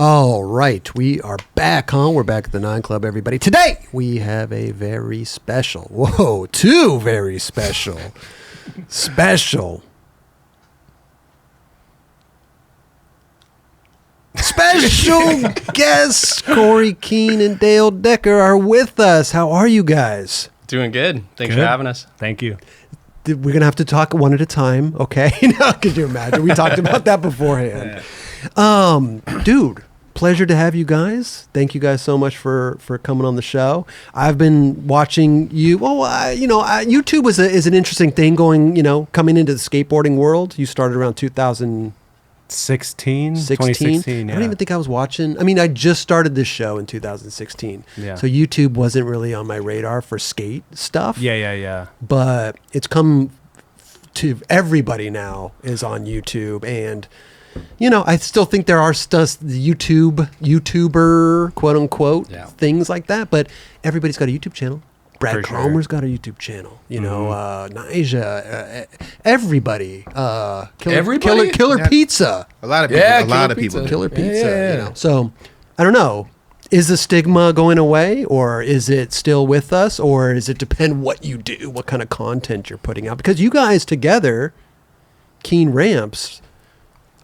All right, we are back, huh? We're back at the 9 Club, everybody. Today, we have a very special, two very special guests. Cory, Keen, and Dale Decker are with us. How are you guys? Doing good. Thanks for having us. Thank you. We're going to have to talk one at a time, okay? Could you imagine? We talked about that beforehand. Dude, pleasure to have you guys. Thank you guys so much for coming on the show. I've been watching you. YouTube is an interesting thing coming into the skateboarding world. You started around 2016. 2016, yeah. I don't even think I was watching. I mean, I just started this show in 2016. Yeah. So YouTube wasn't really on my radar for skate stuff. Yeah. But it's come to everybody now is on YouTube, and I still think there are YouTuber, quote unquote, things like that, but everybody's got a YouTube channel. Brad Cromer's got a YouTube channel. Nyjah, everybody. Killer Pizza. A lot of people. Killer Pizza. So I don't know. Is the stigma going away, or is it still with us, or does it depend what you do, what kind of content you're putting out? Because you guys together, Keen Ramps,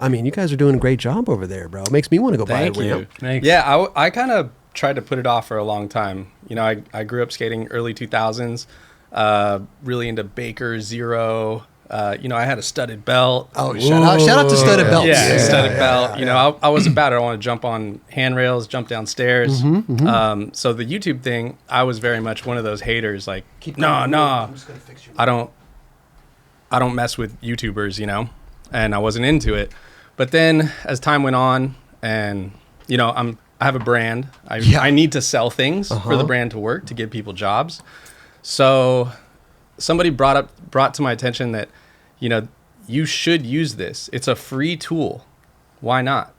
I mean, you guys are doing a great job over there, bro. It makes me want to go buy a ramp. Thanks. Yeah, I kind of tried to put it off for a long time. I grew up skating early 2000s, really into Baker, Zero. I had a studded belt. Oh, shout out to studded belts. Yeah, studded belt. I was about it. I want to jump on handrails, jump downstairs. So the YouTube thing, I was very much one of those haters. Like, no, I don't mess with YouTubers, and I wasn't into it. But then as time went on, and I have a brand. I need to sell things for the brand to work, to give people jobs. So somebody brought to my attention that, you should use this. It's a free tool. Why not?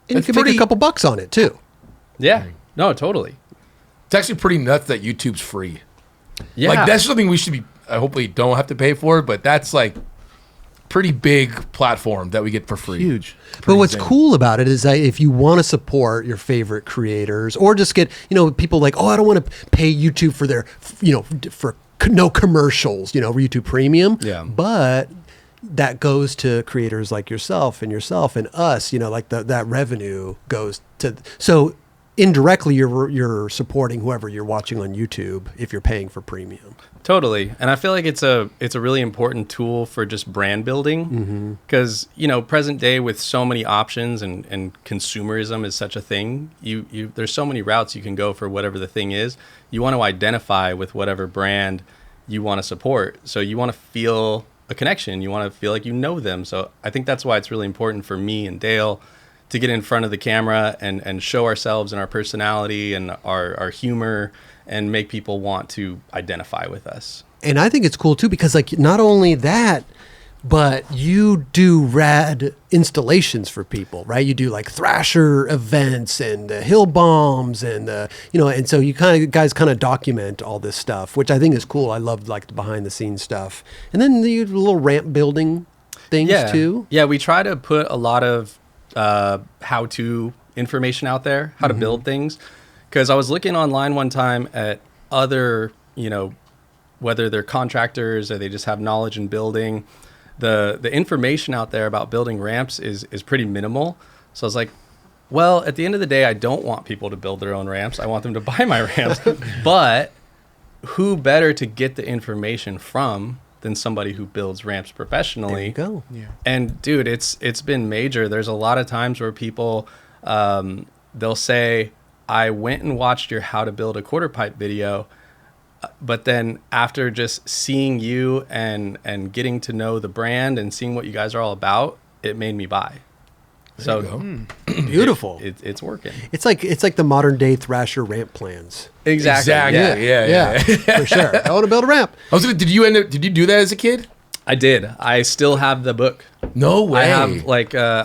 And you can make a couple bucks on it too. Yeah. No, totally. It's actually pretty nuts that YouTube's free. Yeah. Like, that's something we should be, hopefully don't have to pay for, but that's like pretty big platform that we get for free. Huge. But what's cool about it is that if you want to support your favorite creators, or just get, people like, I don't want to pay YouTube for their, for no commercials, YouTube Premium. Yeah. But that goes to creators like yourself and us, like that revenue goes to, so indirectly you're supporting whoever you're watching on YouTube if you're paying for premium. Totally. And I feel like it's a really important tool for just brand building, because, present day with so many options and consumerism is such a thing, there's so many routes you can go for whatever the thing is. You want to identify with whatever brand you want to support. So you want to feel a connection. You want to feel like you know them. So I think that's why it's really important for me and Dale to get in front of the camera and show ourselves and our personality and our humor, and make people want to identify with us. And I think it's cool too, because like, not only that, but you do rad installations for people, right? You do like Thrasher events and hill bombs and and so you guys kind of document all this stuff, which I think is cool. I love like the behind the scenes stuff. And then the little ramp building things too. Yeah, we try to put a lot of how-to information out there, how to build things. Because I was looking online one time at other, whether they're contractors or they just have knowledge in building, the information out there about building ramps is pretty minimal. So I was like, well, at the end of the day, I don't want people to build their own ramps. I want them to buy my ramps. But who better to get the information from than somebody who builds ramps professionally? There you go. Yeah. And dude, it's been major. There's a lot of times where people, they'll say, I went and watched your how to build a quarter pipe video, but then after just seeing you and getting to know the brand and seeing what you guys are all about, it made me buy. There So Beautiful. It's working. It's like the modern day Thrasher ramp plans. Exactly. Yeah. For sure. I want to build a ramp. Did you do that as a kid? I did. I still have the book. No way. I have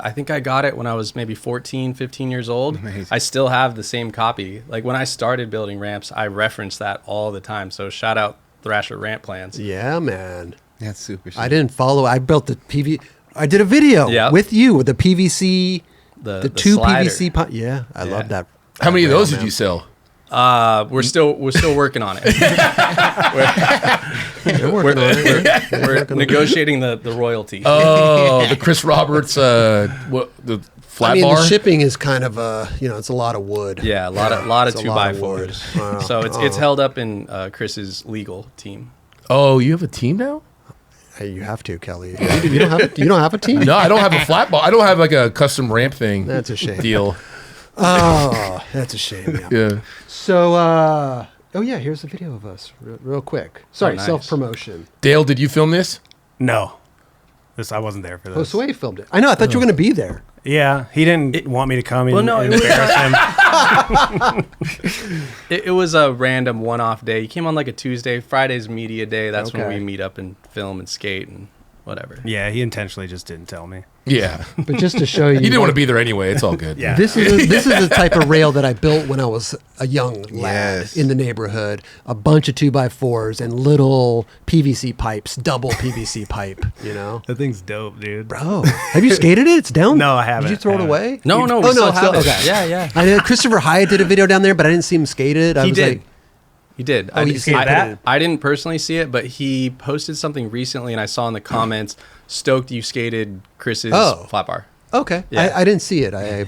I think I got it when I was maybe 14, 15 years old. Amazing. I still have the same copy. Like when I started building ramps, I reference that all the time. So shout out Thrasher Ramp Plans. Yeah, man. That's super. I didn't follow. I built the PV. I did a video with you with the PVC the two slider. PVC pipe. Yeah, I love that. How many of rail, those did man. you sell? We're still working on it. We're negotiating the royalty. Oh, the Chris Roberts, the flat I mean, bar. the shipping is kind of it's a lot of wood. Yeah, a lot of It's a 2x4s. Wow. So it's held up in Chris's legal team. Oh, you have a team now? Hey, you have to, Kelly. You don't have a team? No, I don't have a flat bar. I don't have like a custom ramp thing. That's a shame. Deal. Oh, that's a shame. Yeah. Yeah. So, here's a video of us, real quick. Sorry, nice. self-promotion. Dale, did you film this? No, I wasn't there for Oh, this. Sway filmed it. I know. I thought you were going to be there. Yeah, he didn't want me to come in. Well, no, and it was- embarrass him. It was a random one-off day. He came on like a Tuesday. Friday's media day. That's when Okay. we meet up and film and skate and whatever. Yeah, he intentionally just didn't tell me. Yeah. But just to show you, You didn't want to be there anyway. It's all good. Yeah. This is the type of rail that I built when I was a young lad Yes. in the neighborhood. A bunch of 2x4s and little PVC pipes, double PVC pipe. You know, That thing's dope, dude. bro. Have you skated it? It's down. No, I haven't. Did you throw it I away? No, no, Oh we no, still it's have still it. okay. Yeah. I know Christopher Hyatt did a video down there, but I didn't see him skate it. I He was did. like, He did. Oh, you skated that? I didn't personally see it, but he posted something recently, and I saw in the comments, "Stoked you skated Chris's flat bar." okay, Yeah. I didn't see it. I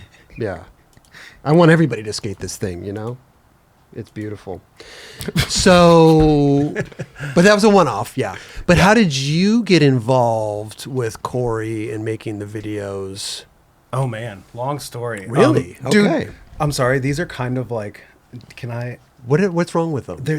want everybody to skate this thing. You know, it's beautiful. So, but that was a one-off, yeah. But how did you get involved with Cory and making the videos? Oh man, long story. Really? Dude, Okay. I'm sorry. These are kind of like, can I? What's wrong with them? They're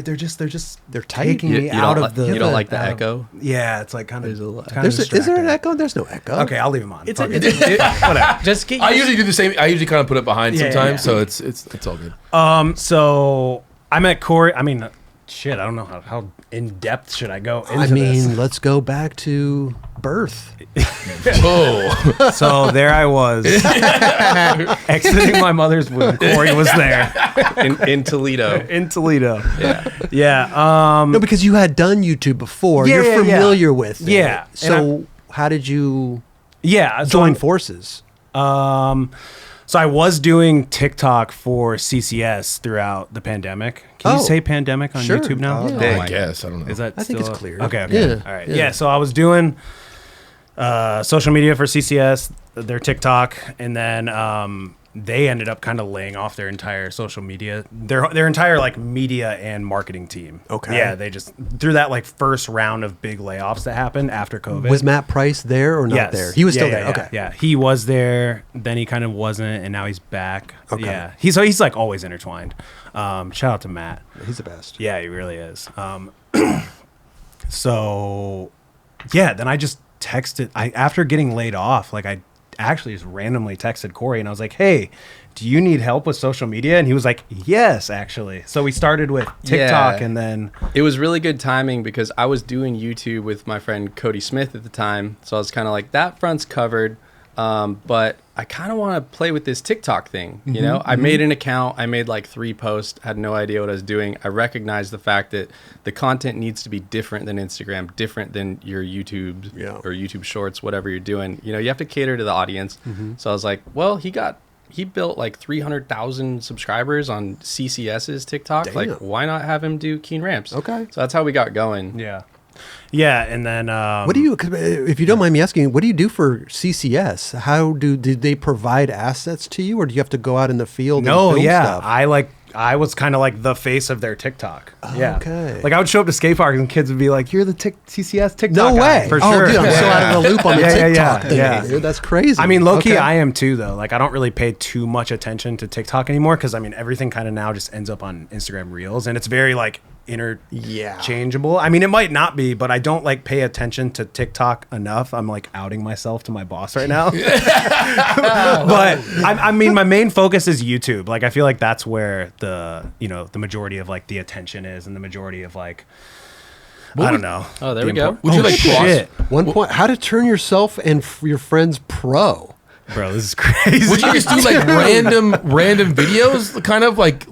tight. taking You, me you out don't of li- the. you don't like the out of- echo? Yeah, it's like kind of. Is there an echo? There's no echo. Okay, I'll leave them on. It's Fuck a, it. it's whatever. Just get. I usually do the same. I usually kind of put it behind Yeah, sometimes, yeah. so it's all good. So I met Cory. I mean, shit. I don't know how in depth should I go into I mean, this. let's go back to birth. Oh, So there I was, exiting my mother's womb. Cory was there in Toledo. in Toledo. Yeah. Yeah. No, because you had done YouTube before. Yeah, You're yeah, yeah. familiar with it. Yeah, and So how did you Yeah. So join forces? So I was doing TikTok for CCS throughout the pandemic. Can Oh. you say pandemic on Sure. YouTube now? Yeah. I guess I don't know. Is that I think still it's clear. Okay. Yeah. All right. Yeah. Yeah. So I was doing social media for CCS, their TikTok, and then they ended up kind of laying off their entire social media, their entire like media and marketing team. Okay. Yeah, they just through that like first round of big layoffs that happened after COVID. Was Matt Price there or not Yes. there? He was Yeah, still yeah, there. yeah, Okay. Yeah, he was there. Then he kind of wasn't, and now he's back. Okay. Yeah, he's like always intertwined. Shout out to Matt. He's the best. Yeah, he really is. So, yeah, then I just texted. After getting laid off, like I actually just randomly texted Cory, and I was like, "Hey, do you need help with social media?" And he was like, "Yes, actually." So we started with TikTok, Yeah. and then It was really good timing because I was doing YouTube with my friend Cody Smith at the time. So I was kind of like, that front's covered. But I kind of want to play with this TikTok thing. You know, I made an account. I made like 3 posts, had no idea what I was doing. I recognized the fact that the content needs to be different than Instagram, different than your YouTube or YouTube Shorts, whatever you're doing. You know, you have to cater to the audience. So I was like, well, he built like 300,000 subscribers on CCS's TikTok. Damn. Like, why not have him do Keen Ramps? Okay. So that's how we got going. yeah, and then What do you, 'cause, if you don't mind me asking, what do you do for CCS? How did they provide assets to you, or do you have to go out in the field? No, and film yeah. stuff? I was kind of like the face of their TikTok. Yeah. Okay. Like I would show up to skate parks and kids would be like, "You're the CCS TikTok No guy." way. For Oh, sure. dude, I'm so out of the loop on the Yeah, yeah, TikTok yeah, thing. yeah. Dude, that's crazy. I mean, low key, Okay. I am too, though. Like, I don't really pay too much attention to TikTok anymore because, I mean, everything kind of now just ends up on Instagram Reels, and it's very, like, interchangeable. I mean, it might not be, but I don't, like, pay attention to TikTok enough. I'm, like, outing myself to my boss right now. But, I mean, my main focus is YouTube. Like, I feel like that's where the majority of, like, the attention is and the majority of, like, I don't know. Oh, there we go. Would you like shit. One point, how to turn yourself and your friends pro. Bro, this is crazy. Would you just do like random videos, kind of like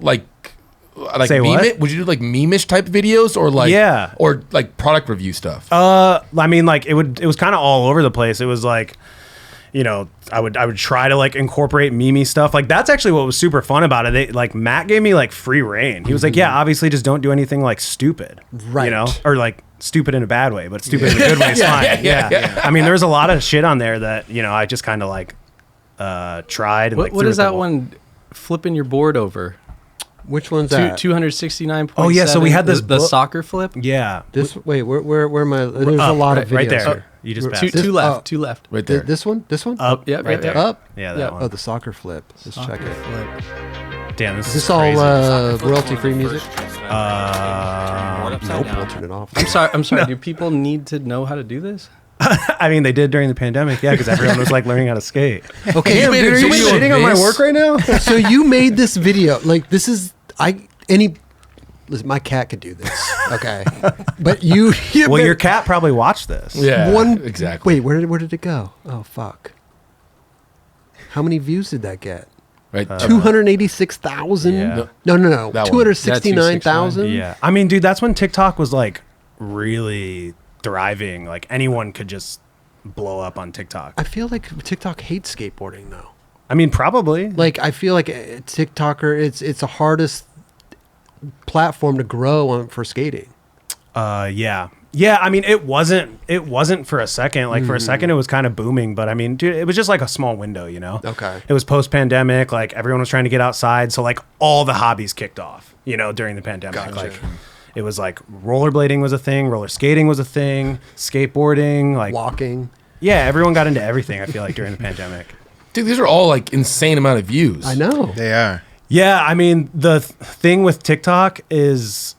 Say meme what? it? Would you do like meme-ish type videos or like or like product review stuff? I mean, like it was kind of all over the place. It was like I would try to like incorporate meme stuff. Like that's actually what was super fun about it. Like Matt gave me like free reign. He was like, yeah, obviously just don't do anything like stupid, right? Or like stupid in a bad way, but stupid in a good way is fine. Yeah. I mean, there's a lot of shit on there that I just kind of like tried. And, what is that one? Flipping your board over. Which one's that? 269. Oh yeah, so we had this the soccer flip. Yeah. Wait, where am I? There's a lot of videos right there. here. You just passed two left, two left. Right there. This one? Up. Yeah, right there. Up. Yeah, that one. Oh, the soccer flip. Let's check it. Damn, this Is this is all crazy. royalty-free music? Nope. We'll turn it off. I'm sorry. Do people need to know how to do this? I mean, they did during the pandemic, yeah, because everyone was like learning how to skate. Okay, You made a Are you video of shitting on my this? work right now? So you made this video. Like this is listen, my cat could do this. Okay, but Well, your cat probably watched this. Yeah, one exactly. Wait, where did it go? Oh fuck! How many views did that get? Right. 286,000. Yeah. No. That one. 269,000. Yeah. I mean, dude, that's when TikTok was like really thriving. Like anyone could just blow up on TikTok. I feel like TikTok hates skateboarding though. I mean, probably. Like I feel like TikToker, it's the hardest platform to grow on for skating. Yeah. Yeah, I mean, it wasn't for a second. Like for a second it was kind of booming, but I mean, dude, it was just like a small window, Okay. It was post-pandemic, like everyone was trying to get outside, so like all the hobbies kicked off, during the pandemic. Gotcha. Like it was like rollerblading was a thing, roller skating was a thing, skateboarding, like Walking. yeah, everyone got into everything, I feel like during the pandemic. Dude, these are all like insane amount of views. I know. They are. Yeah, I mean, the thing with TikTok is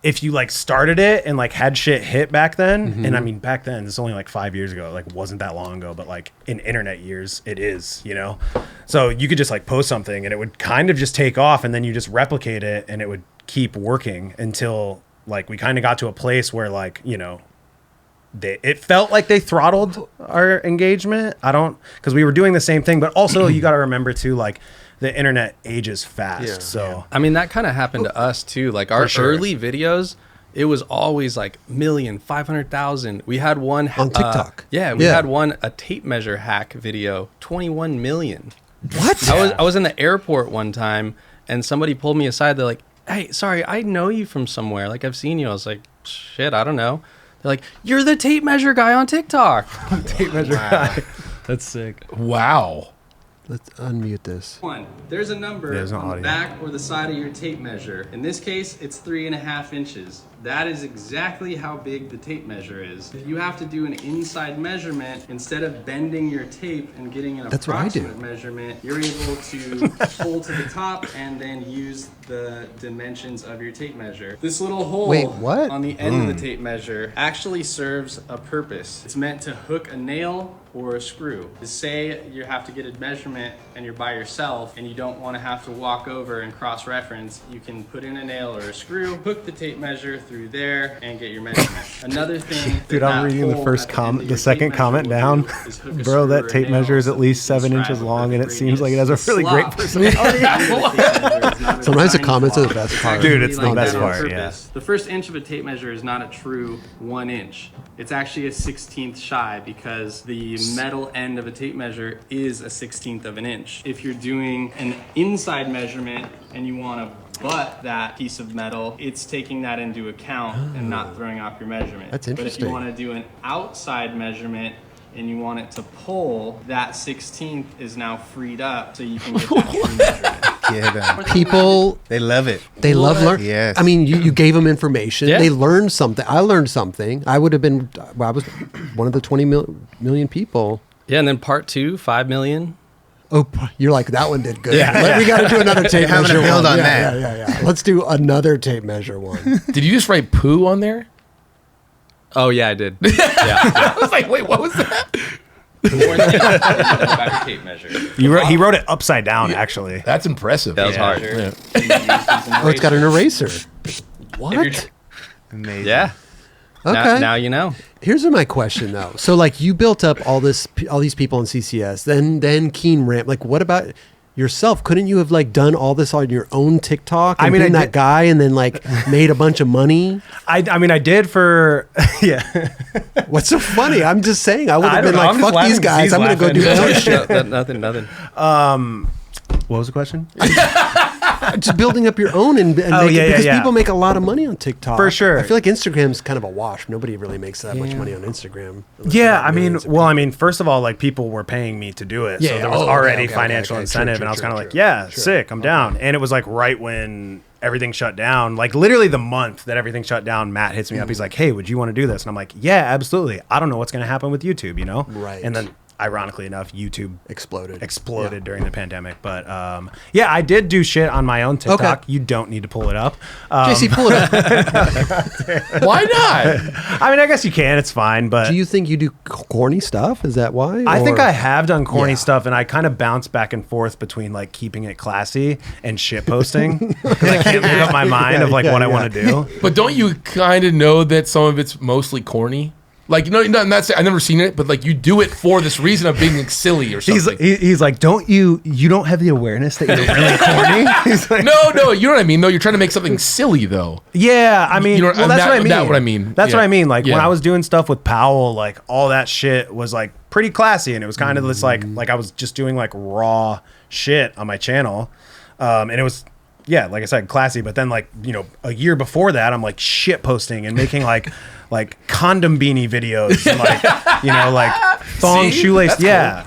if you like started it and like had shit hit back then, and I mean back then it's only like 5 years ago, like wasn't that long ago, but like in internet years it is, so you could just like post something and it would kind of just take off, and then you just replicate it and it would keep working until like we kind of got to a place where like it felt like they throttled our engagement. Because we were doing the same thing, but also you got to remember too, like the internet ages fast. Yeah. So I mean, that kind of happened to us too. Like our sure. early videos, it was always like 500,000. We had one On TikTok. We had one a tape measure hack video, 21 million. What? I was in the airport one time and somebody pulled me aside. They're like, "Hey, sorry, I know you from somewhere. Like I've seen you." I was like, "Shit, I don't know." They're like, "You're the tape measure guy on TikTok." tape measure guy. That's sick. Wow. Let's unmute this. There's a number There's no on the audio. back or the side of your tape measure. In this case, it's 3.5 inches. That is exactly how big the tape measure is. If you have to do an inside measurement, instead of bending your tape and getting an That's what I do. approximate measurement, you're able to pull to the top and then use the dimensions of your tape measure. This little hole Wait, what? on the end of the tape measure actually serves a purpose. It's meant to hook a nail or a screw. To say you have to get a measurement and you're by yourself and you don't want to have to walk over and cross-reference, you can put in a nail or a screw, hook the tape measure through there, and get your measurement. Another thing, Dude, I'm reading the first comment, the second comment down. Bro, that tape measure is at least 7 inches long, and it seems like it has a really great personality. Sometimes the comments are the best part. Dude, it's the Like best that on part, purpose. The first inch of a tape measure is not a true 1 inch. It's actually a 16th shy because the metal end of a tape measure is a 16th of an inch. If you're doing an inside measurement and you want to butt that piece of metal, it's taking that into account and not throwing off your measurement. That's But if interesting. you want to do an outside measurement and you want it to pull, that 16th is now freed up so you can get that true measurement. Yeah, People, they love it. they love learning. Yes. I mean, you gave them information. Yeah. They learned something. I learned something. I would have been, I was one of the 20 million people. Yeah, and then part 2, 5 million. Oh, you're like, that one did good. Yeah. We got to do another tape having measure to build one. on Yeah, that. Yeah. Let's do another tape measure one. Did you just write poo on there? Oh, yeah, I did. I was like, wait, what was that? About your tape measure. He wrote it upside down, actually. That's impressive. That was hard. Yeah. Oh, it's got an eraser. What? Amazing. Yeah. Okay. Now you know. Here's my question though. So like you built up all these people in CCS, then Keen Ramp. Like what about yourself. Couldn't you have like done all this on your own TikTok? And I mean, been I that did- guy and then like made a bunch of money. I mean, I did for yeah. What's so funny? I'm just saying. I would I have don't been know, like, I'm just fuck these laughing 'cause guys. he's I'm gonna go do my own shit. Nothing. What was the question? Just building up your own and Oh, make it, yeah, because yeah. people make a lot of money on TikTok. For sure. I feel like Instagram's kind of a wash. Nobody really makes that much money on Instagram. unless you Yeah, have I mean, millions of well, I mean, first of all, like people were paying me to do it, Yeah, so yeah. there was Oh, already okay, financial okay. incentive, True, and I was true, kind of like, true. yeah, Sure. sick, I'm down. And it was like right when everything shut down, like literally the month that everything shut down, Matt hits me up. He's like, hey, would you want to do this? And I'm like, yeah, absolutely. I don't know what's going to happen with YouTube, you know? Right. And then ironically enough, YouTube exploded. exploded during the pandemic. But yeah, I did do shit on my own TikTok. Okay. You don't need to pull it up. JC, pull it up. Why not? I mean, I guess you can. It's fine. But Do you think you do corny stuff? Is that why? I think Or- I have done corny Yeah. stuff, and I kind of bounce back and forth between like keeping it classy and shit posting because I can't make up my mind of like what I want to do. But don't you kind of know that some of it's mostly corny? Like, no, that's I've never seen it, but like you do it for this reason of being like, silly or something. He's like, don't you don't have the awareness that you're really corny? He's like, No, you know what I mean. No, you're trying to make something silly though. yeah, I mean, You know, well, that's that- what I mean. that what I mean. That's Yeah. what I mean. Like when Yeah. I was doing stuff with Powell, like all that shit was like pretty classy, and it was kind of this like I was just doing like raw shit on my channel, and it was. Yeah, like I said, classy. But then, like, you know, a year before that, I'm like shit posting and making like condom beanie videos, and, like, you know, like thong See? shoelace. That's Yeah.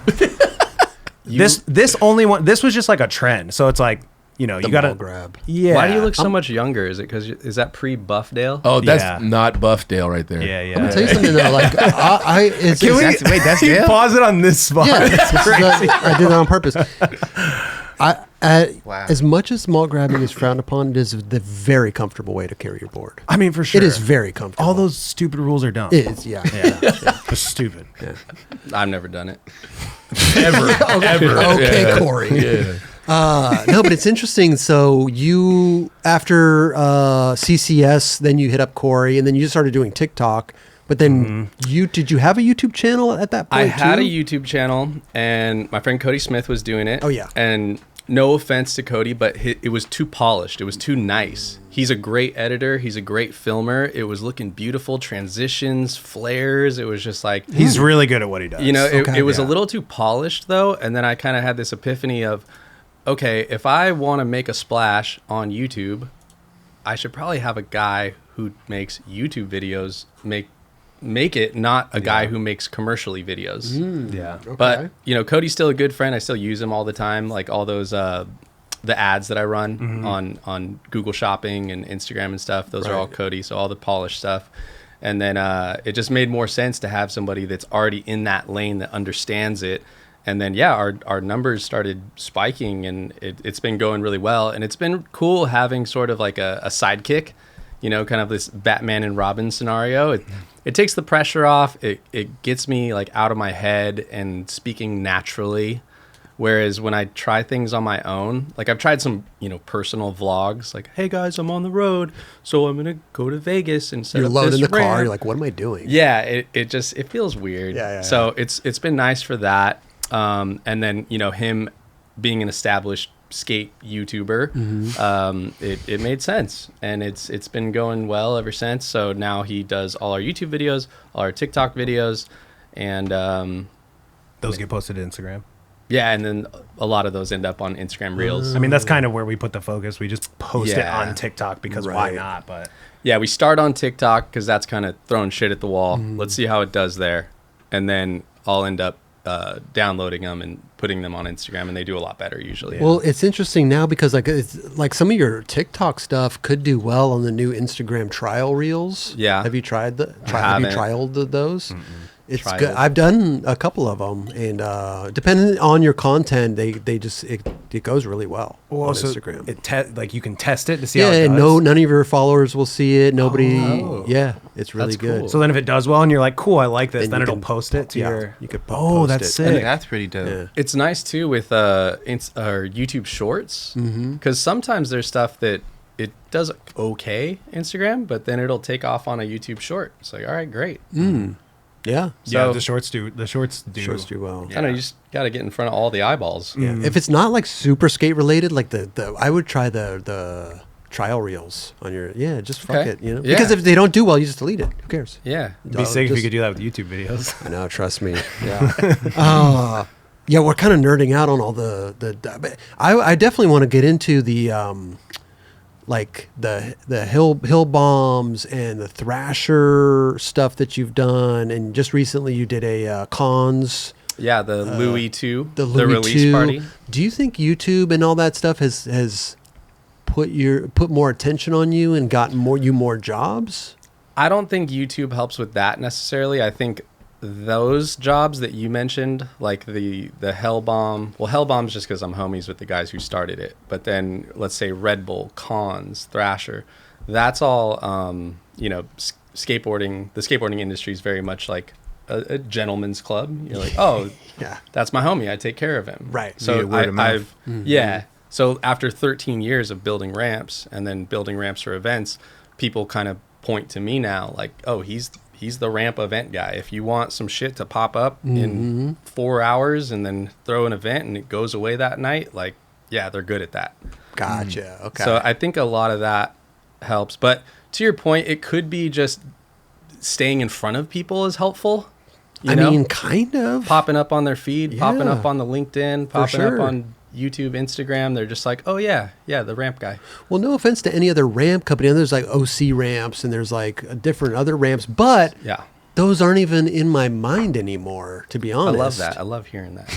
This only one. This was just like a trend. So it's like, you know, The you gotta mall grab. Yeah. Why do you look so much younger? Is it because is that pre-Buffdale? Oh, that's Yeah. not Buffdale right there. Yeah, yeah. I'm gonna tell you something though. Like, it's, Can we it's- that's you pause it on this spot? yeah, I did that on purpose. As much as mall grabbing is frowned upon, it is the very comfortable way to carry your board. I mean, for sure. It is very comfortable. All those stupid rules are dumb. It is, yeah. Yeah. They're stupid. I've never done it. Ever. Okay, Yeah. Cory. Yeah. No, but it's interesting. So you, after CCS, then you hit up Cory, and then you just started doing TikTok. But then did you have a YouTube channel at that point? I had too? a YouTube channel, and my friend Cody Smith was doing it. Oh, yeah. And no offense to Cody, but it was too polished. It was too nice. He's a great editor. He's a great filmer. It was looking beautiful, transitions, flares. It was just like He's really good at what he does. You know, Okay. it was a Yeah. little too polished though, and then I kind of had this epiphany of, okay, if I want to make a splash on YouTube, I should probably have a guy who makes YouTube videos make it, not a guy who makes commercially videos. Yeah. But you know, Cody's still a good friend. I still use him all the time, like all those the ads that I run on Google Shopping and Instagram and stuff. Those are all Cody, so all the polished stuff. And then it just made more sense to have somebody that's already in that lane that understands it. And then our numbers started spiking, and it's been going really well. And it's been cool having sort of like a sidekick, you know, kind of this Batman and Robin scenario. It takes the pressure off. It gets me like out of my head and speaking naturally. Whereas when I try things on my own, like I've tried some, you know, personal vlogs, like, hey guys, I'm on the road, so I'm gonna go to Vegas and set You're up loading this the car. ramp. You're like, what am I doing? Yeah, it feels weird. Yeah. So it's been nice for that. And then, you know, him being an established skate YouTuber, it made sense, and it's been going well ever since. So now he does all our YouTube videos, all our TikTok videos, and Those get posted to Instagram. yeah, and then a lot of those end up on Instagram Reels. I mean, that's kind of where we put the focus. We just post it Yeah. on TikTok because why Right. not? But Yeah, we start on TikTok because that's kind of throwing shit at the wall. Let's see how it does there, and then I'll end up downloading them and putting them on Instagram, and they do a lot better usually. Well, it's interesting now because it's like some of your TikTok stuff could do well on the new Instagram trial reels. Yeah. Have you tried have you haven't. trialed those? It's Trialed. good. I've done a couple of them, and depending on your content, they just it goes really well on Instagram. Like you can test it to see how Yeah, it and does. none of your followers will see it. Nobody. Oh. Yeah, it's really That's good. cool. So then if it does well and you're like, cool, I like this, Then then you it'll can- post it to yeah, your. you could Oh, post that's it. sick. That's pretty dope. Yeah. It's nice too with our YouTube Shorts, because sometimes there's stuff that it does okay Instagram, but then it'll take off on a YouTube Short. It's like, all right, great. Yeah. So the shorts do. The shorts do. Shorts do well. I don't know, you just got to get in front of all the eyeballs. Yeah. If it's not like super skate related, like the I would try the trial reels on your just fuck Okay. it, you know. Yeah. Because if they don't do well, you just delete it. Who cares? Yeah. It'd be sick if you could do that with YouTube videos. I know, trust me. Yeah. Yeah, we're kind of nerding out on all the I definitely want to get into the like the hill bombs and the Thrasher stuff that you've done, and just recently you did a cons. Yeah, the Louis 2, The the release 2. party. Do you think YouTube and all that stuff has put more attention on you and gotten more jobs? I don't think YouTube helps with that necessarily. I think those jobs that you mentioned, like the Hellbomb, well, Hellbomb's just because I'm homies with the guys who started it. But then let's say Red Bull, Cons, Thrasher, that's all, skateboarding. The skateboarding industry is very much like a gentleman's club. You're like, oh, Yeah. that's my homie. I take care of him. Right. So Via word of mouth. yeah. So after 13 years of building ramps and then building ramps for events, people kind of point to me now like, oh, he's the ramp event guy. If you want some shit to pop up in 4 hours and then throw an event and it goes away that night, like, yeah, they're good at that. Gotcha. Okay. So I think a lot of that helps. But to your point, it could be just staying in front of people is helpful. You I know? mean, kind of. Popping up on their feed, popping Yeah. up on the LinkedIn, popping sure. up on YouTube, Instagram. They're just like, oh yeah, the ramp guy. Well, no offense to any other ramp company. There's like OC ramps and there's like different other ramps, but Yeah. those aren't even in my mind anymore, to be I honest. love that. I love hearing that.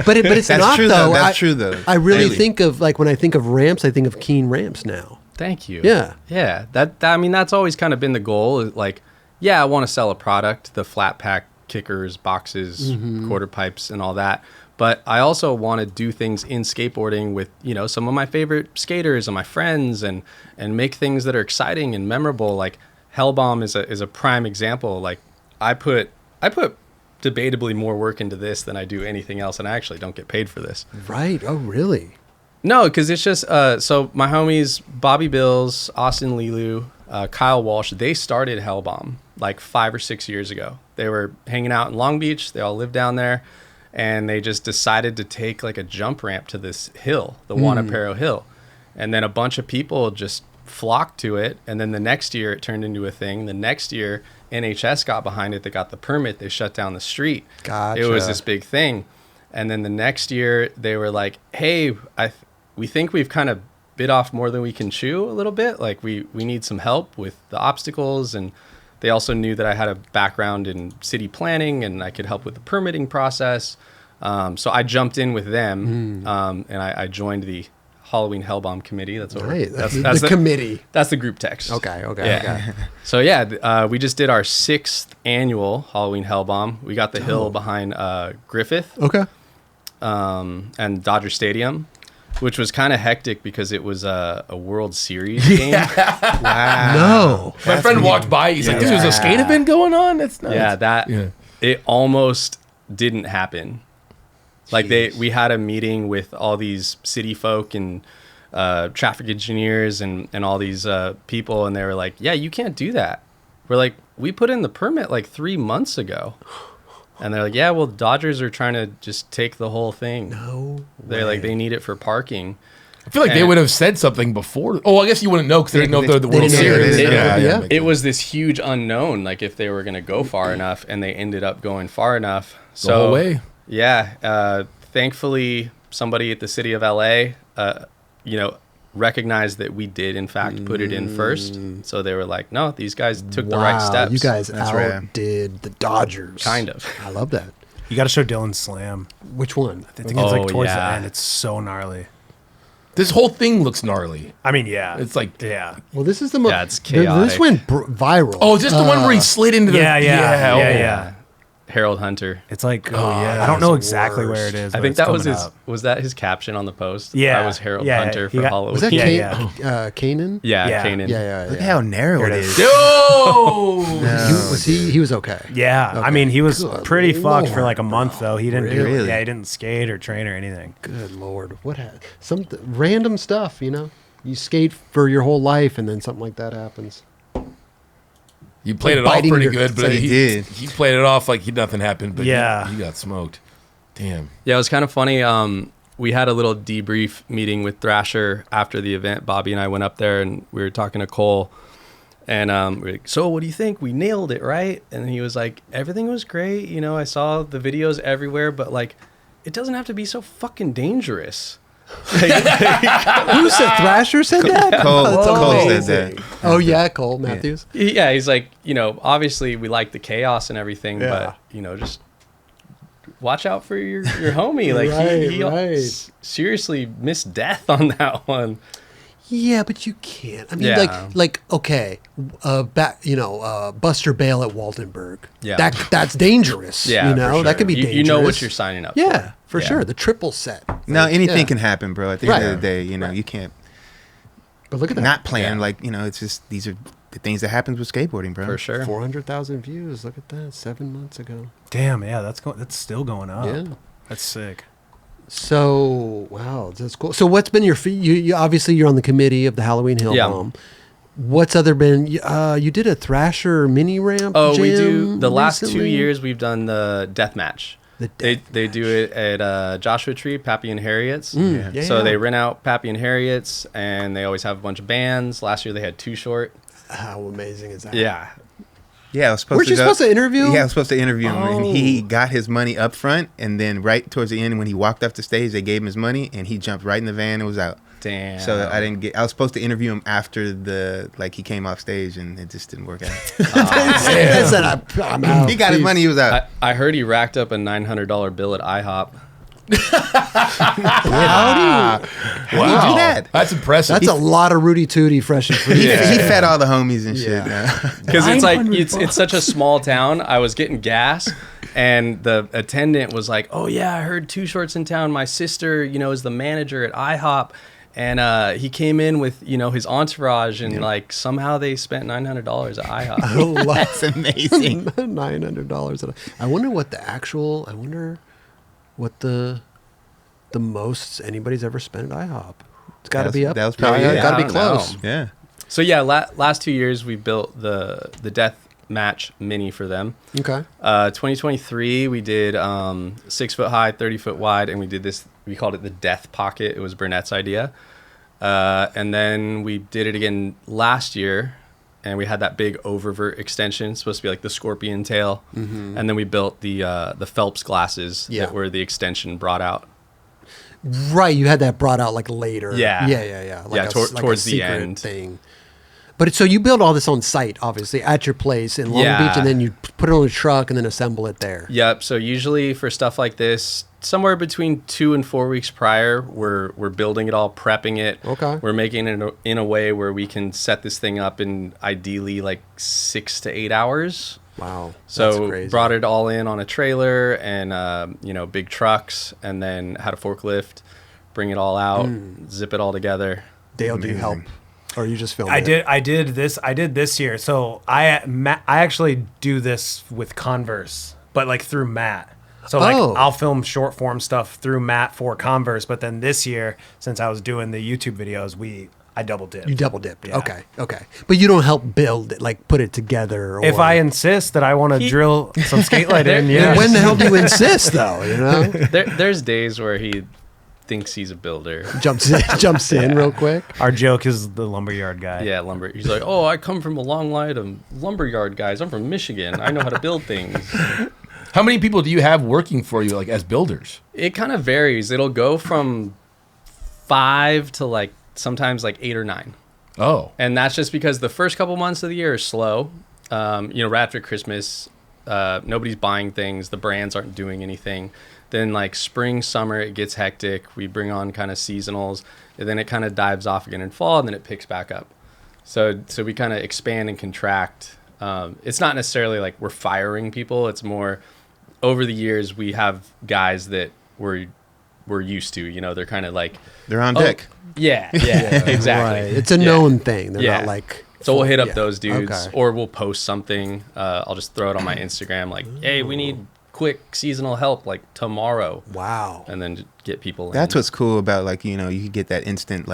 But it's That's not true, though. though. That's true, though. I really Really. think of like when I think of ramps, I think of Keen ramps now. Thank you. Yeah. Yeah. That I mean, that's always kind of been the goal. Is like, yeah, I want to sell a product, the flat pack kickers, boxes, quarter pipes, and all that. But I also want to do things in skateboarding with, some of my favorite skaters and my friends and make things that are exciting and memorable. Like Hellbomb is a prime example. Like I put debatably more work into this than I do anything else, and I actually don't get paid for this. Right. Oh, really? No, because it's just so my homies Bobby Bills, Austin Lilu, Kyle Walsh, they started Hellbomb like 5 or 6 years ago. They were hanging out in Long Beach. They all lived down there, and they just decided to take like a jump ramp to this hill, the Wanapero Hill, and then a bunch of people just flocked to it. And then the next year it turned into a thing. The next year NHS got behind it. They got the permit. They shut down the street. Gotcha. It was this big thing. And then the next year they were like, hey, we think we've kind of bit off more than we can chew a little bit. Like we need some help with the obstacles. And they also knew that I had a background in city planning and I could help with the permitting process. So I jumped in with them and I joined the Halloween Hellbomb committee. That's what Right. that's the committee. That's the group text. Okay. Yeah. So we just did our 6th annual Halloween Hellbomb. We got the hill behind Griffith Okay. and Dodger Stadium, which was kind of hectic because it was a World Series game. No. My friend walked by. He's like, "There's a skate event going on." That's nuts. Yeah, it almost didn't happen. Like we had a meeting with all these city folk and traffic engineers and all these people, and they were like, "Yeah, you can't do that." We're like, "We put in the permit like 3 months ago." And they're like, yeah, well, Dodgers are trying to just take the whole thing. No. They're like, they need it for parking. I feel like they would have said something before. Oh, I guess you wouldn't know because they didn't know if they're the World didn't know. Series. They didn't know. Yeah. It was this huge unknown, like if they were going to go far enough, and they ended up going far enough. The whole way. Yeah. Thankfully, somebody at the city of LA, recognized that we did, in fact, put it in first. So they were like, no, these guys took the right steps. You guys That's right. outdid the Dodgers. Kind of. I love that. You got to show Dylan Slam. Which one? I think it's like towards the yeah. end. It's so gnarly. This whole thing looks gnarly. I mean, yeah. It's like, yeah. Well, this is the most. Yeah, it's chaotic. This went viral. oh, is this the one where he slid into the? Yeah. Harold Hunter. It's like, yeah, I don't know it's exactly worst. where it is. I but think it's that was coming his. up. Was that his caption on the post? Yeah. I was Harold Yeah, Hunter he for got- Halloween. Was that Yeah, Kanan? Yeah, Yeah. Kanan. Yeah. Look how narrow Here it it is. is. Yo! He was okay. Yeah, I Okay. mean, he was Good pretty fucked for Lord, like a month though. He didn't do, Really? yeah, he didn't skate or train or anything. Good Lord. What some random stuff, You skate for your whole life and then something like that happens. You played it Like off biting pretty your- good, but He did. he played it off like nothing happened. But Yeah. he got smoked. Damn. Yeah, it was kind of funny. We had a little debrief meeting with Thrasher after the event. Bobby and I went up there and we were talking to Cole. And we were like, so what do you think? We nailed it, right? And he was like, everything was great. You know, I saw the videos everywhere, but like, it doesn't have to be so fucking dangerous. Who said Thrasher said that? Cole, That's Cole amazing. said that. Oh yeah, Cole Matthews. Yeah, he's like, you know, obviously we like the chaos and everything, Yeah. but, you know, just watch out for your homie. Like, Right, he right. seriously missed death on that one. Yeah, but you can't. I mean, Yeah. like okay, Buster Bale at Wallenberg. Yeah. that's dangerous. Yeah, you know, for sure. that could be dangerous. You know what you're signing up Yeah, for Yeah. sure. The triple set. Now anything Yeah. can happen, bro. At the end of Right. the day, you know, you can't But look at that. not plan. Yeah. Like, you know, it's just these are the things that happens with skateboarding, bro. For sure. 400,000 views. Look at that. 7 months ago. Damn, yeah, that's still going up. Yeah. That's sick. So wow, that's cool. So what's been your you obviously you're on the committee of the Halloween Hill Yeah. Bomb. What's other been? You did a Thrasher mini ramp. Oh, we do. jam The last 2 recently? years, we've done the Deathmatch. They do it at Joshua Tree, Pappy and Harriet's. Yeah, So yeah. they rent out Pappy and Harriet's, and they always have a bunch of bands. Last year they had Too Short. How amazing is that? Yeah. Yeah, I was supposed Weren't to you supposed to interview him? Yeah, I was supposed to interview him. And he Oh. got his money up front, and then right towards the end, when he walked off the stage, they gave him his money, and he jumped right in the van and was out. Damn. So I didn't get. I was supposed to interview him after he came off stage, and it just didn't work out. I said I'm out. He got his money. He was out. I heard he racked up a $900 bill at IHOP. How do you? How do you do that? That's impressive. That's a lot of Rudy Tooty fresh and free. He fed all the homies and shit. Because it's like 900 it's such a small town. I was getting gas, and the attendant was like, "Oh yeah, I heard Too Short's in town. My sister, you know, is the manager at IHOP, and he came in with his entourage, and like somehow they spent $900 at IHOP." That's amazing. $900. I wonder what the actual. I wonder what the most anybody's ever spent at IHOP. It's got to be up. That was probably it. got to I be don't close. know. Yeah. So yeah, last 2 years we built the Deathmatch mini for them. Okay. 2023 we did 6 foot high, 30 foot wide, and we did this. We called it the Death Pocket. It was Burnett's idea, and then we did it again last year, and we had that big oververt extension, supposed to be like the scorpion tail, and then we built the Phelps glasses Yeah. that were the extension brought out. Right, you had that brought out like later. Yeah. yeah. Like Yeah, like towards the secret end. thing. But so you build all this on site, obviously, at your place in Long Yeah. Beach, and then you put it on a truck and then assemble it there. Yep. So usually for stuff like this, somewhere between 2 and 4 weeks prior, we're building it all, prepping it. Okay. We're making it in a way where we can set this thing up in ideally like 6 to 8 hours. Wow. That's So crazy. brought it all in on a trailer and big trucks, and then had a forklift, bring it all out, zip it all together. Dale, do you help? Or you just filmed I it? did this year. So I actually do this with Converse, but like through Matt. So like Oh. I'll film short form stuff through Matt for Converse, but then this year, since I was doing the YouTube videos, I double dipped. You double dipped. Yeah. Okay. But you don't help build it, like put it together. Or, If I insist that I want to drill some skate light in, yeah. When the hell do you insist, though? You know, There's days where he thinks he's a builder. jumps in real quick. Our joke is the lumberyard guy. Yeah, lumber. He's like, "Oh, I come from a long line of lumberyard guys. I'm from Michigan. I know how to build things." How many people do you have working for you, like as builders? It kind of varies. It'll go from 5 to like sometimes like 8 or 9. Oh, And that's just because the first couple months of the year are slow. Right after Christmas, nobody's buying things. The brands aren't doing anything. Then like spring, summer, it gets hectic. We bring on kind of seasonals, and then it kind of dives off again in fall, and then it picks back up. So we kind of expand and contract. It's not necessarily like we're firing people. It's more over the years we have guys that we're used to. They're kind of like They're on deck. Yeah, exactly. Right. It's a known thing. They're Yeah. not like. So we'll hit up Yeah. those dudes, Okay. or we'll post something. I'll just throw it on my Instagram, like, "Hey, we need quick seasonal help, like tomorrow," Wow. and then get people. That's in. what's cool about you could get that instant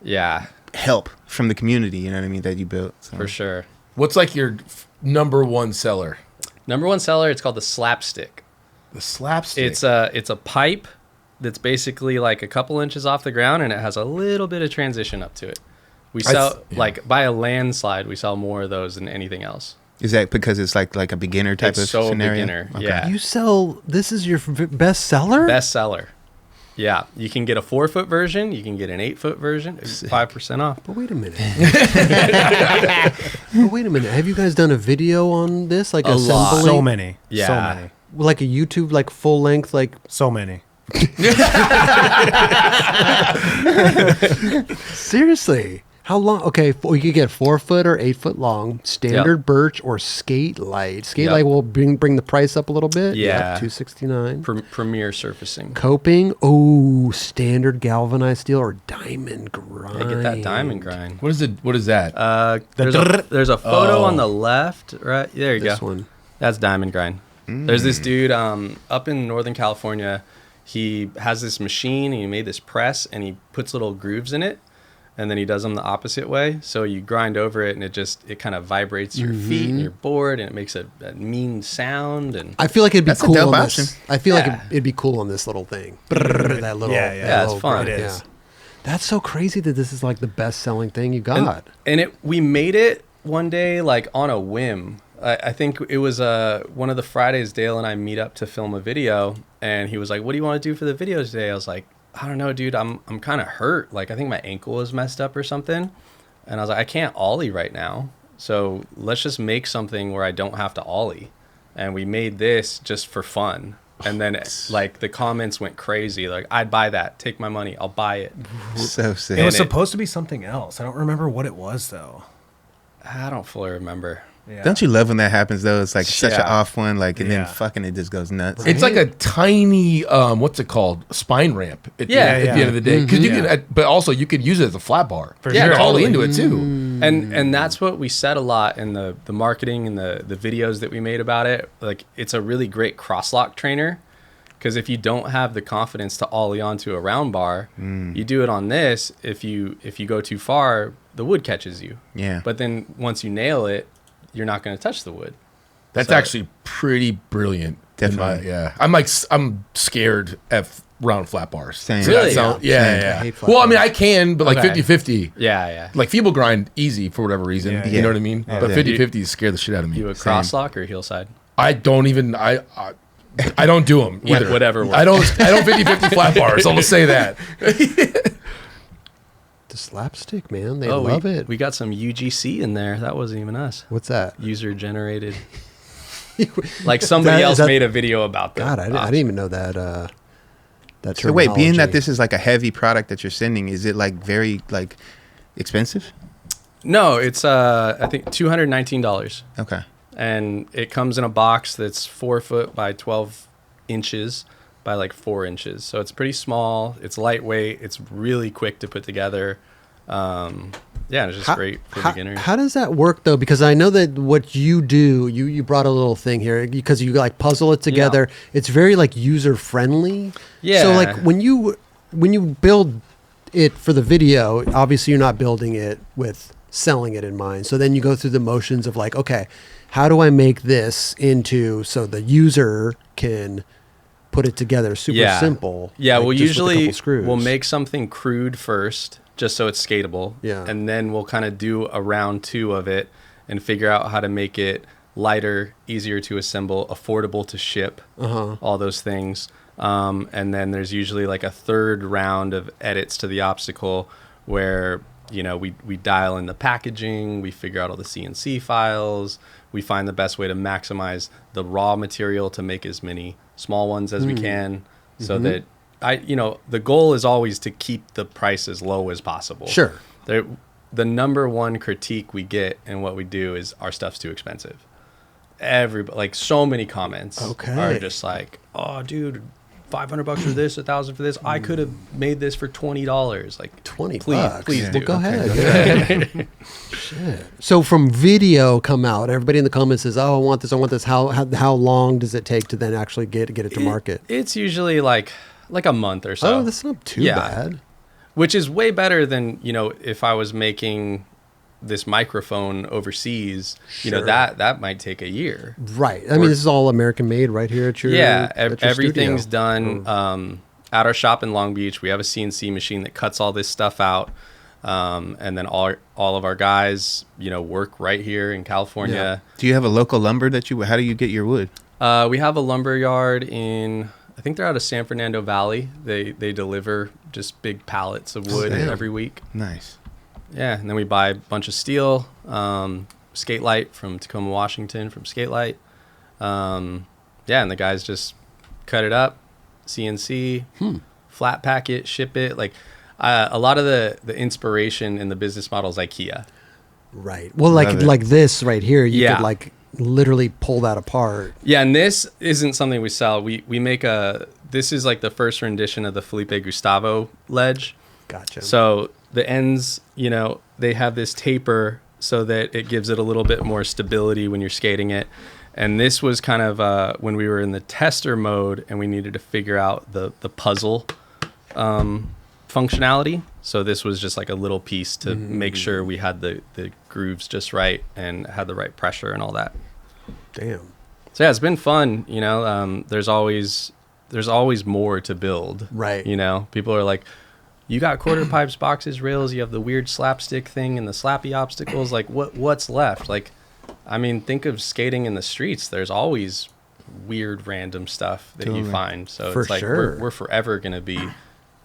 Yeah, help from the community. You know what I mean? That you built. So. for sure. what's like your number one seller? Number one seller, it's called the slapstick. The slapstick. It's a pipe that's basically like a couple inches off the ground, and it has a little bit of transition up to it. We sell like by a landslide. We sell more of those than anything else. Is that because it's like a beginner type of scenario? Beginner. Okay. Yeah. You sell. This is your best seller. Best seller. Yeah, you can get a 4-foot version. You can get an 8-foot version. 5% off. But wait a minute. Have you guys done a video on this? Like a lot. assembling? So many. Yeah. So many. Like a YouTube, like full length, like So many. seriously. How long? Okay, you could get 4-foot or 8-foot long, standard birch or skate light. Skate light will bring the price up a little bit. Yeah. $269. Premier surfacing. Coping. Oh, standard galvanized steel or diamond grind. I get that diamond grind. What is it? What is that? There's a photo on the left, right? There you This go. one. That's diamond grind. There's this dude up in Northern California. He has this machine, and he made this press, and he puts little grooves in it, and then he does them the opposite way. So you grind over it, and it kind of vibrates your feet and your board, and it makes a mean sound. And I feel like it'd be That's a cool dope on option. this. I feel like Yeah. it'd be cool on this little thing. That little. Yeah, that it's little fun. grind, It is. That's so crazy that this is like the best selling thing you got. And we made it one day like on a whim. I think it was one of the Fridays Dale and I meet up to film a video, and he was like, "What do you want to do for the video today?" I was like, "I don't know, dude. I'm kind of hurt. Like I think my ankle is messed up or something." And I was like, "I can't ollie right now, so let's just make something where I don't have to ollie." And we made this just for fun. And then like the comments went crazy. Like, "I'd buy that. Take my money. I'll buy it." So sick. It was supposed to be something else. I don't remember what it was though. I don't fully remember. Yeah. Don't you love when that happens though? It's like such an Yeah. off one, like, and then Yeah. fucking it just goes nuts. It's like a tiny, what's it called? Spine ramp. At the Yeah. end of the day, because you can, but also you could use it as a flat bar. For Yeah, sure. Ollie totally. into it too. And that's what we said a lot in the marketing and the videos that we made about it. Like, it's a really great crosslock trainer, because if you don't have the confidence to ollie onto a round bar, you do it on this. If you go too far, the wood catches you. Yeah. But then once you nail it, you're not going to touch the wood. That's So- actually pretty brilliant. Definitely. Yeah. I'm scared at round flat bars. Same. So Really? that sound- Same. yeah. I hate flat Well, I mean, bars. I can, but like Okay. 50-50. Yeah. Like feeble grind, easy for whatever reason. Yeah. You know what I mean? Yeah. But Yeah. 50-50 scare the shit out of me. You a crosslock or heel side? I don't even. I don't do them either. Whatever works. I don't 50-50 flat bars. I'll just say that. The slapstick, man. They love it. We got some UGC in there. That wasn't even us. What's that? User generated. Like somebody Is else that- made a video about that. God, I didn't even know that. That So wait, being that terminology. this is like a heavy product that you're sending, is it like very like expensive? No, it's I think $219, Okay. and it comes in a box that's 4 foot by 12 inches by like 4 inches. So it's pretty small. It's lightweight. It's really quick to put together. Yeah, it's just great for beginners. How does that work though? Because I know that what you do, you brought a little thing here because you like puzzle it together. It's very like user friendly. Yeah. So like when you build it for the video, obviously you're not building it with selling it in mind. So then you go through the motions of like, okay, how do I make this into so the user can put it together super simple? Yeah, like we'll just with a usually couple screws. we'll make something crude first, just so it's skatable. Yeah. And then we'll kind of do a round 2 of it and figure out how to make it lighter, easier to assemble, affordable to ship, all those things. And then there's usually like a third round of edits to the obstacle where, you know, we dial in the packaging, we figure out all the CNC files, we find the best way to maximize the raw material to make as many small ones as we can, so that the goal is always to keep the price as low as possible. Sure. The number one critique we get in what we do is our stuff's too expensive. Like so many comments are just like, "Oh, dude, $500 for this, $1,000 for this. I could have made this for $20." Like $20. Please Well, do. go ahead. Shit. So from video come out, everybody in the comments says, "Oh, I want this. I want this." How long does it take to then actually get it to market? It's usually like a month or so. Oh, that's not too Yeah. bad. Which is way better than, if I was making this microphone overseas, you know, Sure. that might take a year. Right. I mean, this is all American made right here at your at your everything's studio. done at our shop in Long Beach. We have a CNC machine that cuts all this stuff out, and then all of our guys, you know, work right here in California. Do you have a local lumber how do you get your wood? We have a lumber yard I think they're out of San Fernando Valley. They deliver just big pallets of wood damn. every week. Nice. Yeah, and then we buy a bunch of steel, skate light from Tacoma, Washington, from Skate Light. Yeah, and the guys just cut it up, CNC, flat pack it, ship it. Like a lot of the inspiration in the business model is IKEA. Right. Well, Love it. like this right here, you Yeah. could like literally pull that apart. Yeah, and this isn't something we sell. We make this is like the first rendition of the Felipe Gustavo ledge. Gotcha. So the ends, you know, they have this taper so that it gives it a little bit more stability when you're skating it. And this was kind of when we were in the tester mode and we needed to figure out the puzzle functionality. So this was just like a little piece to make sure we had the grooves just right and had the right pressure and all that. Damn. So yeah, it's been fun. You know, there's always more to build. Right. You know, people are like, you got quarter pipes, boxes, rails. You have the weird slapstick thing and the slappy obstacles. Like, what's left? Like, I mean, think of skating in the streets. There's always weird, random stuff that you find. So For it's like sure. we're forever gonna be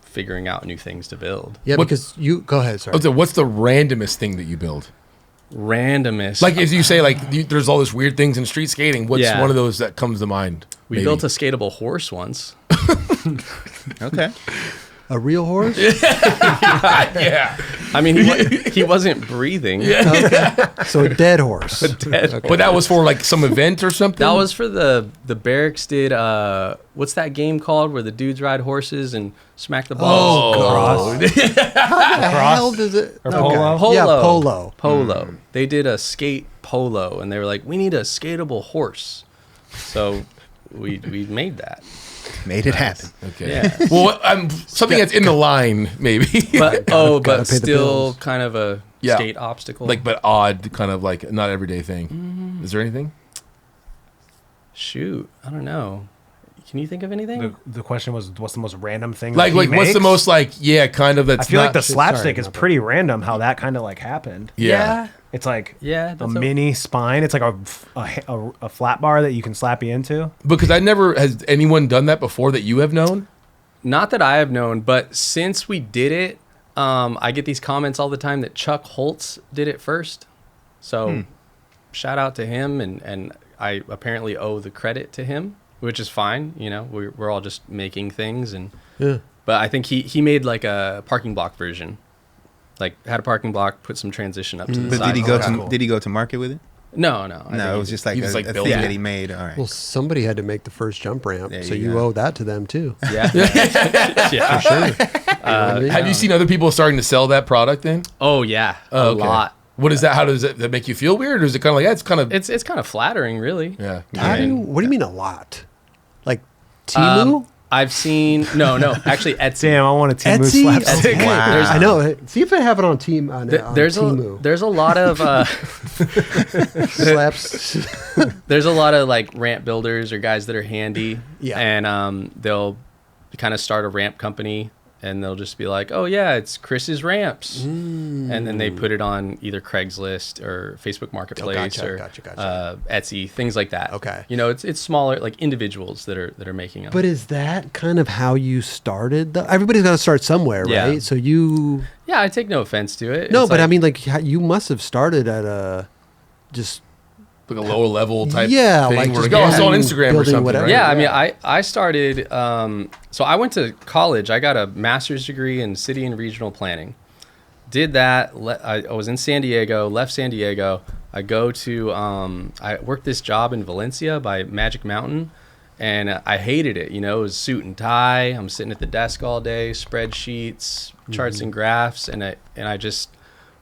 figuring out new things to build. Yeah, What- because you go ahead. Sorry. So what's the randomest thing that you build? Randomest. Like, as you say, like there's all this weird things in street skating. What's Yeah. one of those that comes to mind? we maybe? built a skatable horse once. Okay. A real horse? yeah, I mean, he wasn't breathing. So a dead horse. but that was for like some event or something. That was for the barracks did what's that game called where the dudes ride horses and smack the balls? How the hell does it? Or polo? Polo. Yeah, polo. Polo. They did a skate polo and they were like, we need a skatable horse. So we made that. Made it happen. Okay. Yeah. Well, something that's in the line, maybe. But gotta pay the still bills. kind of a Yeah. skate obstacle. like, but odd, kind of like not everyday thing. Is there anything? Shoot, I don't know. Can you think of anything? The question was, what's the most random thing? Like, that he what's the makes? most like? Yeah, kind of. I That's feel like not- the slapstick sorry, is my bad. pretty random. How that kind of like happened. Yeah. It's like Yeah, a that's mini spine. It's like a flat bar that you can slap you into. Because has anyone done that before that you have known? Not that I have known, but since we did it, I get these comments all the time that Chuck Holtz did it first. So shout out to him, and I apparently owe the credit to him, which is fine. You know, we're all just making things, and Yeah. but I think he made like a parking block version, like had a parking block, put some transition up to the But side. did he go to market with it? No. I No, think it was just like he was, like, a building thing it. that he made. All right. Well, somebody had to make the first jump ramp, There so you you go. owe that to them too. yeah, yeah. Sure. Have you seen other people starting to sell that product then? Oh yeah, Oh, a okay. lot. What is that? How does that make you feel weird? Or is it kind of like, yeah, it's kind of, It's kind of flattering, really. yeah. What do you mean a lot? Like Timu? I've seen no, actually Etsy. Damn, I want a Timu Etsy? slapstick. Okay. Wow. I know. See if I have it on Team on, on There's Timu. a lot of Slaps. there's a lot of like ramp builders or guys that are handy, Yeah. and they'll kind of start a ramp company, and they'll just be like, oh yeah, it's Chris's ramps, and then they put it on either Craigslist or Facebook Marketplace or gotcha. Etsy, things like that. Okay. You know, it's smaller, like individuals that are making them. But is that kind of how you started? Everybody's got to start somewhere, Yeah. right? So you. yeah, I take no offense to it. No, It's but I like- mean, like you must have started at a just. Like a lower level type Yeah, thing like where just it goes on building- Instagram or building something, whatever. right? Yeah, I mean, I started. So I went to college. I got a master's degree in city and regional planning. Did that. I was in San Diego. Left San Diego. I go to. I worked this job in Valencia by Magic Mountain, and I hated it. You know, it was suit and tie. I'm sitting at the desk all day, spreadsheets, charts and graphs, and I just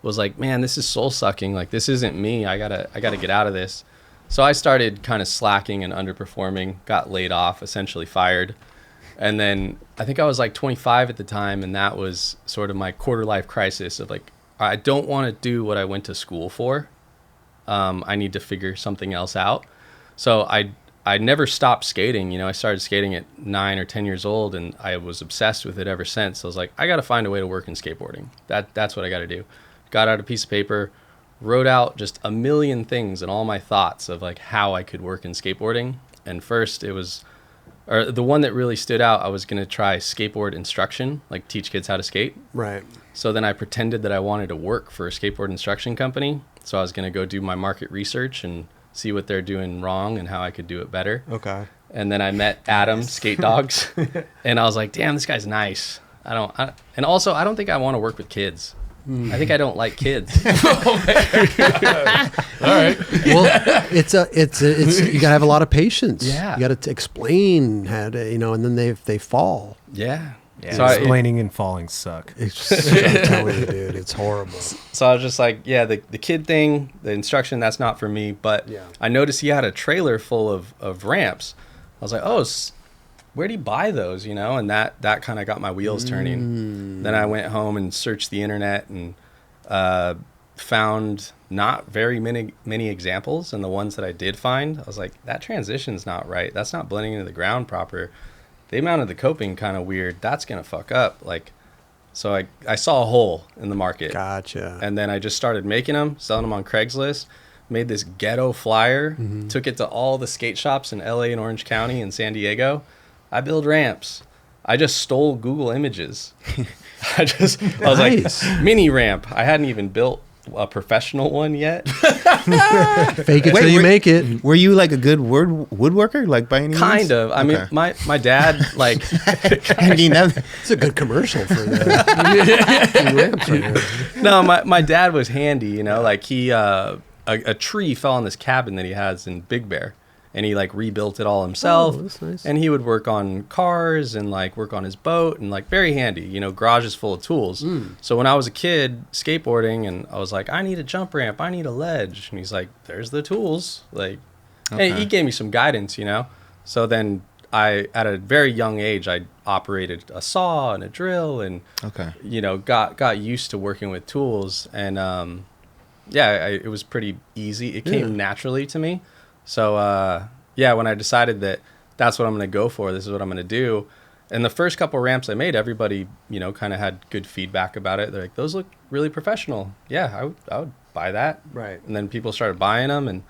was like, man, this is soul sucking. Like, this isn't me. I gotta get out of this. So I started kind of slacking and underperforming, got laid off, essentially fired. And then I think I was like 25 at the time, and that was sort of my quarter life crisis of like, I don't want to do what I went to school for. I need to figure something else out. So I never stopped skating. You know, I started skating at 9 or 10 years old, and I was obsessed with it ever since. So I was like, I got to find a way to work in skateboarding. That's what I got to do. Got out a piece of paper, wrote out just a million things and all my thoughts of like how I could work in skateboarding. And first it was, or the one that really stood out, I was going to try skateboard instruction, like teach kids how to skate. Right. So then I pretended that I wanted to work for a skateboard instruction company. So I was going to go do my market research and see what they're doing wrong and how I could do it better. Okay. And then I met Adam, Skate Dogs, and I was like, damn, this guy's nice. And also, I don't think I want to work with kids. I think I don't like kids. All right. Well, it's you gotta have a lot of patience. Yeah. You gotta explain how to, and then they fall. Yeah. Yeah, So explaining and falling suck. It's I'm telling you, dude, it's horrible. So I was just like, yeah, the kid thing, the instruction, that's not for me. But Yeah. I noticed he had a trailer full of ramps. I was like, oh, where do you buy those? And that kind of got my wheels turning. Then I went home and searched the internet and found not very many examples. And the ones that I did find, I was like, that transition's not right. That's not blending into the ground proper. They mounted the coping kind of weird. That's going to fuck up. So I saw a hole in the market. Gotcha. And then I just started making them, selling them on Craigslist, made this ghetto flyer, took it to all the skate shops in LA and Orange County and San Diego. I build ramps. I just stole Google Images. I was like, mini ramp. I hadn't even built a professional one yet. Fake it till you make it. Were you like a good woodworker, like by any means? Kind of. I mean, my dad, like... I mean, It's a good commercial for that. No, my dad was handy, like he... a tree fell on this cabin that he has in Big Bear. And he like rebuilt it all himself. Oh, that's nice. And he would work on cars and like work on his boat and like very handy, garage is full of tools. So when I was a kid skateboarding and I was like, I need a jump ramp, I need a ledge. And he's like, there's the tools. Like, and he gave me some guidance, So then at a very young age, I operated a saw and a drill and, got used to working with tools. And it was pretty easy. It came naturally to me. So, when I decided that that's what I'm going to go for, this is what I'm going to do. And the first couple ramps I made, everybody, kind of had good feedback about it. They're like, those look really professional. Yeah, I would buy that. Right. And then people started buying them. And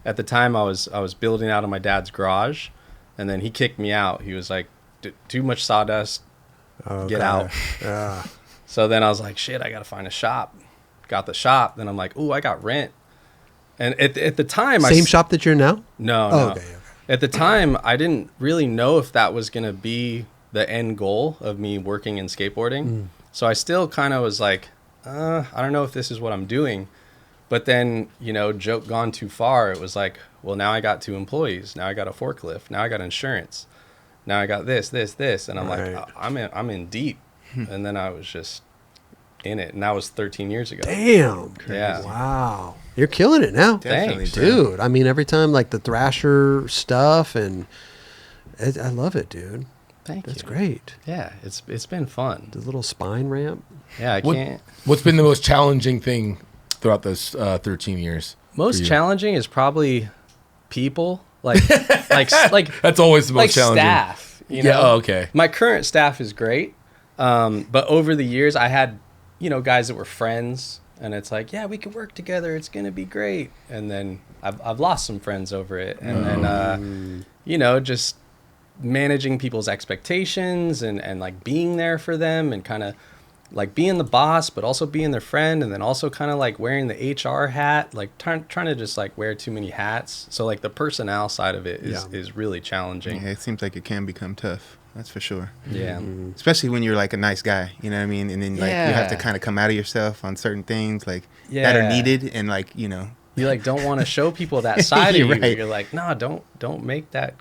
at the time I was building out of my dad's garage. And then he kicked me out. He was like, too much sawdust, get out. So then I was like, shit, I got to find a shop. Got the shop. Then I'm like, ooh, I got rent. And at the time... Same shop that you're now? No. Okay. At the time, I didn't really know if that was going to be the end goal of me working in skateboarding. So I still kind of was like, I don't know if this is what I'm doing. But then, joke gone too far. It was like, well, now I got 2 employees. Now I got a forklift. Now I got insurance. Now I got this. And I'm like, I'm in deep. And then I was just in it. And that was 13 years ago. Damn. Yeah. Wow. You're killing it now. Definitely, Thanks. Dude, I mean, every time, like the Thrasher stuff, and I love it, dude. Thank you. That's great. Yeah, it's been fun. The little spine ramp. Yeah, I can't... What's been the most challenging thing throughout those 13 years? Most challenging is probably people. Like That's always the most like challenging. staff. Yeah, oh, okay. My current staff is great. But over the years, I had, guys that were friends. And it's like, yeah, we could work together. It's going to be great. And then I've lost some friends over it. And then, just managing people's expectations and like being there for them and kind of like being the boss, but also being their friend. And then also kind of like wearing the HR hat, like trying to just like wear too many hats. So like the personnel side of it is really challenging. Yeah, it seems like it can become tough. That's for sure. Yeah. Especially when you're like a nice guy, you know what I mean? And then like you have to kind of come out of yourself on certain things like that are needed and like, You like don't want to show people that side of you. Right. You're like, no, don't make that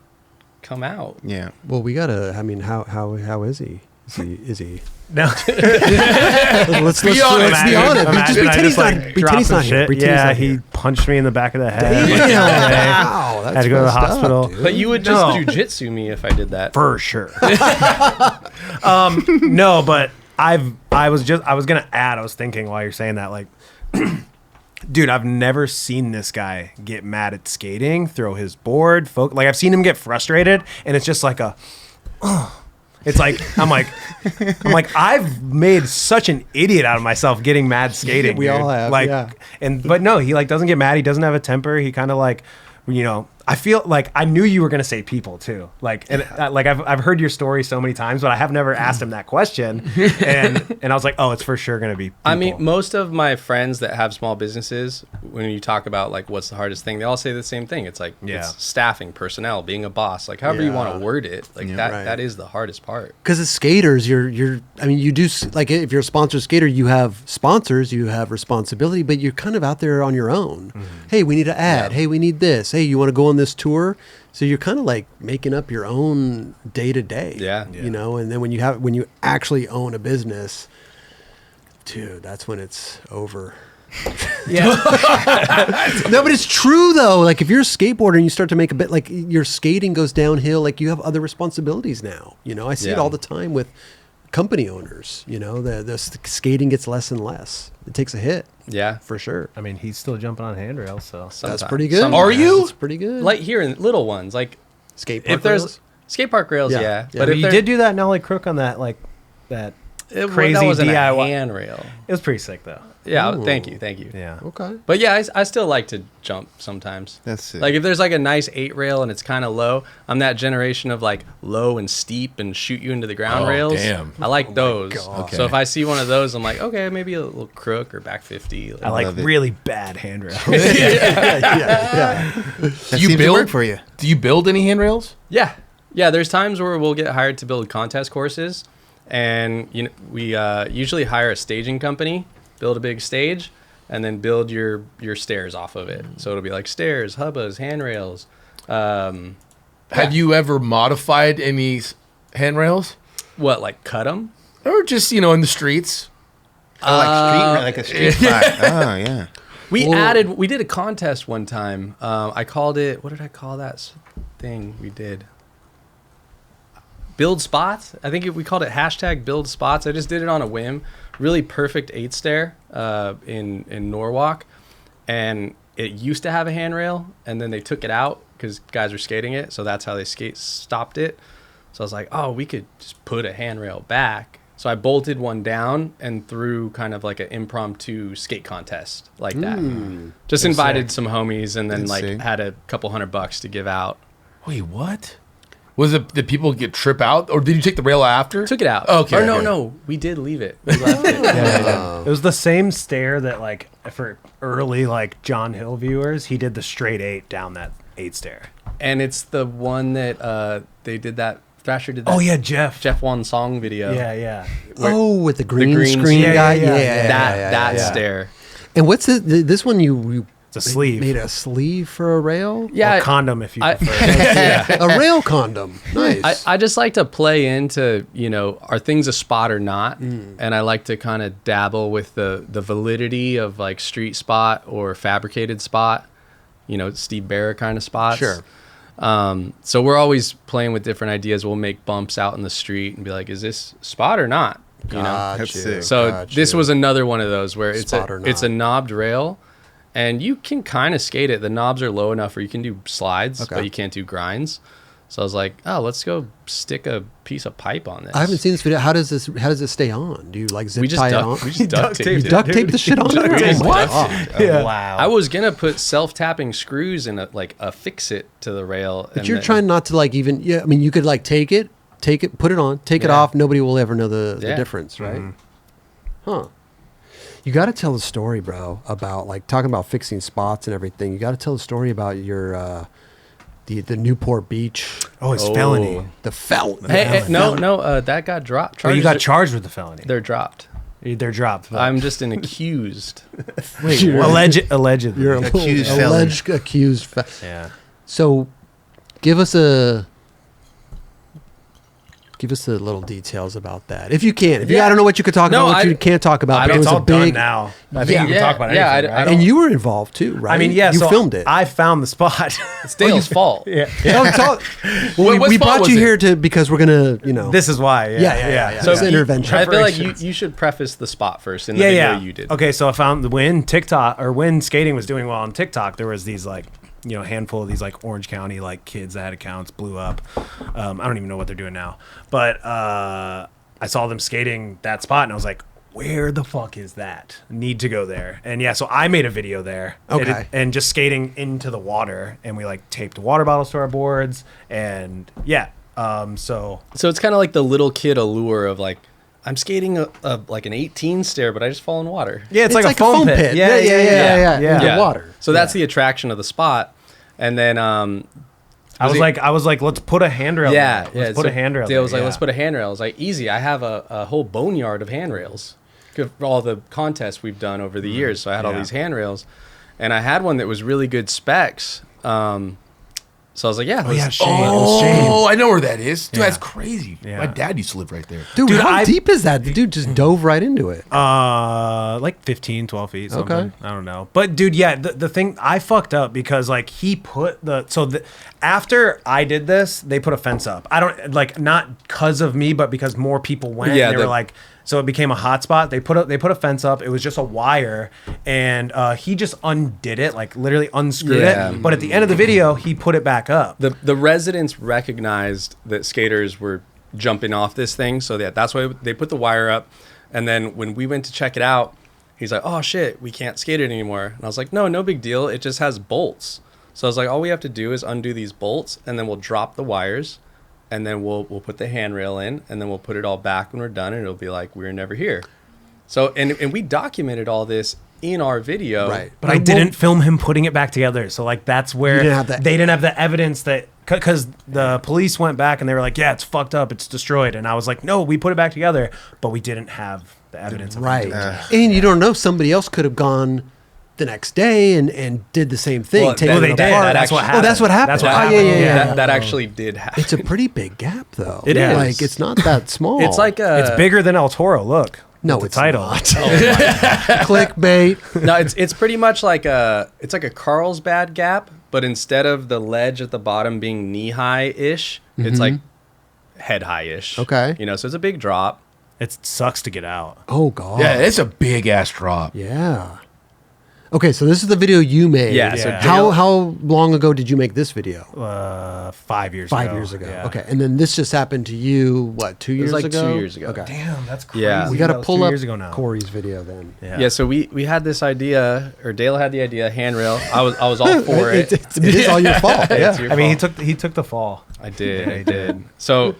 come out. Yeah. Well, we gotta. I mean, how is he? Is he? No. Let's be honest. Be honest. Just pretend he's not. Pretend he's not here. Pretend he's not he here. punched me in the back of the head. Wow, that's Had to go to the messed up, hospital. dude. But you would just jujitsu me if I did that. For sure. No, but I was thinking while you're saying that, like, dude, I've never seen this guy get mad at skating, throw his board, like I've seen him get frustrated, and it's just like it's like I'm like I've made such an idiot out of myself getting mad skating. We all have, like, yeah. But no, he like doesn't get mad. He doesn't have a temper. He kind of like, you know, I feel like I knew you were gonna say people too. Like, and like I've heard your story so many times, but I have never asked him that question. And I was like, oh, it's for sure gonna be people. I mean, most of my friends that have small businesses, when you talk about like what's the hardest thing, they all say the same thing. It's like it's staffing, personnel, being a boss, like however you want to word it. Like that is the hardest part. Because as skaters, I mean, you do like if you're a sponsored skater, you have sponsors, you have responsibility, but you're kind of out there on your own. Hey, we need an ad. Hey, we need this. Hey, you want to go on this tour? So you're kind of like making up your own day to day. You know, and then when you actually own a business, dude, that's when it's over. Yeah. No, but it's true though. Like if you're a skateboarder and you start to make a bit, like your skating goes downhill, like you have other responsibilities now. You know, I see it all the time with company owners. You know, the skating gets less and less. It takes a hit. Yeah, for sure. I mean, he's still jumping on handrails, so that's pretty good. Are you? That's pretty good. Like here in little ones, like skate park if there's rails? skate park rails, But if you did do that Gnarly Crook on that, like that crazy that wasn't DIY a handrail. It was pretty sick though. Yeah, Ooh. thank you. Yeah. Okay. But yeah, I still like to jump sometimes. That's it. Like if there's like a nice 8 rail and it's kind of low, I'm that generation of like low and steep and shoot you into the ground rails. Damn. I like those. God. So if I see one of those, I'm like, okay, maybe a little crook or back 50. I like love it. really bad handrails. Yeah. That Do you seems to build work for you. Do you build any handrails? Yeah. There's times where we'll get hired to build contest courses, and we usually hire a staging company, build a big stage, and then build your stairs off of it. So it'll be like stairs, hubbas, handrails. Have you ever modified any handrails? What, like cut them? Or just, in the streets? Like a street fight. Oh, yeah. We did a contest one time. I called it, what did I call that thing we did? Build spots. I think we called it hashtag build spots. I just did it on a whim. Really perfect 8 stair in Norwalk. And it used to have a handrail, and then they took it out because guys were skating it. So that's how they stopped it. So I was like, oh, we could just put a handrail back. So I bolted one down and threw kind of like an impromptu skate contest like that. Just invited some homies and then had a couple $100 to give out. Wait, what? Was it, did people trip out, or did you take the rail after? Took it out. Okay. Or no, we did leave it. We left it. It was the same stair that like for early like John Hill viewers, he did the straight 8 down that 8 stair. And it's the one that they did that. Thrasher did that. Oh yeah, Jeff One song video. Yeah. With the green screen screen. guy. Yeah. That stair. And what's this one? You It's a sleeve. made a sleeve for a rail. Yeah. Or condom if you prefer. A rail condom. Nice. I just like to play into, are things a spot or not? And I like to kind of dabble with the validity of like street spot or fabricated spot, Steve Barra kind of spots. Sure. So we're always playing with different ideas. We'll make bumps out in the street and be like, is this spot or not? That's sick. So this was another one of those where it's Spot or it's a not. knobbed rail. And you can kind of skate it. The knobs are low enough where you can do slides, but you can't do grinds. So I was like, oh, let's go stick a piece of pipe on this. I haven't seen this video. How does it stay on? Do you like zip tie it on? We just duct taped You it. duct tape the shit on there? taped What? Yeah. Wow. I was going to put self-tapping screws and affix it to the rail. But you're trying not to like even, I mean, you could like take it, put it on, take it off. Nobody will ever know the difference, right? Huh. You got to tell the story, bro, about like talking about fixing spots and everything. You got to tell the story about your the Newport Beach. Oh, it's felony. The felony. Hey, no, that got dropped. Oh, you got charged with the felony. They're dropped. They're dropped. But I'm just an accused. wait, allegedly. You're Accused alleged accused. Yeah. So, give us a Give us the little details about that, if you can. If you, I don't know what you could talk about, what you can't talk about. But it was all a big done now. I think you can talk about anything. Right? And you were involved too, right? I mean, yeah. You so filmed it. I found the spot. It's Dale's fault. Yeah. We brought you here because we're gonna, This is why. Yeah. So it's intervention. I feel like you should preface the spot first in the video you did. Okay, so I found when skating was doing well on TikTok, there was these like, handful of these like Orange County like kids that had accounts blew up. I don't even know what they're doing now, but I saw them skating that spot and I was like, where the fuck is that? Need to go there. And yeah, so I made a video there. Okay. And just skating into the water, and we like taped water bottles to our boards, and yeah. So it's kind of like the little kid allure of like, I'm skating like an 18 stair, but I just fall in water. Yeah, it's like a foam pit. Yeah. In the water. So that's the attraction of the spot. And then I was like, let's put a handrail. Yeah, let's put a handrail. Dale was like, let's put a handrail. I was like, easy. I have a whole boneyard of handrails for all the contests we've done over the years. So I had all these handrails, and I had one that was really good specs. So I was like, Shane. Oh, I know where that is. Dude, that's crazy. Yeah. My dad used to live right there. Dude, how deep is that? The dude just dove right into it. Like 15, 12 feet. Something. Okay. I don't know. But dude, yeah, the thing, I fucked up because like he put after I did this, they put a fence up. I don't like, not because of me, but because more people went. Yeah, and they were like, so it became a hot spot. They put a fence up. It was just a wire, and he just undid it, like literally unscrewed it. But at the end of the video, he put it back up. The residents recognized that skaters were jumping off this thing, so that's why they put the wire up. And then when we went to check it out, he's like, "Oh shit, we can't skate it anymore." And I was like, "No big deal. It just has bolts." So I was like, "All we have to do is undo these bolts, and then we'll drop the wires." And then we'll put the handrail in, and then we'll put it all back when we're done, and it'll be like we were never here. So and we documented all this in our video, right? But I didn't film him putting it back together. So like that's where they didn't have the evidence that, because the police went back and they were like, yeah, it's fucked up, it's destroyed, and I was like, no, we put it back together, but we didn't have the evidence, right? And you don't know, somebody else could have gone the next day and did the same thing. Well, they did. That's what happened. That's what happened. That actually did happen. It's a pretty big gap, though. It is. Like, it's not that small. It's like it's bigger than El Toro. Look. No, it's title. Not. Clickbait. No, it's pretty much like a Carlsbad gap, but instead of the ledge at the bottom being knee high ish, it's like head high ish. Okay. So it's a big drop. It sucks to get out. Oh god. Yeah, it's a big ass drop. Yeah. Okay, so this is the video you made. Yeah. So how long ago did you make this video? 5 years ago. 5 years ago. Yeah. Okay, and then this just happened to you, what, 2 years ago? It was like 2 years ago. Okay. Damn, that's crazy. Yeah. We got to pull up now. Cory's video then. Yeah, so we had this idea, or Dale had the idea, handrail. I was all for it. It is all your fault. Yeah. Your I mean, fault. he took the fall. I did. So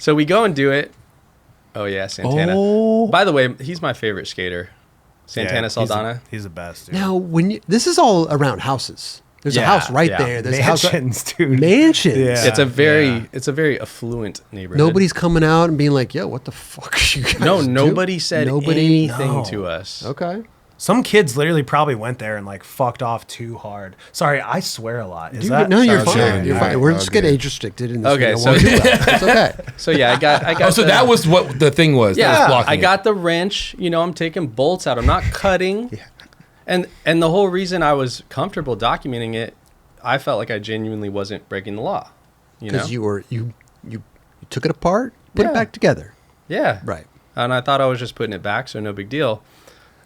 we go and do it. Oh yeah, Santana. Oh. By the way, he's my favorite skater. Santana Saldana. He's the best, dude. Now, this is all around houses. There's a house right there. There's mansions, dude. Mansions. Yeah. It's a very affluent neighborhood. Nobody's coming out and being like, "Yo, what the fuck are you guys doing?" Nobody said anything to us. Okay. Some kids literally probably went there and like fucked off too hard. Sorry, I swear a lot. Is Dude, that? no, you're Sounds fine. good. You're fine. We're just getting age restricted in this Okay, video. It's okay. So yeah, I got. So that was what the thing was. Yeah, that was blocking I got the wrench. I'm taking bolts out. I'm not cutting. Yeah. And the whole reason I was comfortable documenting it, I felt like I genuinely wasn't breaking the law. Because you took it apart, put it back together. Yeah. Right. And I thought I was just putting it back, so no big deal.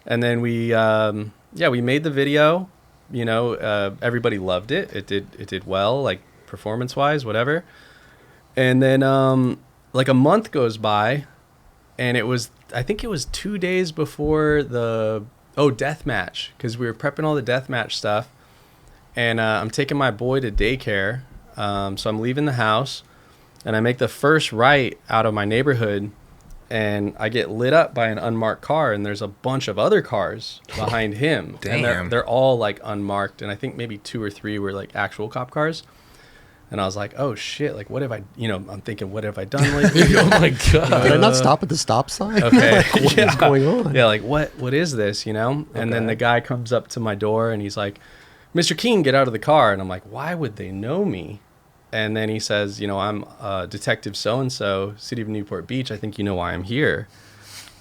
And then we made the video. Everybody loved it. It did well, like performance wise, whatever. And then like a month goes by, and I think it was 2 days before the deathmatch, because we were prepping all the deathmatch stuff. And I'm taking my boy to daycare, so I'm leaving the house, and I make the first right out of my neighborhood, and I get lit up by an unmarked car, and there's a bunch of other cars behind him. Damn. And they're all like unmarked, and I think maybe 2 or 3 were like actual cop cars. And I was like, oh shit, like what have I, I'm thinking, what have I done lately? Oh my God. Did I not stop at the stop sign? Okay. Like, what is going on? Yeah, like what is this, And then the guy comes up to my door and he's like, Mr. King, get out of the car. And I'm like, why would they know me? And then he says, I'm Detective So-and-so, City of Newport Beach. I think you know why I'm here.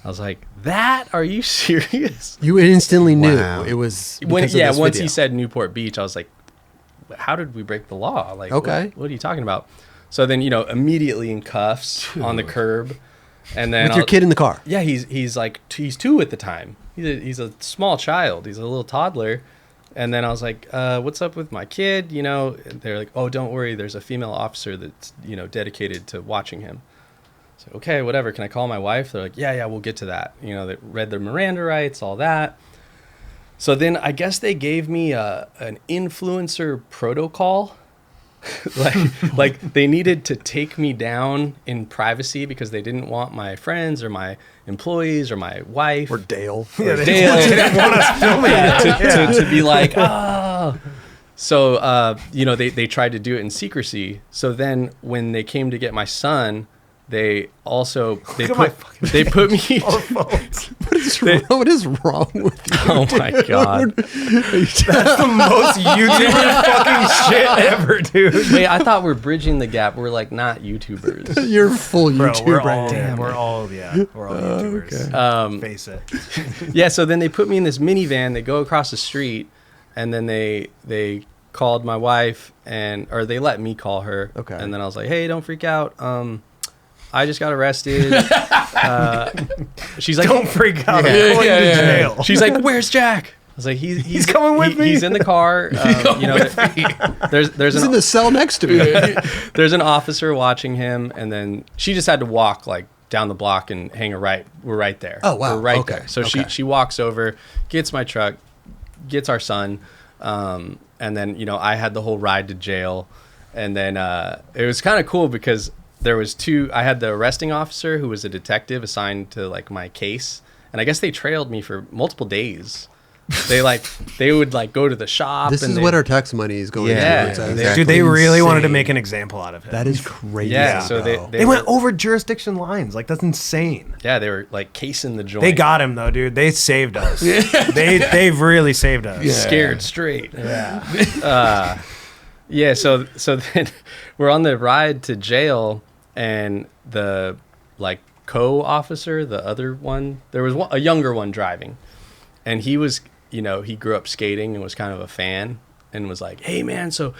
I was like, that? Are you serious? You instantly knew it was once he said Newport Beach, I was like, how did we break the law? Like, okay. What are you talking about? So then, immediately in cuffs on the curb. And then with your kid in the car. Yeah, he's 2 at the time. He's a small child. He's a little toddler. And then I was like, what's up with my kid? And they're like, oh, don't worry. There's a female officer that's, dedicated to watching him. So, okay, whatever. Can I call my wife? They're like, yeah, we'll get to that. They read their Miranda rights, all that. So then I guess they gave me an influencer protocol. like they needed to take me down in privacy because they didn't want my friends or my employees or my wife or Dale. They didn't want us filming it. To be like, So, they tried to do it in secrecy. So then when they came to get my son, they put me. What is wrong with you? Oh my God. That's the most YouTuber fucking shit ever, dude. Wait, I thought we're bridging the gap. We're like not YouTubers. You're full YouTuber. We're all YouTubers. Okay. Face it. Yeah, so then they put me in this minivan. They go across the street, and then they called my wife, or they let me call her. Okay. And then I was like, hey, don't freak out. I just got arrested. She's like, don't freak out. Yeah. She's like, where's Jack? I was like, he's coming with me. He's in the car. There's in the cell next to me. There's an officer watching him, and then she just had to walk like down the block and hang a right. We're right there. Oh wow, we're right there. So she walks over, gets my truck, gets our son, and then I had the whole ride to jail, and then it was kind of cool because there was I had the arresting officer who was a detective assigned to like my case, and I guess they trailed me for multiple days. They would like go to the shop. This is what our tax money is going to. Exactly. Dude, they really wanted to make an example out of him. That is crazy. Yeah, so they went over jurisdiction lines. Like, that's insane. Yeah, they were like casing the joint. They got him though, dude. They saved us. They've really saved us. Yeah. Scared straight. Yeah. Yeah. So then we're on the ride to jail, and the like co-officer, the other one, there was a younger one driving, and he was. He grew up skating and was kind of a fan, and was like, hey man, so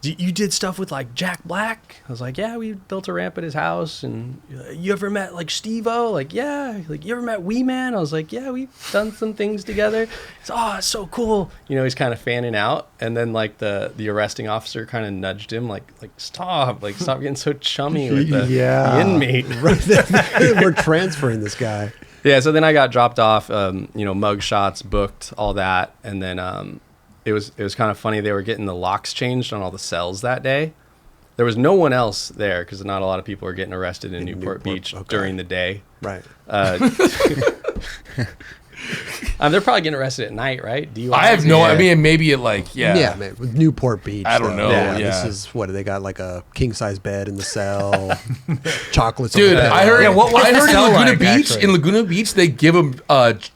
you did stuff with like Jack Black? I was like, yeah, we built a ramp at his house. And you ever met like Steve-O? Like, yeah. Like, you ever met Wee Man? I was like, yeah, we've done some things together. He's it's so cool. He's kind of fanning out. And then like the arresting officer kind of nudged him like stop getting so chummy with the inmate. We're transferring this guy. Yeah, so then I got dropped off, mug shots booked, all that, and then it was kind of funny. They were getting the locks changed on all the cells that day. There was no one else there because not a lot of people were getting arrested in Newport Beach during the day. Right. They're probably getting arrested at night, right? DUI? I have no. I mean, maybe it like Yeah, man, with Newport Beach. I don't know. Yeah. This is what they got, like a king size bed in the cell, chocolates. Dude, on the bed. I heard. I heard in cell Laguna like, Beach. actually? In Laguna Beach, they give them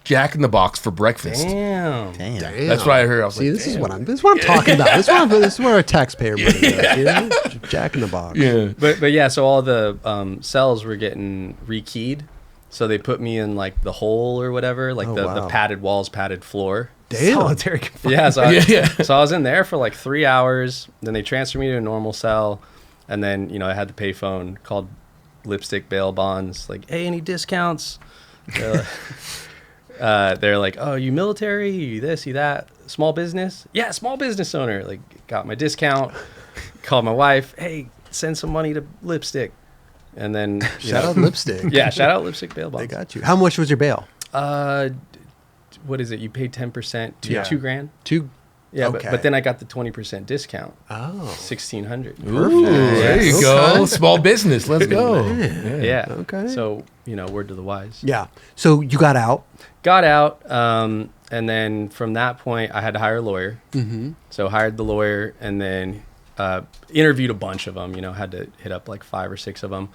Jack in the Box for breakfast. Damn. That's what I heard. I was See, like, this is what I'm talking about. This is where our taxpayer money goes. Jack in the Box. Yeah. But yeah, so all the cells were getting rekeyed. So they put me in like the hole or whatever, like the padded walls, padded floor. Damn. Solitary confinement. Yeah, so I was in there for like 3 hours. Then they transferred me to a normal cell, and then I had the payphone, called Lipstick Bail Bonds, like, hey, any discounts? They're like, oh, you military? You this? You that? Small business? Yeah, small business owner. Like, got my discount. Called my wife. Hey, send some money to Lipstick. And then shout out Lipstick. Yeah, shout out Lipstick Bail Bonds. They got you. How much was your bail? What is it? You pay 10% to $2,000. Yeah, okay. but then I got the 20% discount. Oh, $1,600. Ooh, there you go. Small business. Let's go. Yeah. Okay. So word to the wise. Yeah. So you got out. Got out, and then from that point, I had to hire a lawyer. Mm-hmm. So hired the lawyer, and then interviewed a bunch of them. Had to hit up like 5 or 6 of them,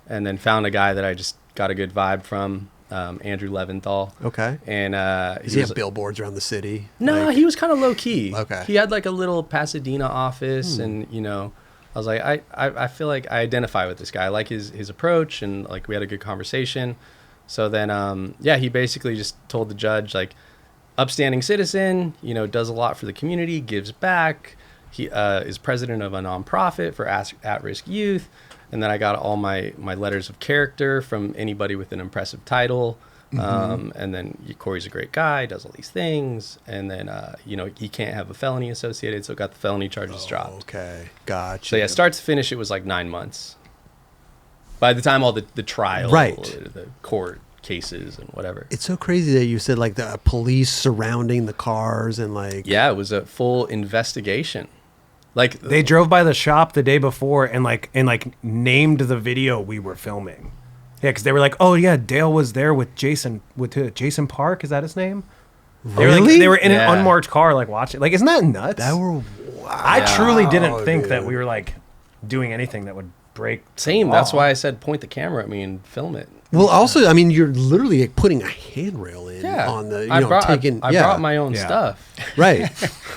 and then found a guy that I just got a good vibe from, Andrew Leventhal. Okay. And does he have billboards around the city? No, he was kind of low key. Okay. He had like a little Pasadena office, and I was like, I feel like I identify with this guy. I like his approach, and like we had a good conversation. So then, he basically just told the judge, like, upstanding citizen, does a lot for the community, gives back. He is president of a nonprofit for at-risk youth. And then I got all my letters of character from anybody with an impressive title. And then Cory's a great guy, does all these things. And then, he can't have a felony associated, so got the felony charges dropped. Okay, gotcha. So yeah, start to finish, it was like 9 months. By the time all the trial, the court cases and whatever. It's so crazy that you said like the police surrounding the cars and like... Yeah, it was a full investigation. Like they drove by the shop the day before and named the video we were filming. Yeah, because they were like, "Oh yeah, Dale was there with Jason Jason Park. Is that his name?" Really? They were in an unmarked car, like watching. Like, isn't that nuts? Wow. I truly didn't think that we were like doing anything that would break. Same. That's why I said point the camera at me and film it. Well, also, I mean, you're literally like putting a handrail in on the. I brought my own stuff. Right.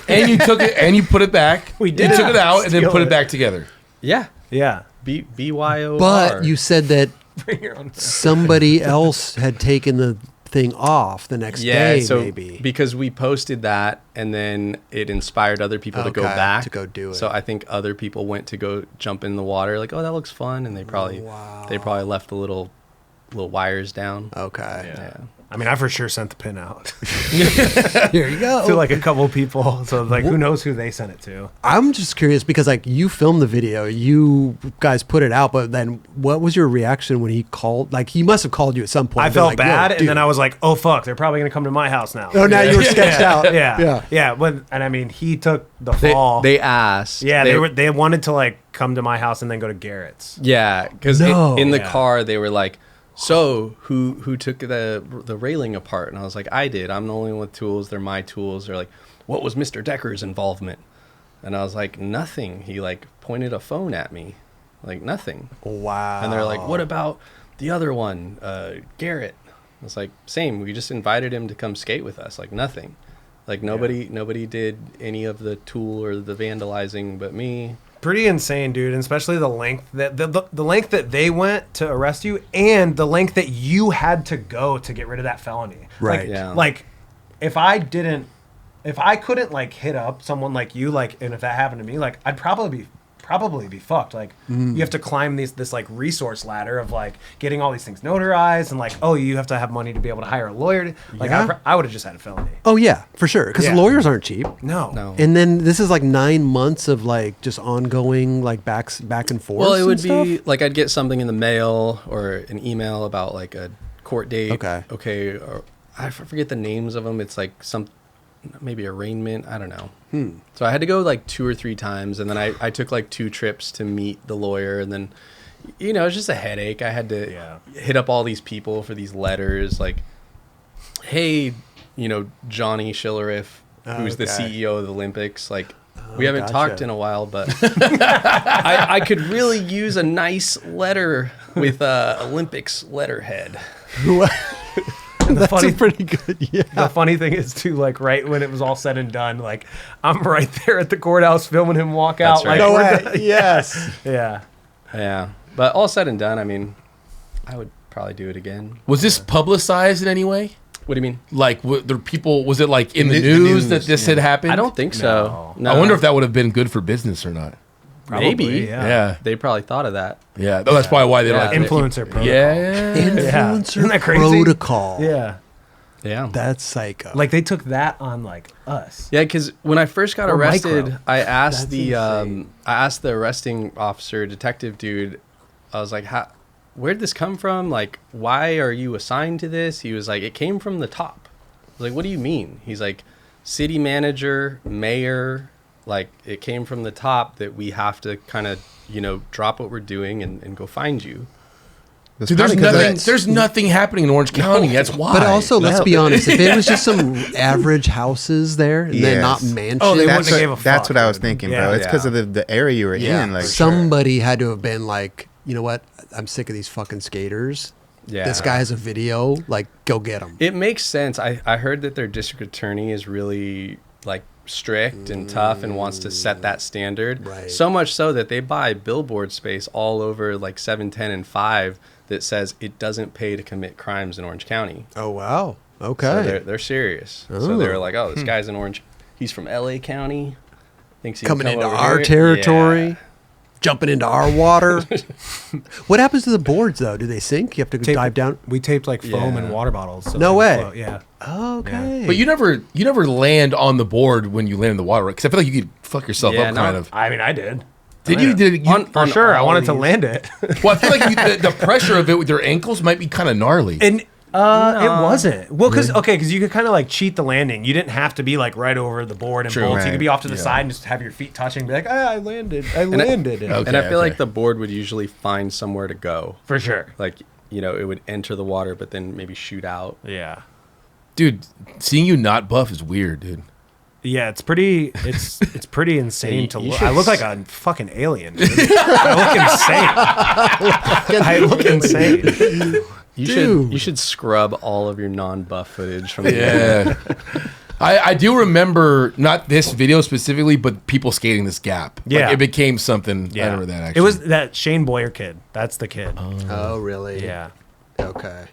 And you took it and you put it back. We did. You took it out and then put it it back together. Yeah. Yeah. BYOR. But you said that Bring your own. somebody else had taken the thing off the next day, so maybe. because we posted that and then it inspired other people to go back to go do it. So I think other people went to go jump in the water, like, oh, that looks fun, and they probably left the little wires down. Okay. Yeah. I mean, I for sure sent the pin out Here you go. to like a couple people. So like, who knows who they sent it to? I'm just curious because like you filmed the video, you guys put it out, but then what was your reaction when he called? Like he must have called you at some point. I felt like, bad, and then I was like, "Oh fuck, they're probably gonna come to my house now." Oh, now you were sketched out. Yeah. But and I mean, he took the fall. They asked. Yeah, they wanted to like come to my house and then go to Garrett's. Yeah, because No. in the Yeah. car they were like, so who took the railing apart? And I was like, I did. I'm the only one with tools. They're my tools. They're like, what was Mr. Decker's involvement? And I was like, nothing. He like pointed a phone at me, like nothing. Wow. And they're like, what about the other one, Garrett? I was like, same. We just invited him to come skate with us. Like nothing. Like nobody did any of the tool or the vandalizing but me. Pretty insane, dude, and especially the length that the length that they went to arrest you, and the length that you had to go to get rid of that felony. Right. Like, Yeah. like if I couldn't like hit up someone like you, like, and if that happened to me, like I'd probably be fucked. Like you have to climb this like resource ladder of like getting all these things notarized, and like, oh, you have to have money to be able to hire a lawyer. Like I would have just had a felony. Oh yeah, for sure. Because lawyers aren't cheap. No. And then this is like 9 months of like just ongoing like back and forth. Well, it would be like I'd get something in the mail or an email about like a court date. Okay. Or I forget the names of them. It's like maybe arraignment. I don't know. So I had to go like 2 or 3 times, and then I took like 2 trips to meet the lawyer, and then it's just a headache. I had to hit up all these people for these letters, like, hey, Johnny Schilleriff, who's the CEO of the Olympics, like. We haven't talked in a while, but I could really use a nice letter with Olympics letterhead. That's pretty good. Yeah. The funny thing is too, like right when it was all said and done, like I'm right there at the courthouse filming him walk out. Right. Like, No way. Yes. Yeah. Yeah. But all said and done, I mean, I would probably do it again. Was this publicized in any way? What do you mean? Like, was it like in the news that this had happened? I don't think so. No. I wonder if that would have been good for business or not. Probably, Maybe. Yeah. They probably thought of that. Yeah. That's probably why they're like Influencer protocol. Yeah. Influencer Isn't that crazy? protocol. Yeah. Yeah. That's psycho. Like they took that on like us. Yeah, because when I first got Or arrested, micro. I asked That's I asked the arresting officer, detective dude, I was like, where'd this come from? Like, why are you assigned to this? He was like, it came from the top. I was like, what do you mean? He's like, city manager, mayor, like it came from the top that we have to kind of, drop what we're doing and go find you. Dude, there's nothing happening in Orange County. That's why. But also, let's be honest. If it was just some average houses there, and then not mansions, Oh, they That's wouldn't have gave a fuck. that's what I was dude. thinking, Yeah. bro. It's because of the area you were in. Like, somebody had to have been like, you know what? I'm sick of these fucking skaters. Yeah. This guy has a video. Like, go get him. It makes sense. I heard that their district attorney is really like strict and tough and wants to set that standard. Right. So much so that they buy billboard space all over like 7, 10, and 5 that says it doesn't pay to commit crimes in Orange County. Oh, wow. Okay. So they're serious. So they're like, oh, this guy's in Orange. He's from LA County. Thinks he Coming can come into over our here. territory. Yeah. Jumping into our water. What happens to the boards, though? Do they sink? You have to dive down? We taped like foam Yeah. and water bottles. So No they way. float. Yeah. Oh, okay. But you never land on the board when you land in the water, because I feel like you could fuck yourself Yeah, up, no. kind of. I mean, I did. Did you? Did you? For sure. I all wanted to these- land it. Well, I feel like the pressure of it with your ankles might be kind of gnarly. And it wasn't. Well, because you could kind of like cheat the landing. You didn't have to be like right over the board and True. bolts. You Right. could be off to the Yeah. side and just have your feet touching. Be like, I landed. I landed. Okay. And I feel like the board would usually find somewhere to go. For sure. Like, it would enter the water, but then maybe shoot out. Yeah. Dude, seeing you not buff is weird, dude. Yeah, it's pretty insane you to should look. I look like a fucking alien. Dude. I look insane. You should scrub all of your non-buff footage from the Yeah. I do remember, not this video specifically, but people skating this gap. Yeah. Like, it became something. Yeah. I remember that, actually. It was that Shane Boyer kid. That's the kid. Oh, really? Yeah. Okay.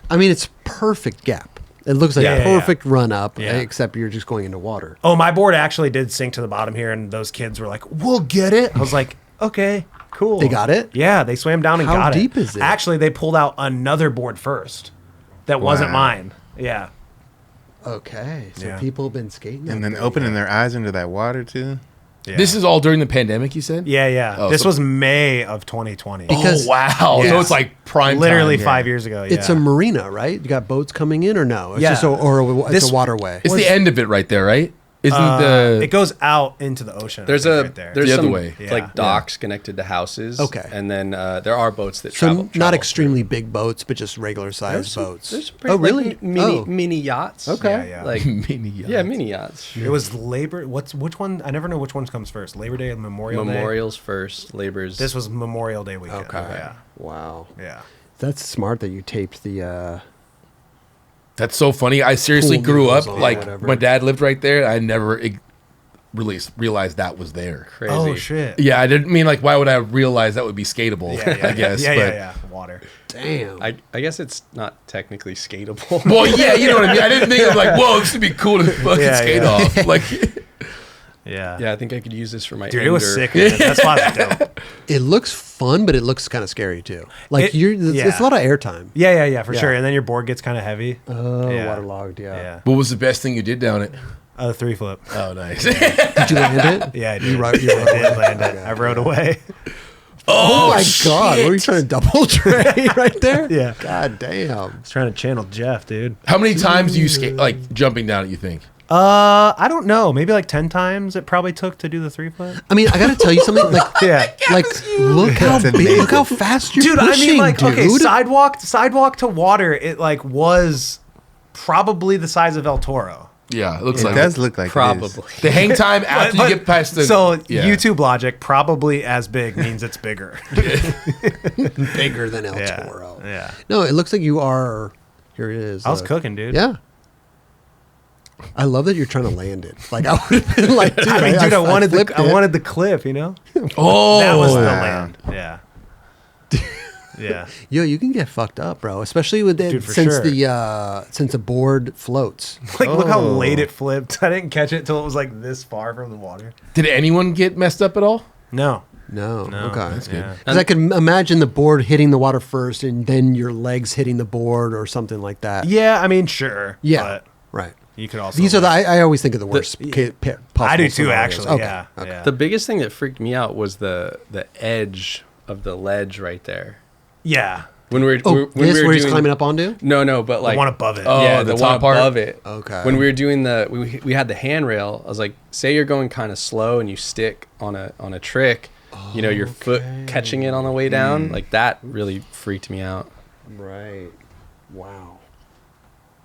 I mean, it's perfect gap. It looks like Yeah, a yeah, yeah. perfect run up, Yeah. except you're just going into water. Oh, my board actually did sink to the bottom here, and those kids were like, "We'll get it." I was like, "Okay, cool." They got it? Yeah, they swam down and How got it. deep is it? Actually, they pulled out another board first. That wasn't Wow. mine. Yeah. Okay. So Yeah. people have been skating. And that then way. opening their eyes into that water too. Yeah. This is all during the pandemic, you said? Yeah, yeah. Oh, this so- was May of 2020. Because- Oh, wow. Yeah. So it's like prime Literally time. 5 years ago. Yeah. It's a marina, right? You got boats coming in or no? It's Yeah. just it's This- a waterway. It's the end of it right there, right? Isn't it goes out into the ocean. I There's think, a right there. there's The other some way. Yeah. like docks connected to houses. Okay. And then there are boats that so travel. not extremely big boats, but just regular sized boats. There's some pretty, oh, really? like, mini Oh. mini yachts. Okay. Yeah, yeah. Like mini yachts. yeah, mini yachts. It was Labor. Which one? I never know which one comes first. Labor Day and Memorial Day. Memorials first, Labor's. This was Memorial Day weekend. Okay. Yeah. Wow. Yeah. That's smart that you taped the. That's so funny. I seriously Pool grew up, noodles on like, whatever. my dad lived right there. I never realized that was there. crazy. Oh shit. Yeah, I didn't mean, like, why would I realize that would be skatable, Yeah, yeah, I guess. Yeah, but, yeah, yeah. Water. Damn. I guess it's not technically skatable. Well, yeah, you know what I mean? I didn't think of, like, whoa, this would be cool to fucking Yeah, skate yeah. off. Like, Yeah. yeah, I think I could use this for my Dude, it was ender. sick. Man. That's why it was dope. It looks fun, but it looks kind of scary too. Like Yeah. it's a lot of airtime. Yeah, for Yeah. sure. And then your board gets kind of heavy. Oh, Yeah. waterlogged. Yeah. Yeah. what was the best thing you did down it? The 3-flip. Oh, nice. Did you land it? Yeah, I did. You wrote. You I wrote did land it. I rode away. Oh my god! What are you trying to double tray right there? Yeah. God damn. I was trying to channel Jeff, dude. How many times do you skate, like, jumping down it, you think? I don't know. Maybe like 10 times it probably took to do the 3-flip. I mean, I got to tell you something. Like, Yeah. like look how That's big, amazing. look how fast you're Dude, pushing, I mean, like, dude. okay, sidewalk to water, it like was probably the size of El Toro. Yeah, it looks It like does look like Probably. It is. The hang time after But- you get past the... So yeah. YouTube logic, probably as big means it's bigger. bigger than El Yeah. Toro. Yeah. No, it looks like you are. Here it is. I was cooking, dude. Yeah. I love that you're trying to land it. Like I would have been like, dude, I mean, dude, I wanted flipped I it. wanted the clip, you know? Oh, That was the wow. land. Yeah. Yeah. Yo, you can get fucked up, bro. Especially with it Dude, for since sure. since the board floats. Like, look how Oh. late it flipped. I didn't catch it till it was like this far from the water. Did anyone get messed up at all? No. No, okay, that's good. Yeah. Because I could imagine the board hitting the water first, and then your legs hitting the board or something like that. Yeah, I mean, sure. Yeah, But right. you could also. These are the I always think of the worst. I do too, actually. Okay. Yeah. Okay. Yeah. The biggest thing that freaked me out was the edge of the ledge right there. Yeah. When we were Oh, when this we were where he's doing, climbing up onto? No, but like The one above it. Oh, yeah, the the top one part? above it. Okay. When we were doing we had the handrail. I was like, say you're going kind of slow and you stick on a trick, your foot catching it on the way down. Like that really freaked me out. Right. Wow.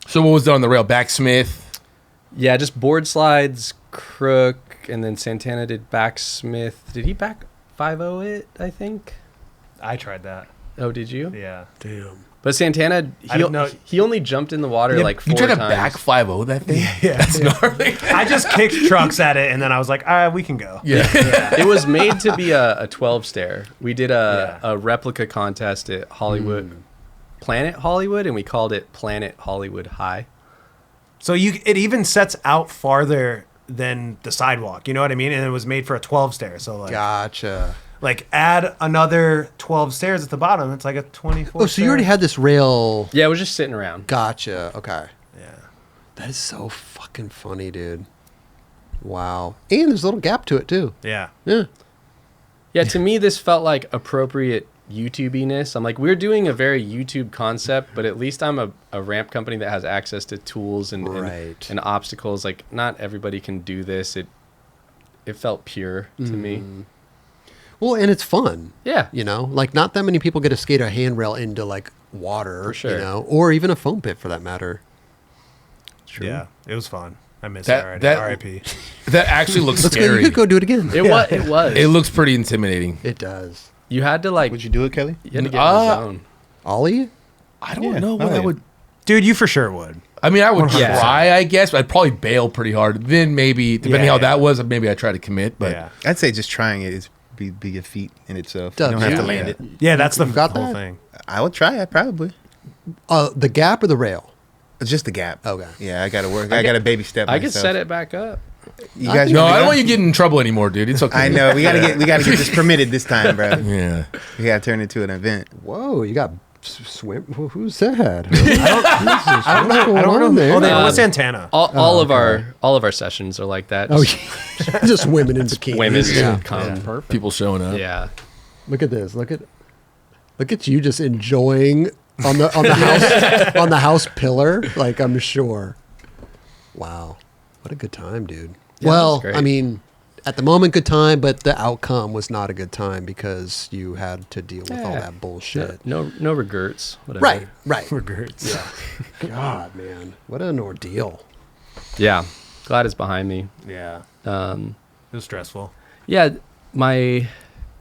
So what was done on the rail? Backsmith? Yeah, just board slides, crook, and then Santana did backsmith. Did he back 5-0 it? I think. I tried that. Oh, did you? Yeah. Damn. But Santana, he only jumped in the water like 4 times. You tried to times. back 5-0 that thing? Yeah. That's gnarly. I just kicked trucks at it, and then I was like, we can go. Yeah. It was made to be a 12 stair. We did a replica contest at Hollywood, Planet Hollywood, and we called it Planet Hollywood High. So it even sets out farther than the sidewalk. You know what I mean? And it was made for a 12 stair. So like, Gotcha. Like add another 12 stairs at the bottom. It's like a 24. Oh, so you already had this rail. Yeah, it was just sitting around. Gotcha. Okay. Yeah. That is so fucking funny, dude. Wow. And there's a little gap to it too. Yeah. Yeah. Yeah, to me, this felt like appropriate YouTubiness. I'm like, we're doing a very YouTube concept, but at least I'm a ramp company that has access to tools and obstacles. Like, not everybody can do this. It felt pure to me. Well, and it's fun. Yeah. You know, like not that many people get to skate a handrail into like water, For sure. you know, or even a foam pit for that matter. True. Yeah, it was fun. I miss it already. R.I.P. That actually looks Let's go. scary. You could go do it again. It was. It looks pretty intimidating. It does. You had to like. Would you do it, Kelly? You had to get in the zone. Ollie? I don't know what I would. Dude, you for sure would. I mean, I would 100%. try, I guess. But I'd probably bail pretty hard. Then maybe, depending how that was, maybe I'd try to commit. But I'd say just trying it is be a feat in itself. Does, you don't have to yeah. land it. Yeah, that's the got whole that? thing. I would try it probably. The gap or the rail? Just the gap. Okay. Yeah, I gotta work. I gotta baby step. I could myself. set it back up. You guys. no, ready to I don't go? want you getting in trouble anymore, dude. It's okay. I know. We gotta get this permitted this time, bro. Yeah. We gotta turn it into an event. Whoa, you got swim. Who's that? I don't know. I don't know. Oh, they were Santana. All of our sessions are like that. Oh, Just yeah. Just women in bikinis. women Yeah. come. Perfect. People showing up. Yeah. Look at this. Look at you just enjoying on the house pillar. Like I'm sure. Wow, what a good time, dude. Yeah, Well, that's great. I mean, at the moment, good time, but the outcome was not a good time because you had to deal with all that bullshit. No regrets. Whatever. Right. Regrets. Yeah. God, man, what an ordeal. Yeah. Glad it's behind me. Yeah. Um, It was stressful. yeah.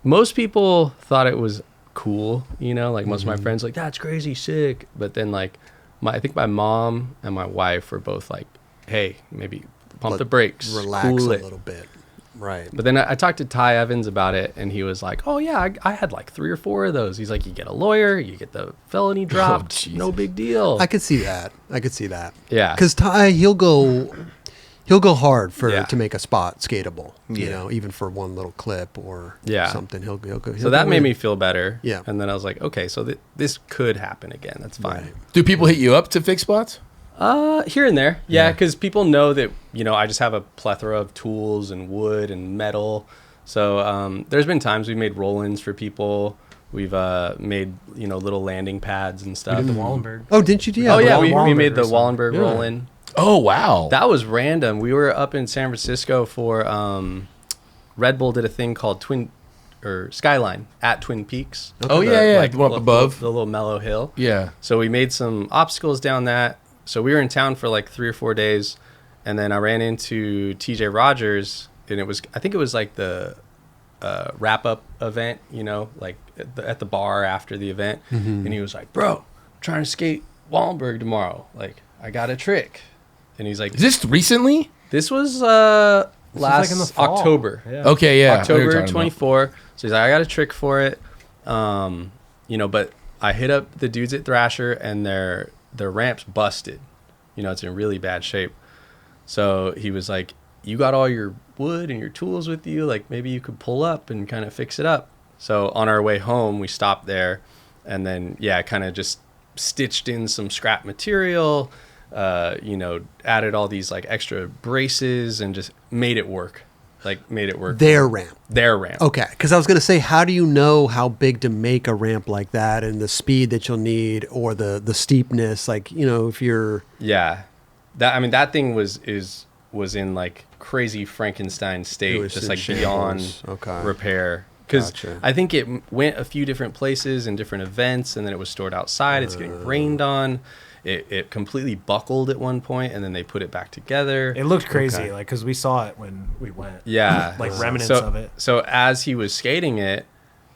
Most people thought it was cool, you know, like most of my friends like, that's crazy, sick. But then like I think my mom and my wife were both like, hey, maybe pump the brakes, Relax cool a it. little bit. Right. But then I talked to Ty Evans about it, and he was like, oh yeah, I had like 3 or 4 of those. He's like, you get a lawyer, you get the felony dropped, Jesus. no big deal. I could see that. Yeah. Because Ty, he'll go hard Yeah. to make a spot skatable. You Yeah. know, even for one little clip or Yeah. something. He'll go. So that made me feel better. Yeah. And then I was like, okay, so this could happen again. That's fine. Right. Do people hit you up to fix spots? Here and there. Yeah, because people know that, you know, I just have a plethora of tools and wood and metal. So there's been times we've made roll-ins for people. We've made, you know, little landing pads and stuff. We did the Wallenberg. Oh, didn't you? Yeah. Oh, the yeah, Wall- we made the Wallenberg Wallenberg Yeah. roll-in. Oh, wow. That was random. We were up in San Francisco for Red Bull did a thing called Skyline at Twin Peaks. Oh, yeah. The one up above. The little mellow hill. Yeah. So we made some obstacles down that. So we were in town for like 3 or 4 days, and then I ran into TJ Rogers, and I think it was like the wrap-up event, you know, like at the bar after the event, and he was like, "Bro, I'm trying to skate Wallenberg tomorrow. Like, I got a trick." And he's like, Is this recently? "This was like last in the fall. October." Yeah. Okay, yeah. I know what you're October talking 24. So he's like, I got a trick for it. You know, but I hit up the dudes at Thrasher, and their ramp's busted. You know, it's in really bad shape. So he was like, you got all your wood and your tools with you. Like, maybe you could pull up and kind of fix it up. So on our way home, we stopped there, and then, yeah, kind of just stitched in some scrap material, you know, added all these like extra braces and just made it work. Their ramp. Okay. Because I was going to say, how do you know how big to make a ramp like that and the speed that you'll need or the steepness? Like, you know, if you're... Yeah. That thing was in like crazy Frankenstein state, was just in like shambles. beyond repair. Because Gotcha. I think it went a few different places and different events, and then it was stored outside. It's getting rained on. It completely buckled at one point, and then they put it back together. It looked crazy, like, because we saw it when we went. Yeah. Like remnants so, of it. So as he was skating it,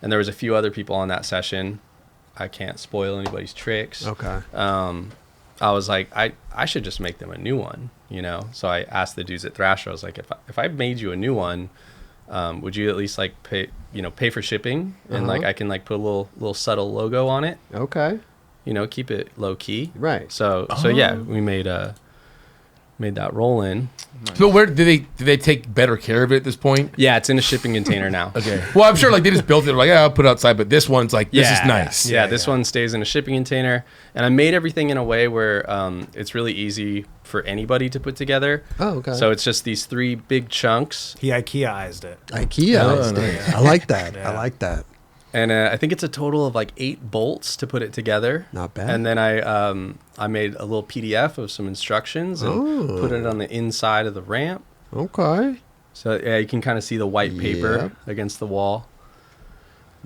and there was a few other people on that session, I can't spoil anybody's tricks. Okay. I was like, I should just make them a new one, you know? So I asked the dudes at Thrasher, I was like, if I made you a new one, would you at least like pay for shipping? And like, I can like put a little subtle logo on it. Okay. You know, keep it low key. Right. So yeah, we made that roll in. So where do they take better care of it at this point? Yeah, it's in a shipping container now. Okay. Well, I'm sure like they just built it like, yeah, I'll put it outside, but this one's like, this is nice. Yeah, this one stays in a shipping container. And I made everything in a way where it's really easy for anybody to put together. Oh, okay. So it's just these 3 big chunks. He IKEAized it. IKEA. nice. I like that. Yeah. I like that. And I think it's a total of like 8 bolts to put it together. Not bad. And then I made a little PDF of some instructions and put it on the inside of the ramp. Okay. So yeah, you can kind of see the white paper against the wall.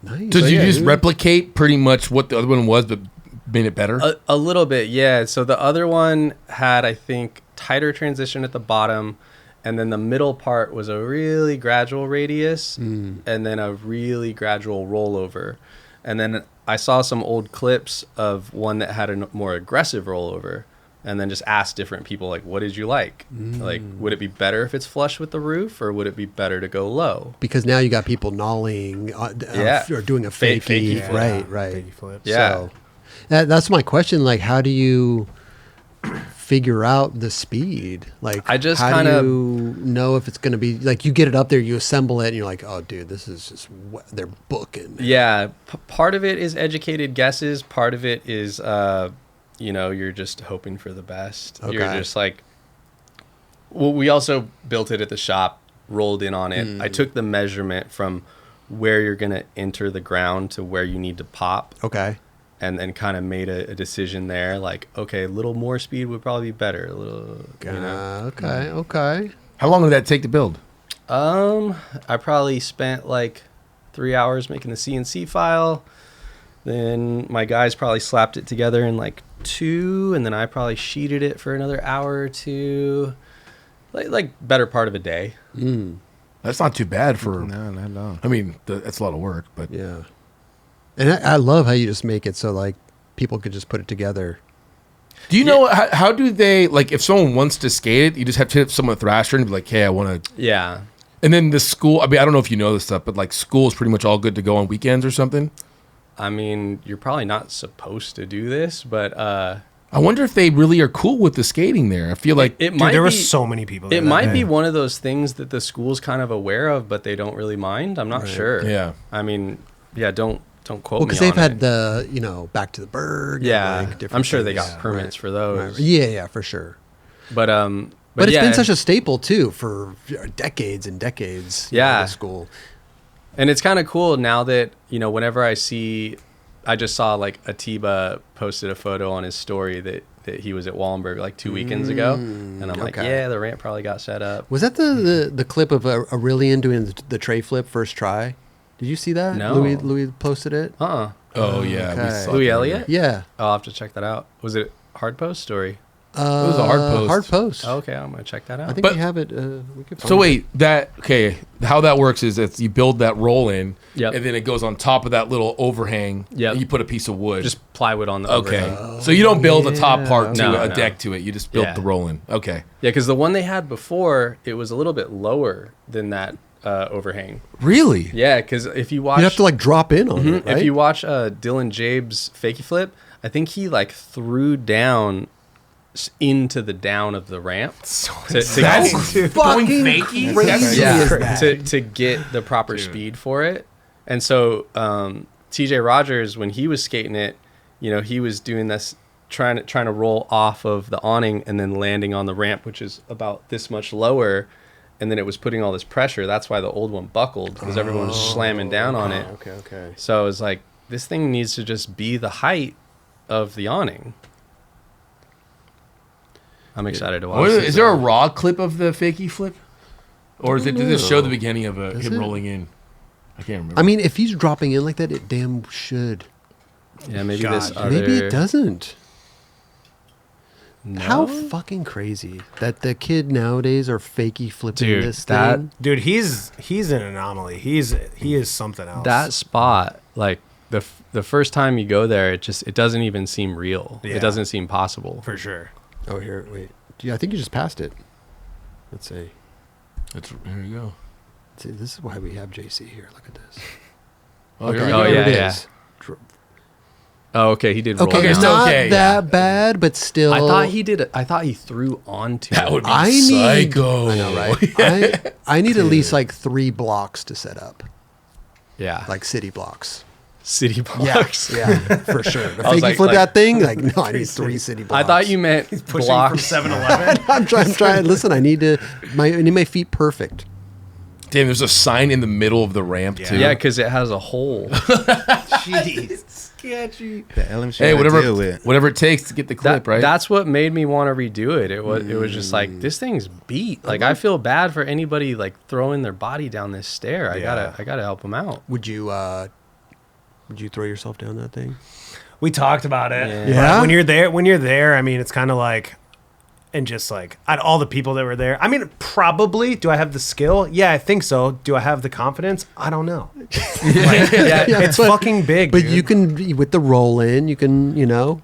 Nice. So did you just replicate pretty much what the other one was, but made it better? A little bit, yeah. So the other one had, I think, tighter transition at the bottom. And then the middle part was a really gradual radius and then a really gradual rollover. And then I saw some old clips of one that had a more aggressive rollover and then just asked different people, like, what did you like? Like, would it be better if it's flush with the roof or would it be better to go low? Because now you got people nollying or doing a fakie. Fakie Right, right. Fakie flips. Yeah. So that's my question. Like, how do you figure out the speed? Like, I just how do kinda- you know if it's going to be like you get it up there, you assemble it, and you're like, oh, dude, this is just they're booking. Yeah. Part of it is educated guesses. Part of it is, you're just hoping for the best. Okay. You're just like, well, we also built it at the shop, rolled in on it. I took the measurement from where you're going to enter the ground to where you need to pop. Okay. And then kind of made a decision there, like, okay, a little more speed would probably be better. Okay. How long did that take to build? I probably spent like 3 hours making the CNC file. Then my guys probably slapped it together in like 2, and then I probably sheeted it for another hour or 2. Like better part of a day. That's not too bad for. No, not at all. I mean, that's a lot of work, but Yeah. And I love how you just make it so like people could just put it together. do you know how do they like if someone wants to skate it? You just have to hit someone at Thrasher and be like, hey, I want to. Yeah. And then the school. I mean, I don't know if you know this stuff, but like school is pretty much all good to go on weekends or something. I mean, you're probably not supposed to do this, but I wonder if they really are cool with the skating there. I feel like it Dude, might there were be, so many people there It that might day. be one of those things that the school's kind of aware of, but they don't really mind. I'm not sure. Yeah. I mean, yeah, don't quote Well, me because on they've had it. the Back to the Berg. and, Yeah, like, different I'm sure they things. got permits for Right. those. Yeah, for sure. But But it's yeah, been such a staple too for decades and decades. Yeah. The school. and it's kind of cool now that whenever I just saw like Atiba posted a photo on his story that he was at Wallenberg like 2 weekends ago, and I'm like, okay. yeah, the ramp probably got set up. Was that the clip of Aurelian doing the tray flip first try? Did you see that? No. Louis posted it. oh yeah, we Okay. saw Louis it. Elliott? Yeah. I'll have to check that out. Was it hard post story? It was a hard post. Hard post. Oh, okay, I'm gonna check that out. I think But- we have it. We could So find wait, how that works is that you build that roll in, Yep. and then it goes on top of that little overhang. Yep. And you put a piece of wood. Just plywood on the okay. overhang. So you don't build a top part to No, it, a no. deck to it. You just built Yeah. the roll in. Okay. Yeah, because the one they had before, it was a little bit lower than that overhang. Really? Yeah, because if you watch, You have to like drop in on it, right? if you watch Dylan Jaeb's fakie flip, I think he like threw down into the down of the ramp to That's get, going fucking fakie? crazy. yeah, is that? to get the proper speed for it. And so TJ Rogers, when he was skating it, he was doing this trying to roll off of the awning and then landing on the ramp, which is about this much lower. And then it was putting all this pressure. That's why the old one buckled, because everyone was slamming down on it. Okay. So I was like, this thing needs to just be the height of the awning. I'm excited to watch this. Is there a raw clip of the fakie flip? Or does it show the beginning of Does him it? rolling in? I can't remember. I mean, if he's dropping in like that, it damn should. Yeah, maybe God, this other... Maybe it doesn't. No? How fucking crazy that the kid nowadays are fakie flipping Dude, this that- thing. Dude, he's an anomaly. He is something else. That spot, like, the first time you go there, it doesn't even seem real. Yeah. It doesn't seem possible. For sure. Oh, here, wait. I think you just passed it. Let's see. Here you go. See, this is why we have JC here. Look at this. Oh, Okay, here we Oh, go. yeah, it yeah. is. Oh, okay. He did roll Okay, down. it's not okay, that bad, but still. I thought he did. I thought he threw onto. That would be I need- psycho. I know, right? I need at least like 3 blocks to set up, Yeah. like city blocks. city blocks. Yeah, for sure. The I was fakie flip that thing. Like, no, I need 3 city I blocks. thought you meant Pushing blocks. from 7-Eleven. I'm trying. Listen, I need my feet perfect. Damn, there's a sign in the middle of the ramp too. Yeah, because it has a hole. Jeez. Sketchy. The LM Hey, shit I deal with. whatever it takes to get the clip, right? That's what made me want to redo it. It was just like, this thing's beat. Like, I feel bad for anybody like throwing their body down this stair. I gotta help them out. Would you throw yourself down that thing? We talked about it. Yeah. Yeah? But when you're there, I mean, it's kind of like, and just like, all the people that were there, I mean, probably, do I have the skill? Yeah, I think so. Do I have the confidence? I don't know. It's but- fucking big, But dude. you can, with the roll in, you can,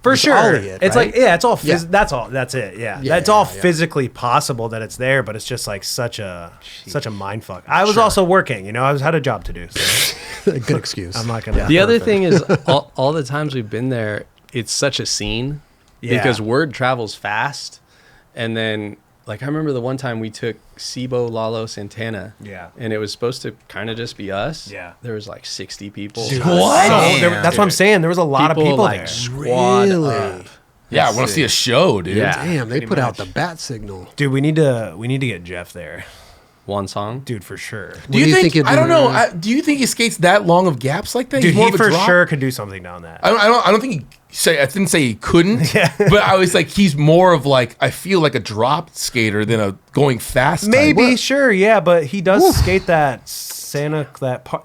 For just sure. ollie it, It's right? like, yeah, it's all, Yeah. that's all, that's it. Yeah. Yeah, That's all yeah. physically possible that it's there, but it's just like such a mind fuck. I was also working, I had a job to do. So good excuse. I'm not going to. The other thing is, all the times we've been there, it's such a scene because word travels fast. And then, like, I remember the one time we took Cibo, Lalo, Santana. Yeah. And it was supposed to kind of just be us. Yeah. There was like 60 people. Dude, What? that's what I'm saying. There was a lot of people like there. squad Really? up. yeah, I want to see a show, dude. Yeah. Damn, they pretty put out much. the bat signal. Dude, we need to get Jeff there. One song. Dude, for sure. Do you think? it'd I don't be- know. Do you think he skates that long of gaps like that? Dude, He's more he of a for drop? sure could do something down that. I don't think he I didn't say he couldn't, but I was like, he's more of like, I feel like a drop skater than a going fast type. Maybe, sure, yeah, but he does skate that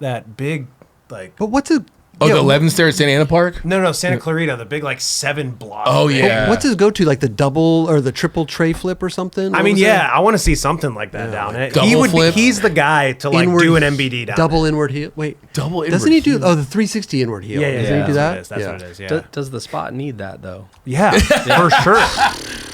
that big, like, But what's it? Oh, yeah, the 11 stair at Santa Ana Park? no, Santa Clarita, the big like 7 block. Oh, thing. yeah. What's his go-to? Like the double or the triple tray flip or something? I What mean, was yeah, it? I want to see something like that down it. Double flip? He's the guy to like Inward- do an MBD down double it. inward heel. Wait, Double doesn't inward he do? heel. Oh, the 360 inward heel. Yeah, Doesn't he do that? That's what it is. Yeah, Does the spot need that though? yeah, for sure.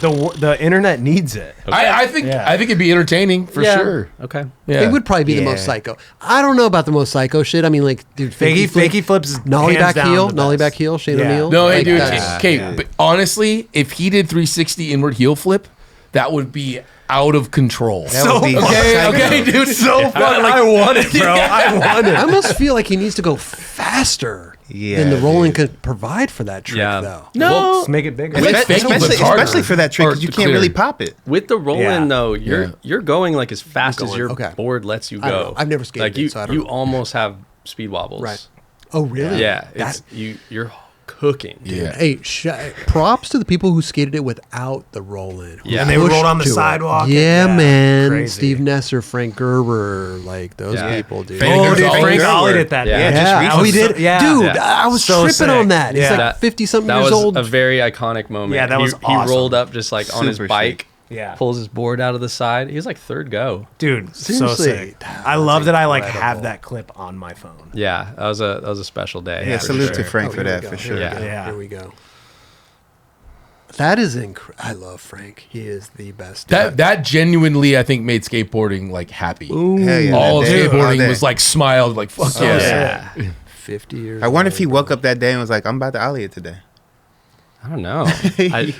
The internet needs it. I think it'd be entertaining for sure. Okay. Yeah. It would probably be the most psycho. I don't know about the most psycho shit. I mean, like, dude, Fakie flips, nollie hands back down heel, the nollie best. back heel, Shane Yeah. O'Neill. No, hey, Like, dude. that's- Okay, but honestly, if he did 360 inward heel flip, that would be out of control. That would be Okay, dude. So fun. I want it, bro. I want it. I almost feel like he needs to go faster than the rolling could provide for that trick, Yeah. though. No. Let's make it bigger. Like fakie flips harder. Especially for that trick, Or 'cause you to can't clear. really pop it. With the roll Yeah. in though, Yeah. you're going like as fast as going, your okay. board lets you I don't go. know. I've never skated like you, it, so I don't you know. almost have speed wobbles. Right. Oh, really? Yeah. It's you're cooking. Dude. Yeah. Hey, props to the people who skated it without the roll-in. who Yeah. And they pushed rolled on the to it. sidewalk and- Yeah, yeah, man. crazy. Steve Nesser, Frank Gerber, like those Yeah. people, dude. Frank Oh, Gerber's dude, all Frank over. ollied at that. Yeah. Yeah, Yeah, just Yeah, reach oh, he with did. some- yeah. Dude, Yeah. I was So tripping sick. on that. He's Yeah. like 50-something That years was old. a very iconic moment. Yeah, that was he awesome. rolled up just like on his Super bike. Yeah. Pulls his board out of the side. He was like third go. Dude, Seriously. so sick. That's I love that I like incredible. have that clip on my phone. Yeah, that was a special day. Yeah, for salute sure. to Frank Oh, for here we that, go, for here sure. we Yeah. go, Yeah. Here we go. That is I love Frank. He is the best. That genuinely, I think, made skateboarding like happy. Hell yeah, All that day, all skateboarding day. was like smiled, like fuck Oh, yeah. Yeah. 50 years I wonder if old. he woke up that day and was like, I'm about to ollie it today. I don't know. I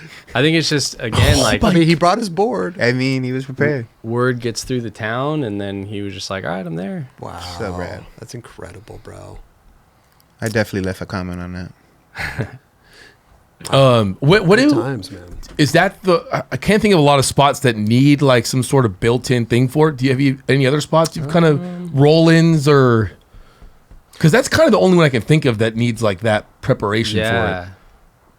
think it's just again like I mean, he brought his board. I mean, he was prepared. word gets through the town, and then he was just like, all right, I'm there. Wow. So rad. That's incredible, bro. I definitely left a comment on that. What Good do times, man. is that the? I can't think of a lot of spots that need like some sort of built-in thing for it. Do you have any other spots you've kind of roll-ins or? Because that's kind of the only one I can think of that needs like that preparation for Yeah. it.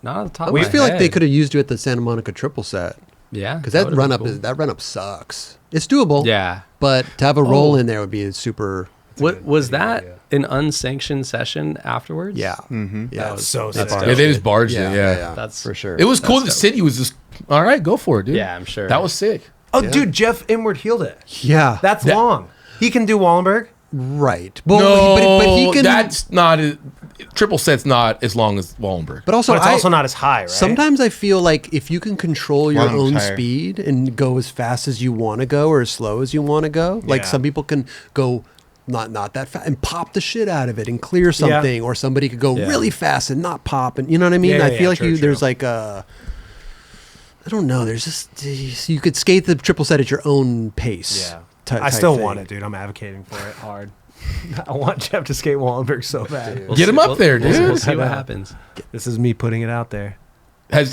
Not on the top I of my always feel like they head. could have used you at the Santa Monica triple set Yeah. because that would've run been up cool. that run up sucks. It's doable. Yeah. But to have a roll in there would be super. What was that? An unsanctioned session afterwards? Yeah. Mm-hmm. Yeah. That's so that's sick. dope. Yeah, they just barged Yeah, it. Yeah. That's for sure. It was cool. That's The city was just all right. Go for it, dude. Yeah, I'm sure. That was sick. Oh, dude, Jeff inward heeled it. Yeah. That's That- long. He can do Wallenberg. Right. No, but he can. that's not triple set's not as long as Wallenberg. But also, But it's also not as high, right? Sometimes I feel like if you can control your Wallenberg's own higher. speed and go as fast as you want to go or as slow as you want to go, like Yeah. some people can go not that fast and pop the shit out of it and clear something, or somebody could go really fast and not pop, and you know what I mean. Yeah, I feel like true. there's like a. I don't know. There's just you could skate the triple set at your own pace. Yeah. ty- I type still thing. want it, dude. I'm advocating for it hard. I want Jeff to skate Wallenberg so bad. Get him up there, dude. We'll see what happens. This is me putting it out there. How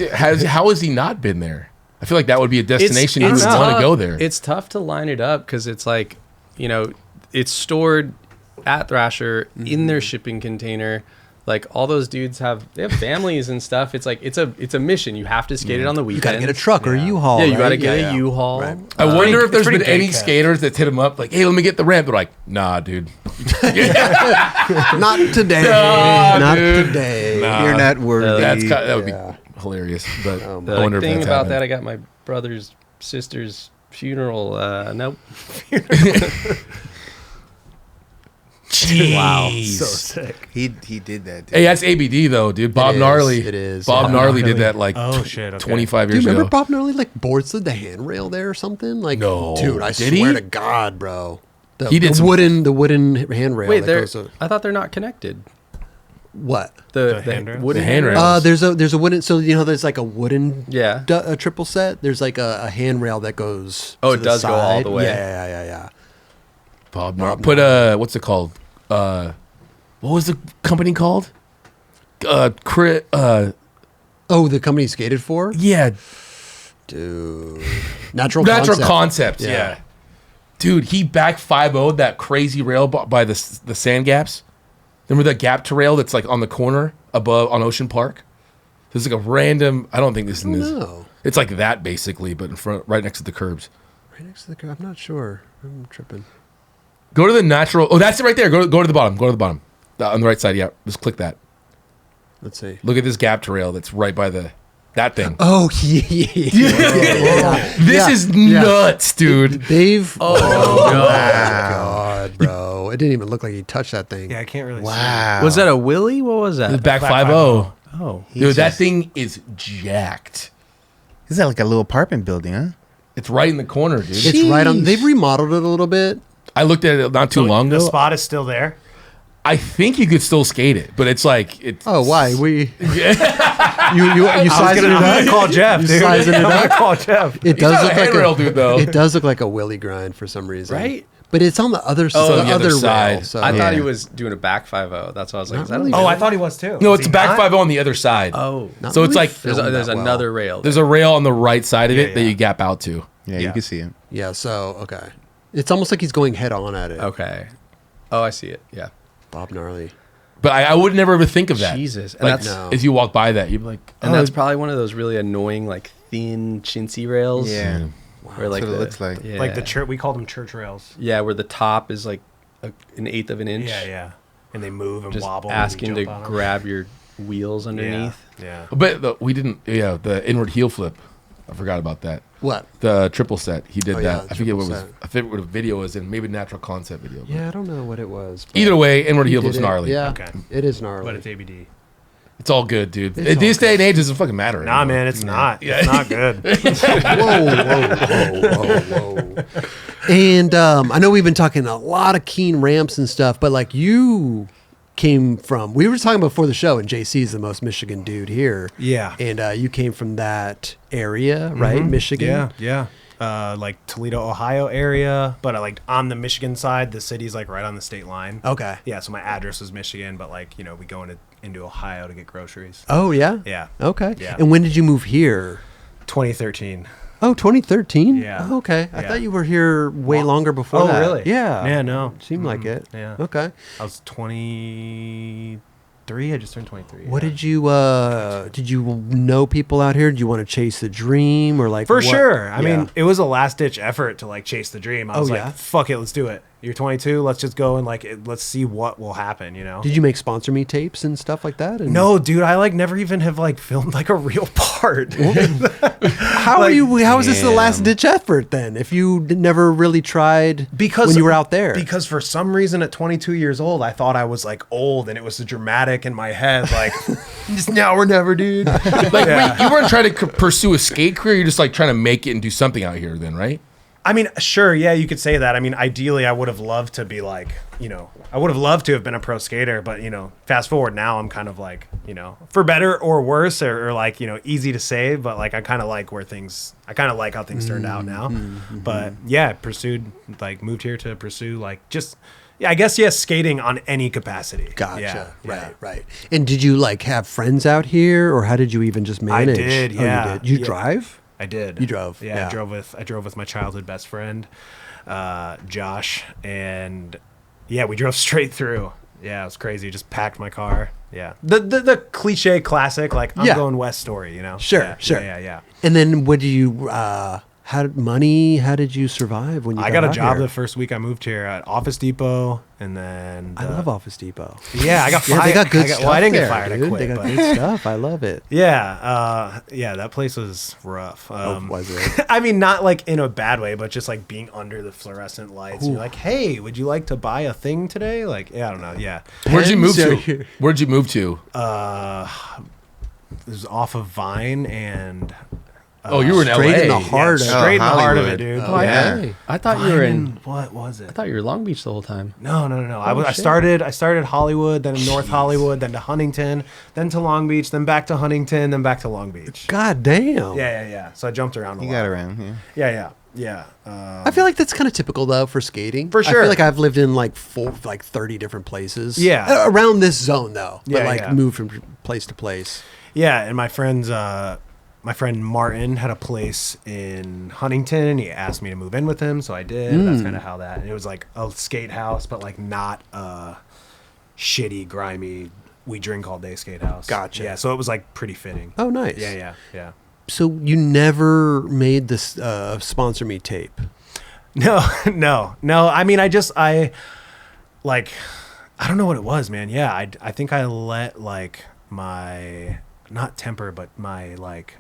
has he not been there? I feel like that would be a destination you would tough. want to go there. It's tough to line it up because it's like, it's stored at Thrasher in their shipping container. Like all those dudes they have families and stuff. It's like it's a mission. You have to skate it on the You weekend. got to get a truck or a U-Haul. Yeah, you right? got to get Yeah. a U-Haul. Right. I wonder if there's pretty been any gay, Kev. skaters that's hit him up like, "Hey, let me get the ramp." They're like, "Nah, dude." Not today. Nah, Not dude. today. Nah. You're not worthy. That would Yeah. be hilarious. But I The wonder if thing that's about happened. that, I got my brother's sister's funeral. Nope. Jeez. So sick. He did that. Dude. Hey, that's ABD though, dude. Bob It is, Gnarly. it is, Bob yeah. Gnarly did Gnarly. that like Oh, shit, okay. 25 Do you years remember ago. Bob Gnarly boards the handrail there or something? Like, No. dude, I Did swear he? to God, bro. He did the some- wooden handrail. Wait, that goes I thought they're not connected. what? The handrails? wooden The handrails. handrails? There's a wooden. So there's like a wooden. Yeah. A triple set. There's like a handrail that goes. Oh, to it the does go all side. the way. Yeah. Bob Gnarly. Put what's it called? What was the company called? Oh, the company he skated for, Yeah, dude. Natural Concepts. Yeah. Yeah. Dude, he back 5-0'd that crazy rail by the sand gaps. Remember that gap to rail that's like on the corner above on Ocean Park? There's like a random. I don't think this is. No. It's like that basically, but in front, right next to the curbs. Right next to the curb. I'm not sure. I'm tripping. Go to the natural. Oh, that's it right there. Go to the bottom. Go to the bottom. On the right side. Yeah, just click that. Let's see. Look at this gap to rail that's right by that thing. Oh yeah. This is nuts, dude. They've. Oh, God, bro! It didn't even look like he touched that thing. Yeah, I can't really Wow. Was that a Willie? What was The that? back Back 5-0. Oh. Dude, that thing is jacked. Is that like a little apartment building, huh? It's right in the corner, dude. It's right on. They've remodeled it a little bit. I looked at it not too long The ago. spot is still there. I think you could still skate it, but it's like it's. Oh, why we? you I'm sizing it gonna up? call Jeff, You dude. sizing it I'm up? gonna call Jeff. It He's not does a look like handrail dude, though. It does look like a willy grind for some reason, Right? But it's on the other on the the other other side. rail. So I thought he Yeah. was doing a back 5-0. That's why I was like, Not is that really. really? Oh, I thought he was too. No, Was it's he back not? 5-0 on the other side. Oh. Not So it's really like There's filmed that well. another rail. There's a rail on the right side of it Yeah, that yeah. you gap out to. Yeah, Yeah. you can see him. Yeah. So okay, it's almost like he's going head on at it. Okay. Oh, I see it. Yeah. Bob Gnarly. But I would never ever think of that. Jesus. And Like, that's No. as you walk by that, you'd be like, and oh, that's probably one of those really annoying, like thin, chintzy rails. Yeah. Where like That's what it looks like. Yeah. Like the church, we called them church rails. Yeah, where the top is like an eighth of an inch. Yeah. And they move and Just wobble. asking and to you jump on 'em. grab your wheels underneath. Yeah. But we didn't. Yeah, the inward heel flip. I forgot about that. What? The triple set. He did Oh, yeah, that. the I forget what triple was. set. I forget what video was in. Maybe natural concept video. but- Yeah, I don't know what it was. but Either way, inward he heel did looks it. gnarly. Yeah, Okay. it is gnarly. But it's ABD. It's all good, dude. It's At all this good. day and age, it doesn't fucking matter. Nah, anymore. man, it's not. It's not good. Whoa. And I know we've been talking a lot of keen ramps and stuff, but like you came from, we were talking before the show, and JC is the most Michigan dude here. Yeah. And you came from that area, right? Michigan? Yeah. Like Toledo, Ohio area, but like on the Michigan side, the city's like right on the state line. Okay. Yeah, so my address was Michigan, but like, you know, we go into Ohio to get groceries. Oh, yeah? Yeah. Okay. Yeah. And when did you move here? 2013. Oh, 2013? Yeah. Oh, okay. I Yeah. thought you were here way longer before Oh, that. really? Yeah. Yeah, no. Seemed like it. Yeah. Okay. I was 23. I just turned 23. What yeah. did you know people out here? Did you want to chase the dream or like For what- sure. I Yeah. mean, it was a last ditch effort to like chase the dream. I was Oh, like, yeah? fuck it, let's do it. you're 22. Let's just go and like, let's see what will happen, you know? Did you make sponsor me tapes and stuff like that? And No, dude, I like never even have like filmed like a real part. How are you? How is this the last ditch effort then? If you never really tried when you were out there? Because for some reason at 22 years old, I thought I was like old, and it was dramatic in my head, like just now or never, dude. Like wait, you weren't trying to pursue a skate career. You're just like trying to make it and do something out here, then, right? I mean, sure, yeah, you could say that. I mean, ideally, I would have loved to be like, you know, I would have loved to have been a pro skater, but, you know, fast forward now, I'm kind of like, you know, for better or worse, or like, you know, easy to say, but like, I kind of like how things turned out now. But yeah, moved here to pursue like just, yeah, I guess, yes, skating on any capacity. Gotcha. Yeah, Right. And did you like have friends out here, or how did you even just manage? I did, yeah. Oh, you did? You drive? I did. You drove? Yeah, I drove with my childhood best friend, Josh, and yeah, we drove straight through. Yeah, it was crazy. Just packed my car. Yeah, the cliche classic like I'm going west story, you know. Sure. Yeah. And then what do you? How did you survive when you? I got a out job here? the first week I moved here at Office Depot, and then I love Office Depot. Yeah, I got fired. They got good stuff. Well, I didn't there, get fired. dude. I quit. They got but- good stuff. I love it. Yeah, that place was rough. Was it? I mean, not like in a bad way, but just like being under the fluorescent lights. You're like, hey, would you like to buy a thing today? Like, yeah, I don't know. Yeah. Where'd you move Pens to? Where'd you move to? It was off of Vine and. Oh, you were in Straight LA. in the heart. Straight in the heart of it, Hollywood. dude. Oh, yeah. I thought you were in. What was it? I thought you were Long Beach the whole time. No. I shit. started Hollywood, then North Hollywood, then to Huntington, then to Long Beach, then back to Huntington, then back to Long Beach. God damn. Yeah. So I jumped around a lot. You got around, yeah. Yeah. I feel like that's kind of typical though for skating. For I sure. feel like I've lived in like 30 different places. Yeah. Around this zone though. But Yeah. moved from place to place. Yeah, and my friend Martin had a place in Huntington, and he asked me to move in with him, so I did. That's kind of how that. And it was like a skate house, but like not a shitty, grimy, we drink all day skate house. Gotcha. Yeah, so it was like pretty fitting. Oh, nice. Yeah. So you never made this sponsor me tape? No. I mean, I don't know what it was, man. Yeah, I think I let like my not temper, but my like.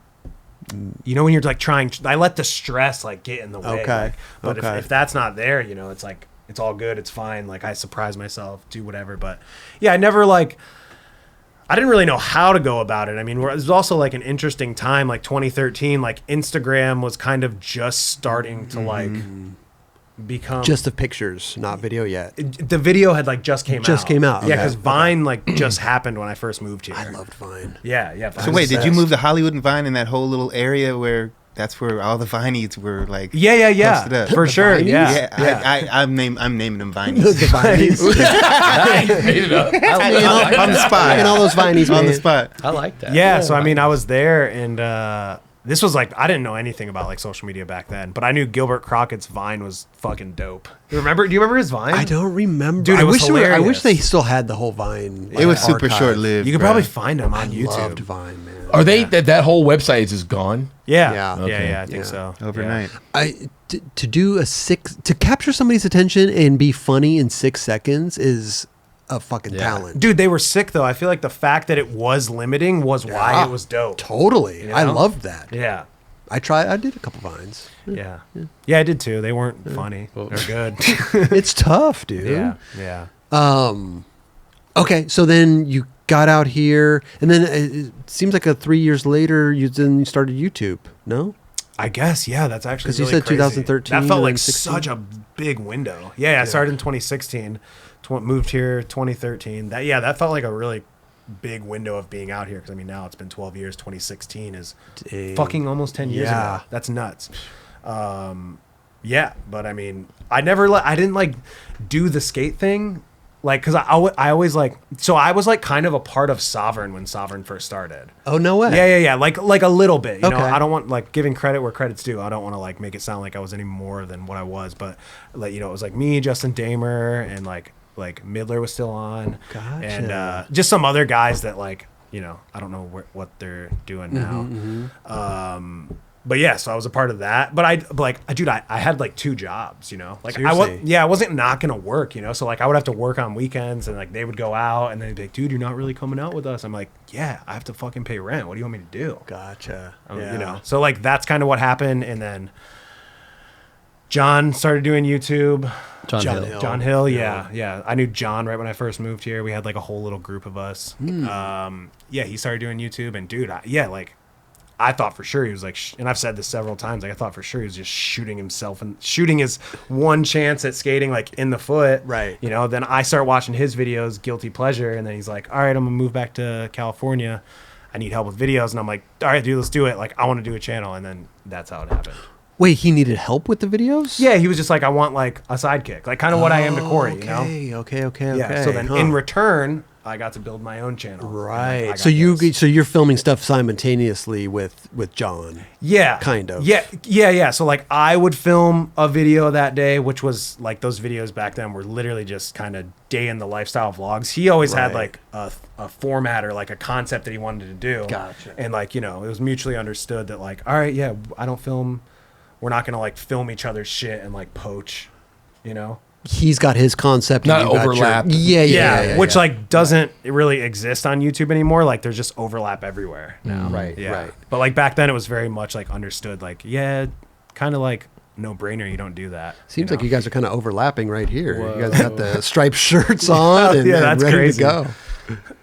You know when you're like I let the stress like get in the way. Okay. Like, but Okay. if that's not there, you know, it's like it's all good, it's fine. Like I surprise myself, do whatever. But yeah, I didn't really know how to go about it. I mean, it was also like an interesting time, like 2013. Like Instagram was kind of just starting to like become Just the pictures, not video yet. the video had like just came out. Yeah, Yeah, because Vine like just happened when I first moved here. I loved Vine. Yeah. Vine So was wait, did you best. move to Hollywood and Vine in that whole little area where that's where all the Vineys were like? Yeah. posted up? For sure. Vineys? Yeah. I'm naming them Vineys. The Vineys. Made it up. on the spot. And all those Vineys, on the man. spot. I like that. Yeah, so I mean, I was there, and this was like I didn't know anything about like social media back then, but I knew Gilbert Crockett's Vine was fucking dope. Do you remember his Vine? I don't remember. Dude, it was I wish hilarious. they still had the whole Vine. It was super archive. short lived. You could probably find him on YouTube. Loved Vine, man. Are they that whole website is just gone? Yeah, Yeah. Okay. I think so. overnight. To do to capture somebody's attention and be funny in 6 seconds is a fucking talent. Dude, they were sick though. I feel like the fact that it was limiting was why it was dope. Totally. You I know? loved that. Yeah. I did a couple Vines. Yeah, I did too. They weren't funny. They're good. It's tough, dude. Yeah. Okay, so then you got out here, and then it seems like 3 years later, you started YouTube. No, I guess, yeah, that's actually 'Cause you really said crazy. 2013 That felt and like 16. such a big window. Yeah, I started in 2016, moved here 2013. That felt like a really big window of being out here because I mean now it's been 12 years. 2016 is fucking almost 10 years Yeah. ago. That's nuts. Yeah, but I mean, I didn't like do the skate thing. Like, cause I always like, so I was like kind of a part of Sovereign when Sovereign first started. Oh, no way. Yeah. Like a little bit, you know, Okay. I don't want like giving credit where credit's due. I don't want to like make it sound like I was any more than what I was, but like, you know, it was like me, Justin Damer, and like Midler was still on. Gotcha. And just some other guys that like, you know, I don't know what they're doing now. but yeah, so I was a part of that. But I had like 2 jobs, you know. Like Seriously? I wasn't not gonna work, you know. So like I would have to work on weekends, and like they would go out, and then they'd be like, dude, you're not really coming out with us. I'm like, yeah, I have to fucking pay rent. What do you want me to do? Gotcha. You know. So like that's kind of what happened, and then John started doing YouTube. John Hill, yeah. I knew John right when I first moved here. We had like a whole little group of us. He started doing YouTube, and dude, I thought for sure he was like, and I've said this several times, like I thought for sure he was just shooting himself and shooting his one chance at skating like in the foot. Right. You know, then I start watching his videos, guilty pleasure, and then he's like, all right, I'm gonna move back to California. I need help with videos. And I'm like, all right, dude, let's do it. Like, I want to do a channel. And then that's how it happened. Wait, he needed help with the videos? Yeah, he was just like, I want like a sidekick, like kind of what I am to Corey, you know? Okay. Yeah. So then in return, I got to build my own channel. Right. So you're filming stuff simultaneously with John. Yeah. Kind of. Yeah. So like I would film a video that day, which was like those videos back then were literally just kind of day in the lifestyle vlogs. He always had like a format or like a concept that he wanted to do. Gotcha. And like, you know, it was mutually understood that like, all right, yeah, I don't film. We're not going to like film each other's shit and like poach, you know? He's got his concept. Not overlap. Yeah. Which like doesn't really exist on YouTube anymore. Like there's just overlap everywhere now. Right. But like back then it was very much like understood, like, yeah, kind of like no brainer. You don't do do Seems like you guys are kind of overlapping right here. Whoa. You guys got the striped shirts on and, that's ready crazy. to go.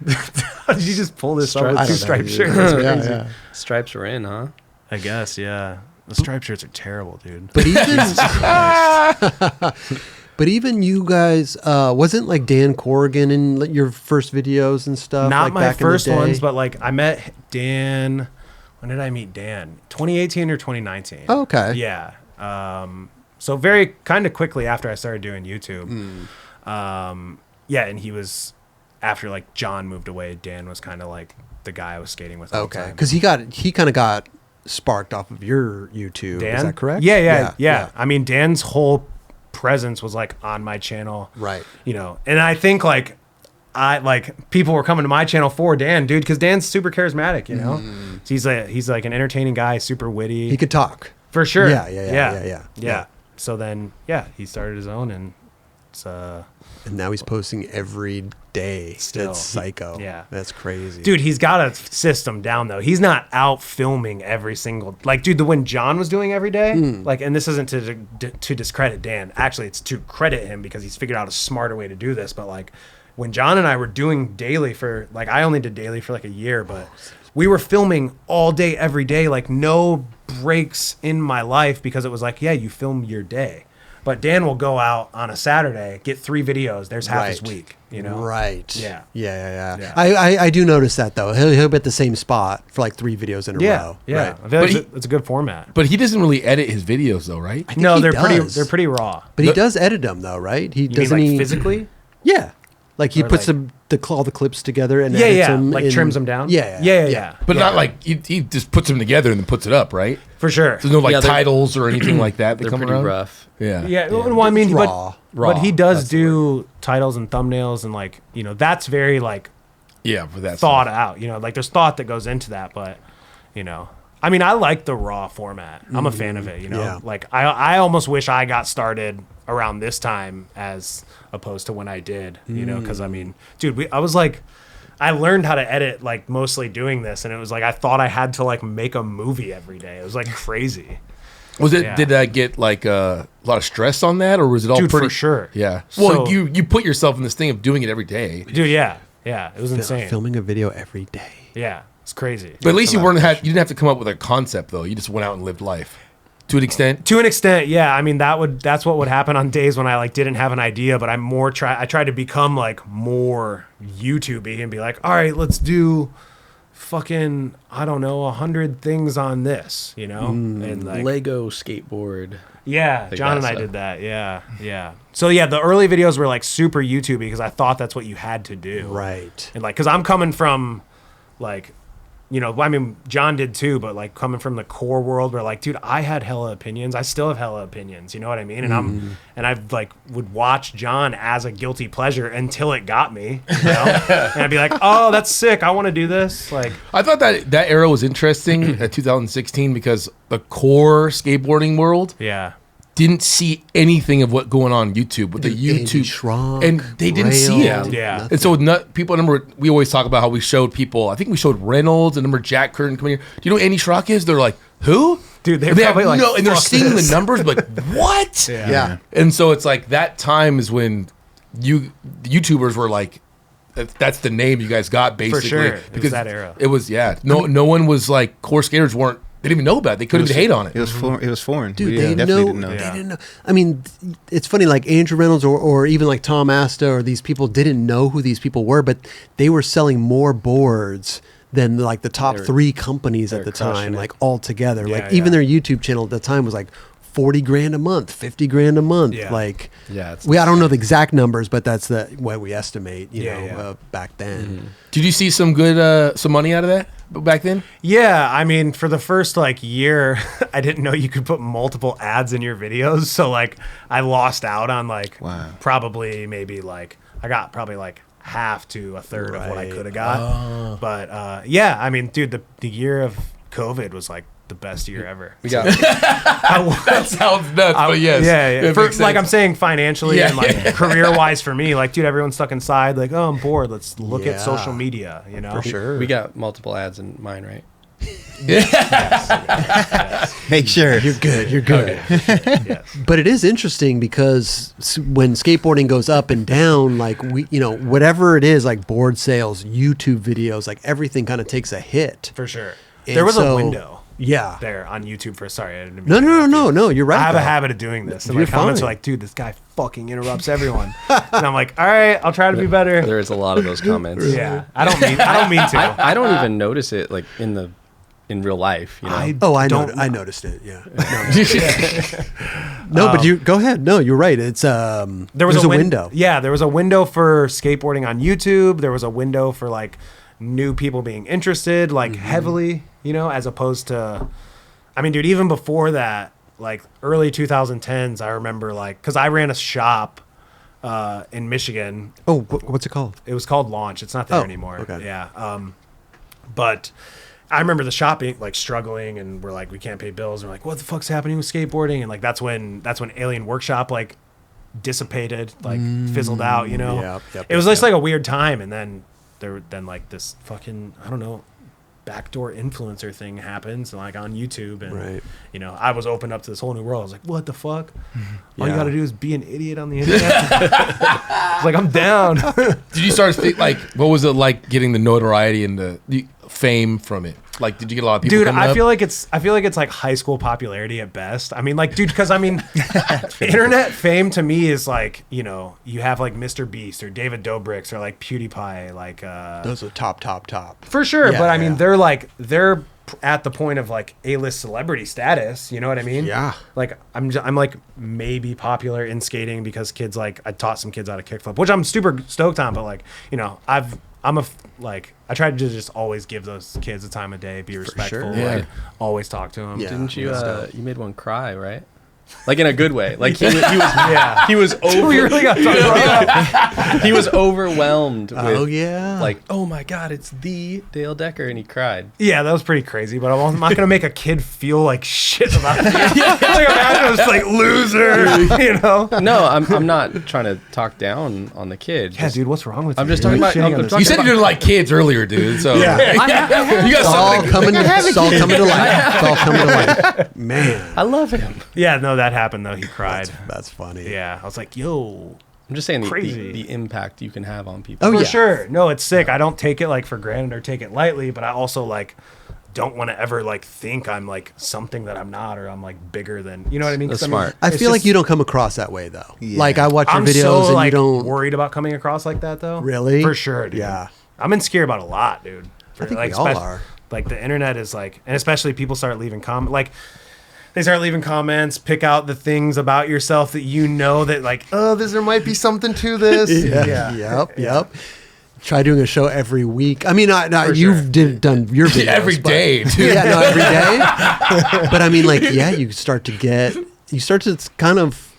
Did you just pull this up with 2 striped shirts? That's crazy. Yeah. Stripes are in, huh? I guess, yeah. The striped shirts are terrible, dude. But even you guys, wasn't like Dan Corrigan in your first videos and stuff? Not like my first ones, but like I met Dan. When did I meet Dan? 2018 or 2019? Oh, okay. Yeah. So very kind of quickly after I started doing YouTube. And he was, after like John moved away, Dan was kind of like the guy I was skating with all the time. Because he kind of got sparked off of your YouTube. Dan? Is that correct? Yeah. I mean, Dan's whole presence was like on my channel. Right. You know, and I think like people were coming to my channel for Dan, dude, because Dan's super charismatic, you know? So he's like an entertaining guy, super witty. He could talk. For sure. Yeah. So then, he started his own, and it's and now he's posting every day. Still. That's psycho. Yeah. That's crazy. Dude, he's got a system down, though. He's not out filming every single... Like, dude, when John was doing every day, like, and this isn't to discredit Dan. Actually, it's to credit him because he's figured out a smarter way to do this. But, like, when John and I were doing daily for... Like, I only did daily for, like, a year, but we were filming all day, every day. Like, no breaks in my life because it was like, yeah, you film your day. But Dan will go out on a Saturday, get 3 videos. There's half his week, you know? Right. Yeah. I do notice that, though. He'll be at the same spot for like 3 videos in a row. Yeah. Right. I feel like it's a good format. But he doesn't really edit his videos, though, right? I think they're pretty raw. But he does edit them, though, right? He doesn't mean, like, physically? Yeah. Like he puts all the clips together and edits them. Like trims them down? Yeah. But not like he just puts them together and then puts it up, right? For sure. There's no like titles or anything like that. They're pretty rough. Yeah. Well, I mean, raw. But he does do titles and thumbnails and like, you know, that's very like for that thought out, you know, like there's thought that goes into that, but you know, I mean, I like the raw format. I'm a fan of it, you know. Yeah. Like I almost wish I got started around this time as opposed to when I did, you know, because I mean, dude, I learned how to edit like mostly doing this, and it was like I thought I had to like make a movie every day. It was like crazy. Was it? Yeah. Did that get like a lot of stress on that, or was it all dude, pretty? For sure. Yeah. Well, you put yourself in this thing of doing it every day, dude. Yeah. It was insane. Filming a video every day. Yeah, it's crazy. But at least you didn't have to come up with a concept though. You just went out and lived life. To an extent? To an extent, yeah. I mean, that's what would happen on days when I like didn't have an idea, but I tried to become like more YouTubey and be like, all right, let's do fucking, I don't know, 100 things on this, you know? And like Lego skateboard. Yeah, John and I did that. Yeah. So yeah, the early videos were like super YouTubey because I thought that's what you had to do. Right. And like, cause I'm coming from like you know, I mean, John did too, but like coming from the core world where like, dude, I had hella opinions. I still have hella opinions. You know what I mean? And I've like would watch John as a guilty pleasure until it got me, you know? And I'd be like, oh, that's sick. I want to do this. Like, I thought that era was interesting at 2016 because the core skateboarding world yeah. didn't see anything of what going on YouTube with the YouTube shrunk, and they didn't see it. Rail, Yeah. And so people remember we always talk about how we showed people. I think we showed Reynolds and remember Jack Curtin coming here. Do you know who Andy Schrock is? They're like, who? Dude, And they have probably like, no, and they're fuck seeing this. the numbers, like what? Yeah. And so it's like that time is when the YouTubers were like, that's the name you guys got basically. sure. It was that era. It was no one was like core skaters weren't. They didn't even know about it. They couldn't even hate on it. It was it was foreign. Dude, We they definitely know, didn't know. they didn't know. I mean, it's funny, like Andrew Reynolds or even like Tom Asta or these people didn't know who these people were, but they were selling more boards than like the top 3 companies at the time, like all together. Like even their YouTube channel at the time was like $40,000 a month, $50,000 a month. Yeah. Like, Yeah, it's I don't know the exact numbers, but that's the what we estimate, you know, Yeah. back then. Did you see some good some money out of that back then? Yeah, I mean, for the first like year, I didn't know you could put multiple ads in your videos. So like, I lost out on like probably maybe like I got probably like half to a third of what I could have got. But yeah, I mean, dude, the year of COVID was like the best year ever. We got That sounds nuts, but yes. Yeah. It For, makes like sense. I'm saying financially Yeah, and like yeah. career wise for me, like dude, everyone's stuck inside. Like, oh, I'm bored. Let's look at Yeah. social media. You know, For sure. we got multiple ads in mine, right? Make sure. You're good. You're good. Yes. But it is interesting because when skateboarding goes up and down, like you know, whatever it is, like board sales, YouTube videos, like everything kind of takes a hit. For sure. And There was a so- window Yeah. there on YouTube for sorry. I didn't mean No, to no, interrupt no, you. no. You're right. I have a though. habit of doing this. And You're my comments fine. are like, dude, this guy fucking interrupts everyone. And I'm like, all right, I'll try to be better. There is a lot of those comments. Yeah. I don't mean to. I don't even notice it like in real life. You know, I noticed it. Yeah. No, but you go ahead. No, you're right. It's There was a window. Yeah, there was a window for skateboarding on YouTube. There was a window for like new people being interested, like heavily, you know, as opposed to, I mean, dude, even before that, like early 2010s, I remember like, cause I ran a shop in Michigan. Oh, what's it called? It was called Launch. It's not there anymore. okay. Yeah. But I remember the shop being like struggling and we're like, we can't pay bills. And we're like, what the fuck's happening with skateboarding? And like, that's when Alien Workshop like dissipated, like fizzled out, you know? It was just like a weird time. And then then like this fucking, I don't know, backdoor influencer thing happens like on YouTube. And, you know, I was opened up to this whole new world. I was like, what the fuck? All you got to do is be an idiot on the internet. I was like, I'm down. Did you start to think like what was it like getting the notoriety and the fame from it? Like, did you get a lot of people? Dude, coming I up? feel like it's like high school popularity at best. I mean, like, dude, because I mean, internet fame to me is like, you know, you have like Mr. Beast or David Dobrik's or like PewDiePie, like Those are top. for sure. Yeah, But I mean, yeah. they're at the point of like A-list celebrity status. You know what I mean? Yeah. Like I'm like maybe popular in skating because kids like I taught some kids how to kickflip, which I'm super stoked on. But like, you know, I tried to just always give those kids the time of day, be respectful, sure. like always talk to them. Yeah. didn't you? You made one cry, right? Like in a good way. Like he was over. We really got to talk about that. He was overwhelmed with. Oh yeah. Like, oh my God, it's the Dale Decker, and he cried. Yeah, that was pretty crazy, but I'm not gonna make a kid feel like shit about it. Like imagine it's like loser, you know? No, I'm not trying to talk down on the kid. Yeah, dude, what's wrong with you? I'm just You're talking about- shitting on I'm this talking You said you didn't like kids earlier, dude. So Yeah. you got It's all something. coming to light. It's all coming to light. Man, I love him. Yeah, no, that happened though. He cried. that's funny. Yeah, I was like, yo, I'm just saying Crazy. the impact you can have on people. Oh, for yeah. sure. No, it's sick. I don't take it like for granted or take it lightly, but I also like don't want to ever like think I'm like something that I'm not or I'm like bigger than, you know what I mean? 'Cause, That's I mean, smart. I it's feel like just- you don't come across that way though. Yeah. Like I watch your I'm videos so and like you don't. worried about coming across like that though. Really? For sure, dude. Yeah. I'm insecure about a lot, dude. I think like, we all especially- are. Like the internet is like, and especially people start leaving like they start leaving comments, pick out the things about yourself that you know that like, oh, there might be something to this. Yeah. Yep. try doing a show every week. I mean, For you've done your videos Every day, dude. Yeah, no, every day. But I mean, like, yeah, you start to kind of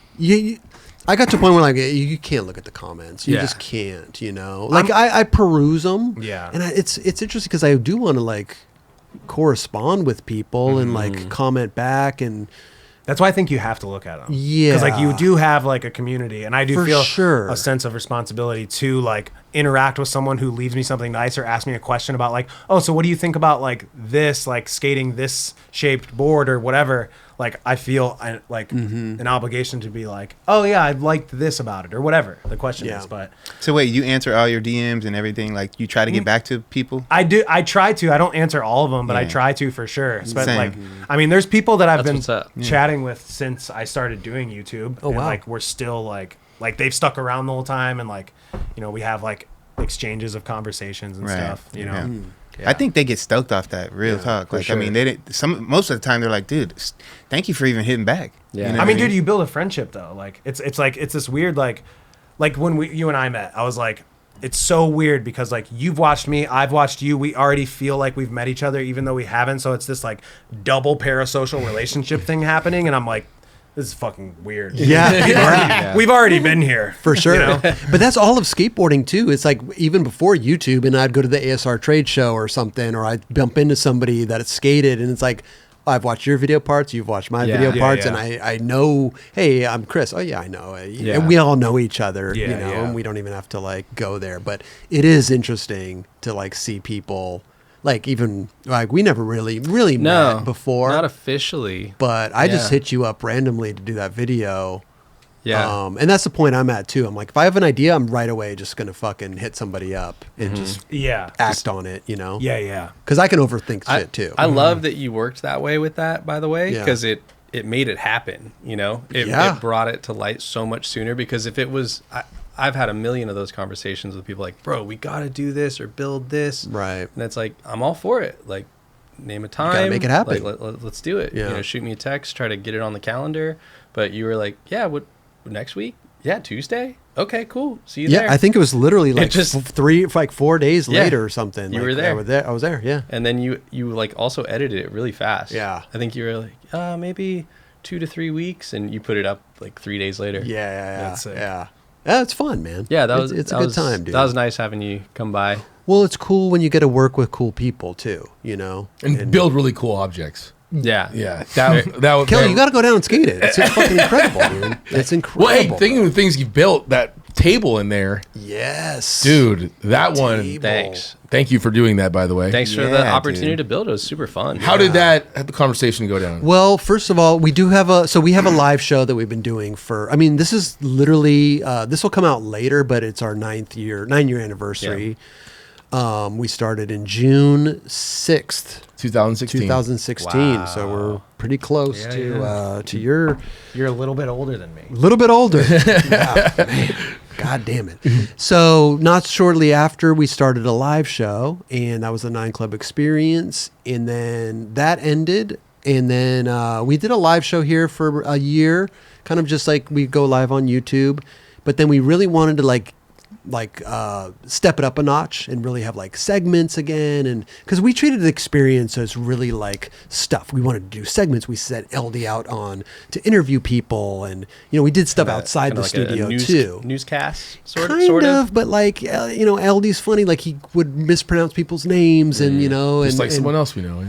I got to a point where like you can't look at the comments. You just can't, you know. Like I peruse them. Yeah. And it's interesting because I do want to like correspond with people and like comment back, and that's why I think you have to look at them. Yeah. Because like you do have like a community, and I do For feel sure. a sense of responsibility to like interact with someone who leaves me something nice or asks me a question about like, oh, so what do you think about like this, like skating this shaped board or whatever. Like I feel an obligation to be like, oh yeah, I liked this about it or whatever the question is. But so wait, you answer all your DMs and everything? Like you try to get back to people? I do. I try to. I don't answer all of them, but I try to for sure. But like, I mean, there's people that I've been chatting with since I started doing YouTube. Oh wow! Like we're still like they've stuck around the whole time, and like, you know, we have like exchanges of conversations and stuff. You know. Yeah. I think they get stoked off that real talk. Like, I mean, they didn't. Most of the time they're like, "Dude, thank you for even hitting back." Yeah, you know I mean, dude, you build a friendship though. Like, it's this weird like when you and I met, I was like, it's so weird because like you've watched me, I've watched you. We already feel like we've met each other, even though we haven't. So it's this double parasocial relationship thing happening, and I'm like, this is fucking weird. Yeah. We've already been here. For sure. You know? But that's all of skateboarding too. It's like even before YouTube, and I'd go to the ASR trade show or something, or I'd bump into somebody that skated, and it's like, I've watched your video parts, you've watched my video parts, and I know, hey, I'm Chris. Oh yeah, I know. And we all know each other, you know, and we don't even have to like go there. But it is interesting to like see people. Like even like we never really met before, not officially. But I just hit you up randomly to do that video. Yeah, and that's the point I'm at too. I'm like, if I have an idea, I'm right away just gonna fucking hit somebody up and just act on it. You know? Yeah. Because I can overthink shit too. I love that you worked that way with that. By the way, because it made it happen. You know, it brought it to light so much sooner. Because if it was. I've had a million of those conversations with people like, bro, we got to do this or build this. Right. And it's like, I'm all for it. Like, name a time. You gotta make it happen. Like, let's do it. Yeah. You know, shoot me a text, try to get it on the calendar. But you were like, yeah, what next week? Yeah, Tuesday? Okay, cool. See you there. Yeah, I think it was literally like 4 days later or something. You were there. I was there, yeah. And then you like also edited it really fast. Yeah. I think you were like, maybe 2 to 3 weeks. And you put it up like 3 days later. Yeah. Yeah, it's fun, man. Yeah, it's a good time, dude. That was nice having you come by. Well, it's cool when you get to work with cool people too, you know, and build really cool objects. Yeah. That would Kelly, you got to go down and skate it. It's fucking incredible, dude. It's incredible. Well, hey, thinking of the things you've built, that table in there. Yes, dude, that one. Thanks. Thank you for doing that, by the way. Thanks for the opportunity to build it. It was super fun. How did the conversation go down? Well, first of all, we have a live show that we've been doing for, I mean, this is literally, this will come out later, but it's our 9-year anniversary. Yeah. We started in June 6th. 2016. Wow. So we're pretty close to your... You're a little bit older than me. A little bit older. Yeah, man. God damn it. So not shortly after, we started a live show, and that was the 9 Club experience. And then that ended. And then we did a live show here for a year, kind of just like we go live on YouTube. But then we really wanted to step it up a notch and really have like segments again, and because we treated the experience as really like stuff we wanted to do segments. We set LD out on to interview people, and we did stuff outside the studio too, newscast sort of, but like LD's funny, like he would mispronounce people's names and just like someone else we know.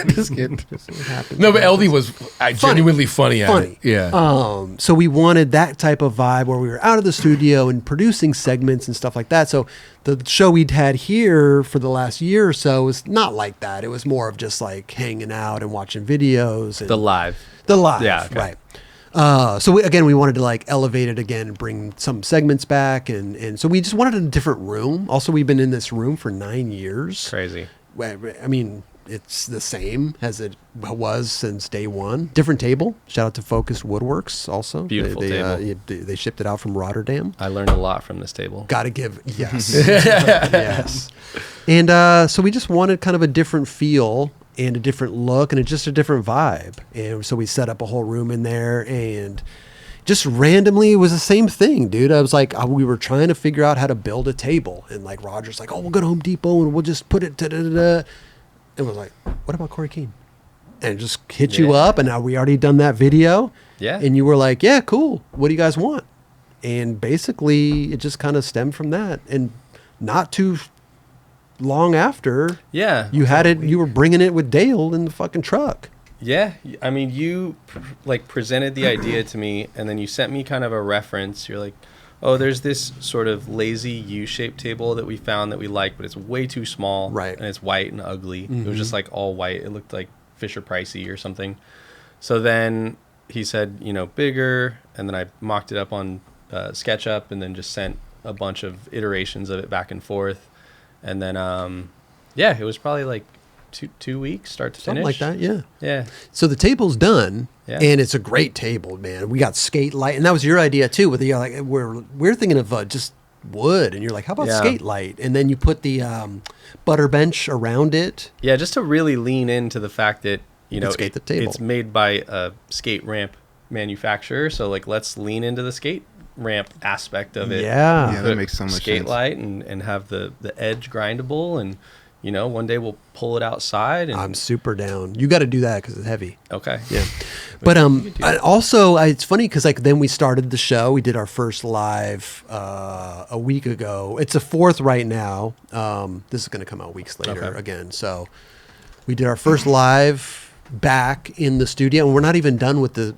Just kidding. No, but LD was genuinely funny at it. Yeah. So we wanted that type of vibe where we were out of the studio and producing segments and stuff like that. So the show we'd had here for the last year or so was not like that. It was more of just like hanging out and watching videos. And the live. Yeah. Okay. Right. So we wanted to like elevate it again and bring some segments back. And so we just wanted a different room. Also, we've been in this room for 9 years. Crazy. I mean, it's the same as it was since day one. Different table. Shout out to Focus Woodworks also. Beautiful table. They shipped it out from Rotterdam. I learned a lot from this table. Gotta give, yes. Yes. And so we just wanted kind of a different feel and a different look and just a different vibe. And so we set up a whole room in there and just randomly, it was the same thing, dude. I was like, we were trying to figure out how to build a table, and like Roger's like, oh, we'll go to Home Depot and we'll just put it and was like, what about Cory Keane? And it just hit you up, and now we already done that video. Yeah. And you were like, yeah, cool. What do you guys want? And basically, it just kind of stemmed from that. And not too long after, you had it. You were bringing it with Dale in the fucking truck. Yeah, I mean, you like presented the idea to me, and then you sent me kind of a reference. You're like, oh, there's this sort of lazy U-shaped table that we found that we like, but it's way too small, right? And it's white and ugly. It was just like all white. It looked like Fisher Pricey or something. So then he said, bigger, and then I mocked it up on SketchUp, and then just sent a bunch of iterations of it back and forth, and then it was probably like 2 weeks start to something finish. like that. Yeah. So the table's done, and it's a great table, man. We got skate light, and that was your idea too. With the we're thinking of just wood, and you're like, how about skate light? And then you put the butter bench around it. Yeah, just to really lean into the fact that the table. It's made by a skate ramp manufacturer, so like let's lean into the skate ramp aspect of it. Yeah, that makes so much skate sense. light and have the edge grindable, and one day we'll pull it outside. And I'm super down. You got to do that because it's heavy. Okay. Yeah. But it's funny because like then we started the show. We did our first live a week ago. It's a fourth right now. This is going to come out weeks later again. So we did our first live back in the studio, and we're not even done with the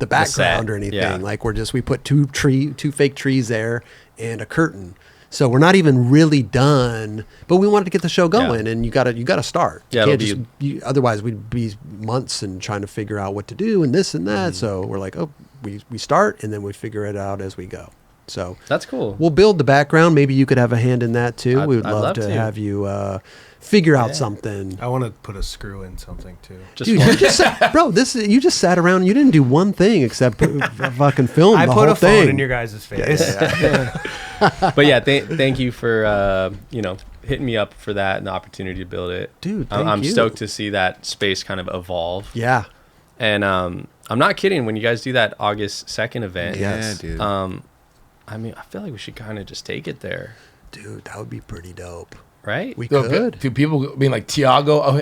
background or anything. Yeah. Like we put two fake trees there and a curtain. So we're not even really done, but we wanted to get the show going, and you gotta start. Yeah, you can't otherwise we'd be months and trying to figure out what to do and this and that. So we're like, we start and then we figure it out as we go. So that's cool. We'll build the background. Maybe you could have a hand in that too. We would love to have you figure out something. I want to put a screw in something too. Dude, you just sat around and you didn't do one thing except fucking film the whole thing. I put a phone in your guys' face. But yeah, thank you for hitting me up for that and the opportunity to build it. Dude, I'm stoked to see that space kind of evolve. Yeah. And I'm not kidding, when you guys do that August 2nd event. Yeah, dude. I mean, I feel like we should kind of just take it there. Dude, that would be pretty dope. Right? We could. Do people being like Tiago?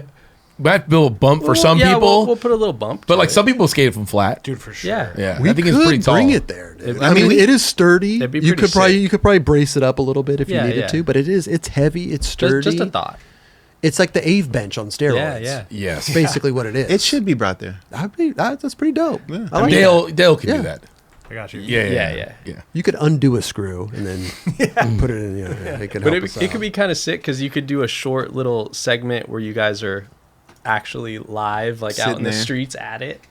We have to build a bump for some people. We'll put a little bump. But like some people skate it from flat. Dude, for sure. Yeah. We I think could it's pretty tall. bring it there, dude. I mean, it is sturdy. It'd be You pretty could probably brace it up a little bit if you needed yeah. to, but it's heavy, it's sturdy. Just a thought. It's like the Ave bench on steroids. Yeah. Yes. It's basically what it is. It should be brought there. That's pretty dope. Yeah. I like Dale can do that. I got you. Yeah. You could undo a screw and then put it in. It could But help us it out. could be kind of sick because you could do a short little segment where you guys are actually live, like out in the streets at it.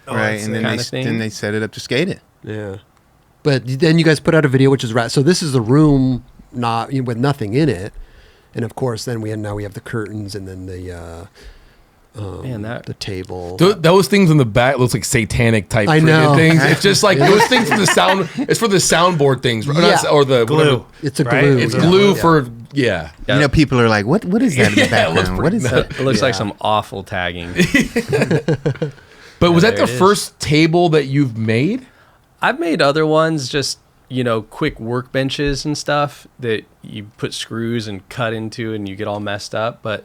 Right, and then they set it up to skate it. Yeah. But then you guys put out a video, which is so this is the room with nothing in it, and of course then we have the curtains and then the the table. Those things in the back looks like satanic type things. It's just like those things for the sound. It's for the soundboard things, or the glue. Whatever. It's a glue. It's glue for People are like, what is that in the background? What is that? It looks like some awful tagging. But was that the first table that you've made? I've made other ones, just quick workbenches and stuff that you put screws and cut into and you get all messed up. But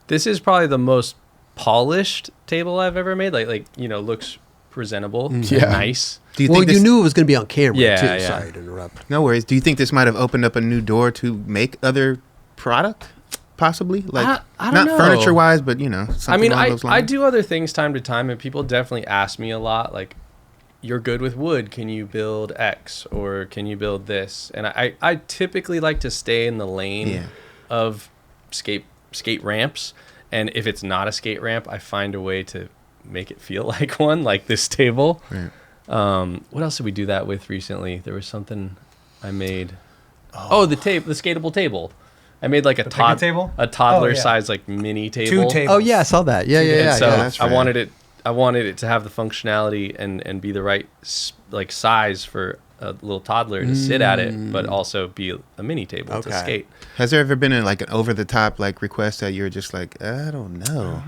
this is probably the most polished table I've ever made. Like looks presentable, nice. Do you Well, think you knew it was going to be on camera Yeah, too. yeah. Sorry to interrupt. No worries. Do you think this might have opened up a new door to make other product? Possibly, like I don't not know. furniture wise, but something along those lines. I do other things time to time, and people definitely ask me a lot, like, you're good with wood, can you build X, or can you build this? And I typically like to stay in the lane of skate ramps, and if it's not a skate ramp, I find a way to make it feel like one, like this table. Right. What else did we do that with recently? There was something I made. The skatable table. I made like a toddler size like mini table. 2 tables. Oh yeah, I saw that. Yeah. So that's I right. wanted it to have the functionality and be the right like size for a little toddler to sit at it, but also be a mini table to skate. Has there ever been an over the top request that you're just like, I don't know?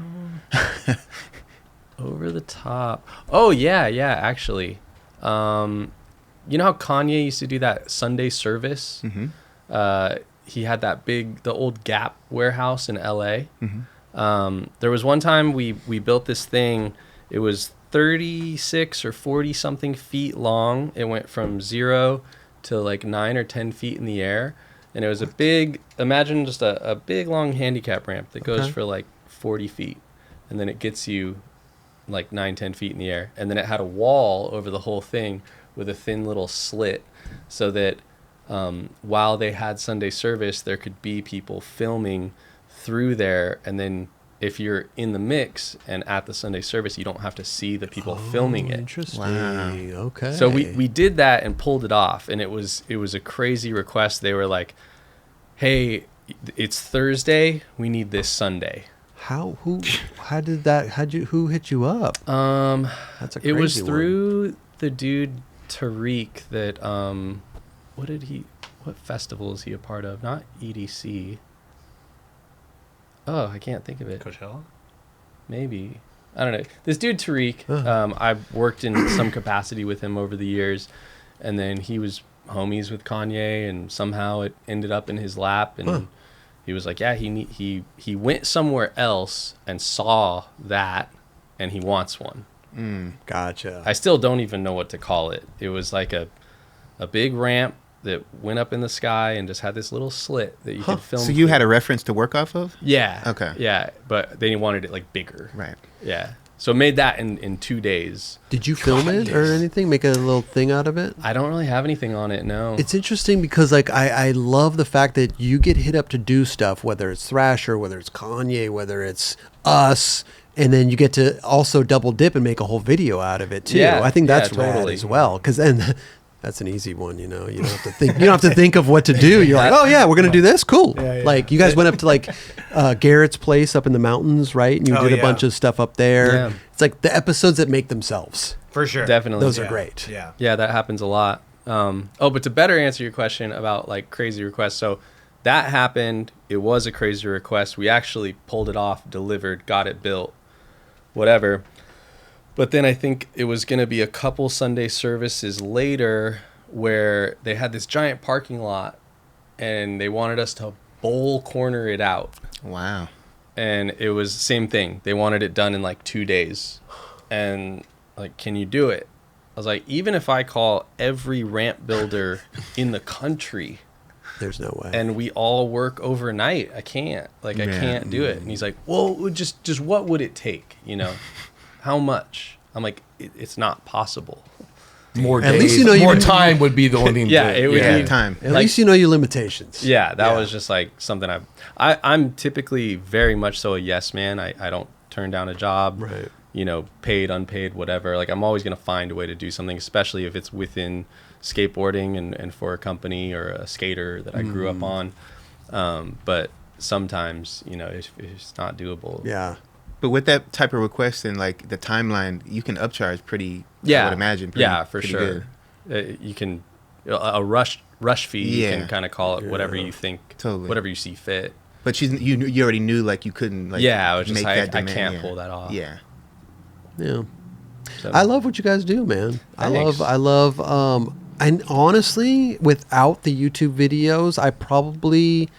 Over the top. Oh yeah, actually. You know how Kanye used to do that Sunday service? He had the old Gap warehouse in LA. There was one time we built this thing. It was 36 or 40 something feet long. It went from 0 to like 9 or 10 feet in the air. And it was imagine just a big long handicap ramp that goes for like 40 feet. And then it gets you like 9-10 feet in the air. And then it had a wall over the whole thing with a thin little slit so that while they had Sunday service, there could be people filming through there. And then if you're in the mix and at the Sunday service, you don't have to see the people filming it. Interesting. Wow. Okay. So we did that and pulled it off, and it was a crazy request. They were like, "Hey, it's Thursday. We need this Sunday." Who hit you up? That's a crazy It was one. through the dude Tariq that what festival is he a part of? Not EDC. Oh, I can't think of it. Coachella? Maybe. I don't know. This dude Tariq, I've worked in some capacity with him over the years, and then he was homies with Kanye, and somehow it ended up in his lap, and he was like, yeah, he went somewhere else and saw that, and he wants one. Gotcha. I still don't even know what to call it. It was like a big ramp that went up in the sky and just had this little slit that you could film. So you had a reference to work off of? Yeah. Okay. Yeah, but they wanted it like bigger. Right. Yeah. So made that in 2 days. Did you film it or anything? Make a little thing out of it? I don't really have anything on it, no. It's interesting because like I love the fact that you get hit up to do stuff, whether it's Thrasher, whether it's Kanye, whether it's us, and then you get to also double dip and make a whole video out of it too. Yeah, I think that's yeah, rad totally. as well, because then that's an easy one. You know, you don't have to think. You don't have to think of what to do. You're like, oh yeah, we're gonna do this. Cool. Yeah. Like you guys went up to like Garrett's place up in the mountains, right? And you did a bunch of stuff up there. Yeah. It's like the episodes that make themselves. For sure. Definitely. Those are great. Yeah. Yeah, that happens a lot. But to better answer your question about like crazy requests, so that happened. It was a crazy request. We actually pulled it off, delivered, got it built, whatever. But then I think it was going to be a couple Sunday services later where they had this giant parking lot and they wanted us to bowl corner it out. Wow. And it was the same thing. They wanted it done in like 2 days. And like, can you do it? I was like, even if I call every ramp builder in the country, There's no way. and we all work overnight, I can't. Like, I can't do it. And he's like, well, just what would it take? You know, how much? I'm like, it's not possible. More At days, least you know more you- time would be the only thing. Yeah, it would be Time. At like- least you know your limitations. Yeah, that was just like something I'm typically very much so a yes man. I don't turn down a job, Right. you know, paid, unpaid, whatever. Like I'm always going to find a way to do something, especially if it's within skateboarding and for a company or a skater that I grew up on. But sometimes, you know, it's not doable. Yeah. But with that type of request and like the timeline, you can upcharge pretty. Yeah, I would imagine. for pretty sure. good. You can a rush fee. Yeah. You can kind of call it whatever you think, Totally. whatever you see fit. But you already knew like you couldn't like Yeah, I was just make like, that I demand. can't pull that off. Yeah. Yeah. So, I love what you guys do, man. Thanks. I love and honestly, without the YouTube videos, I probably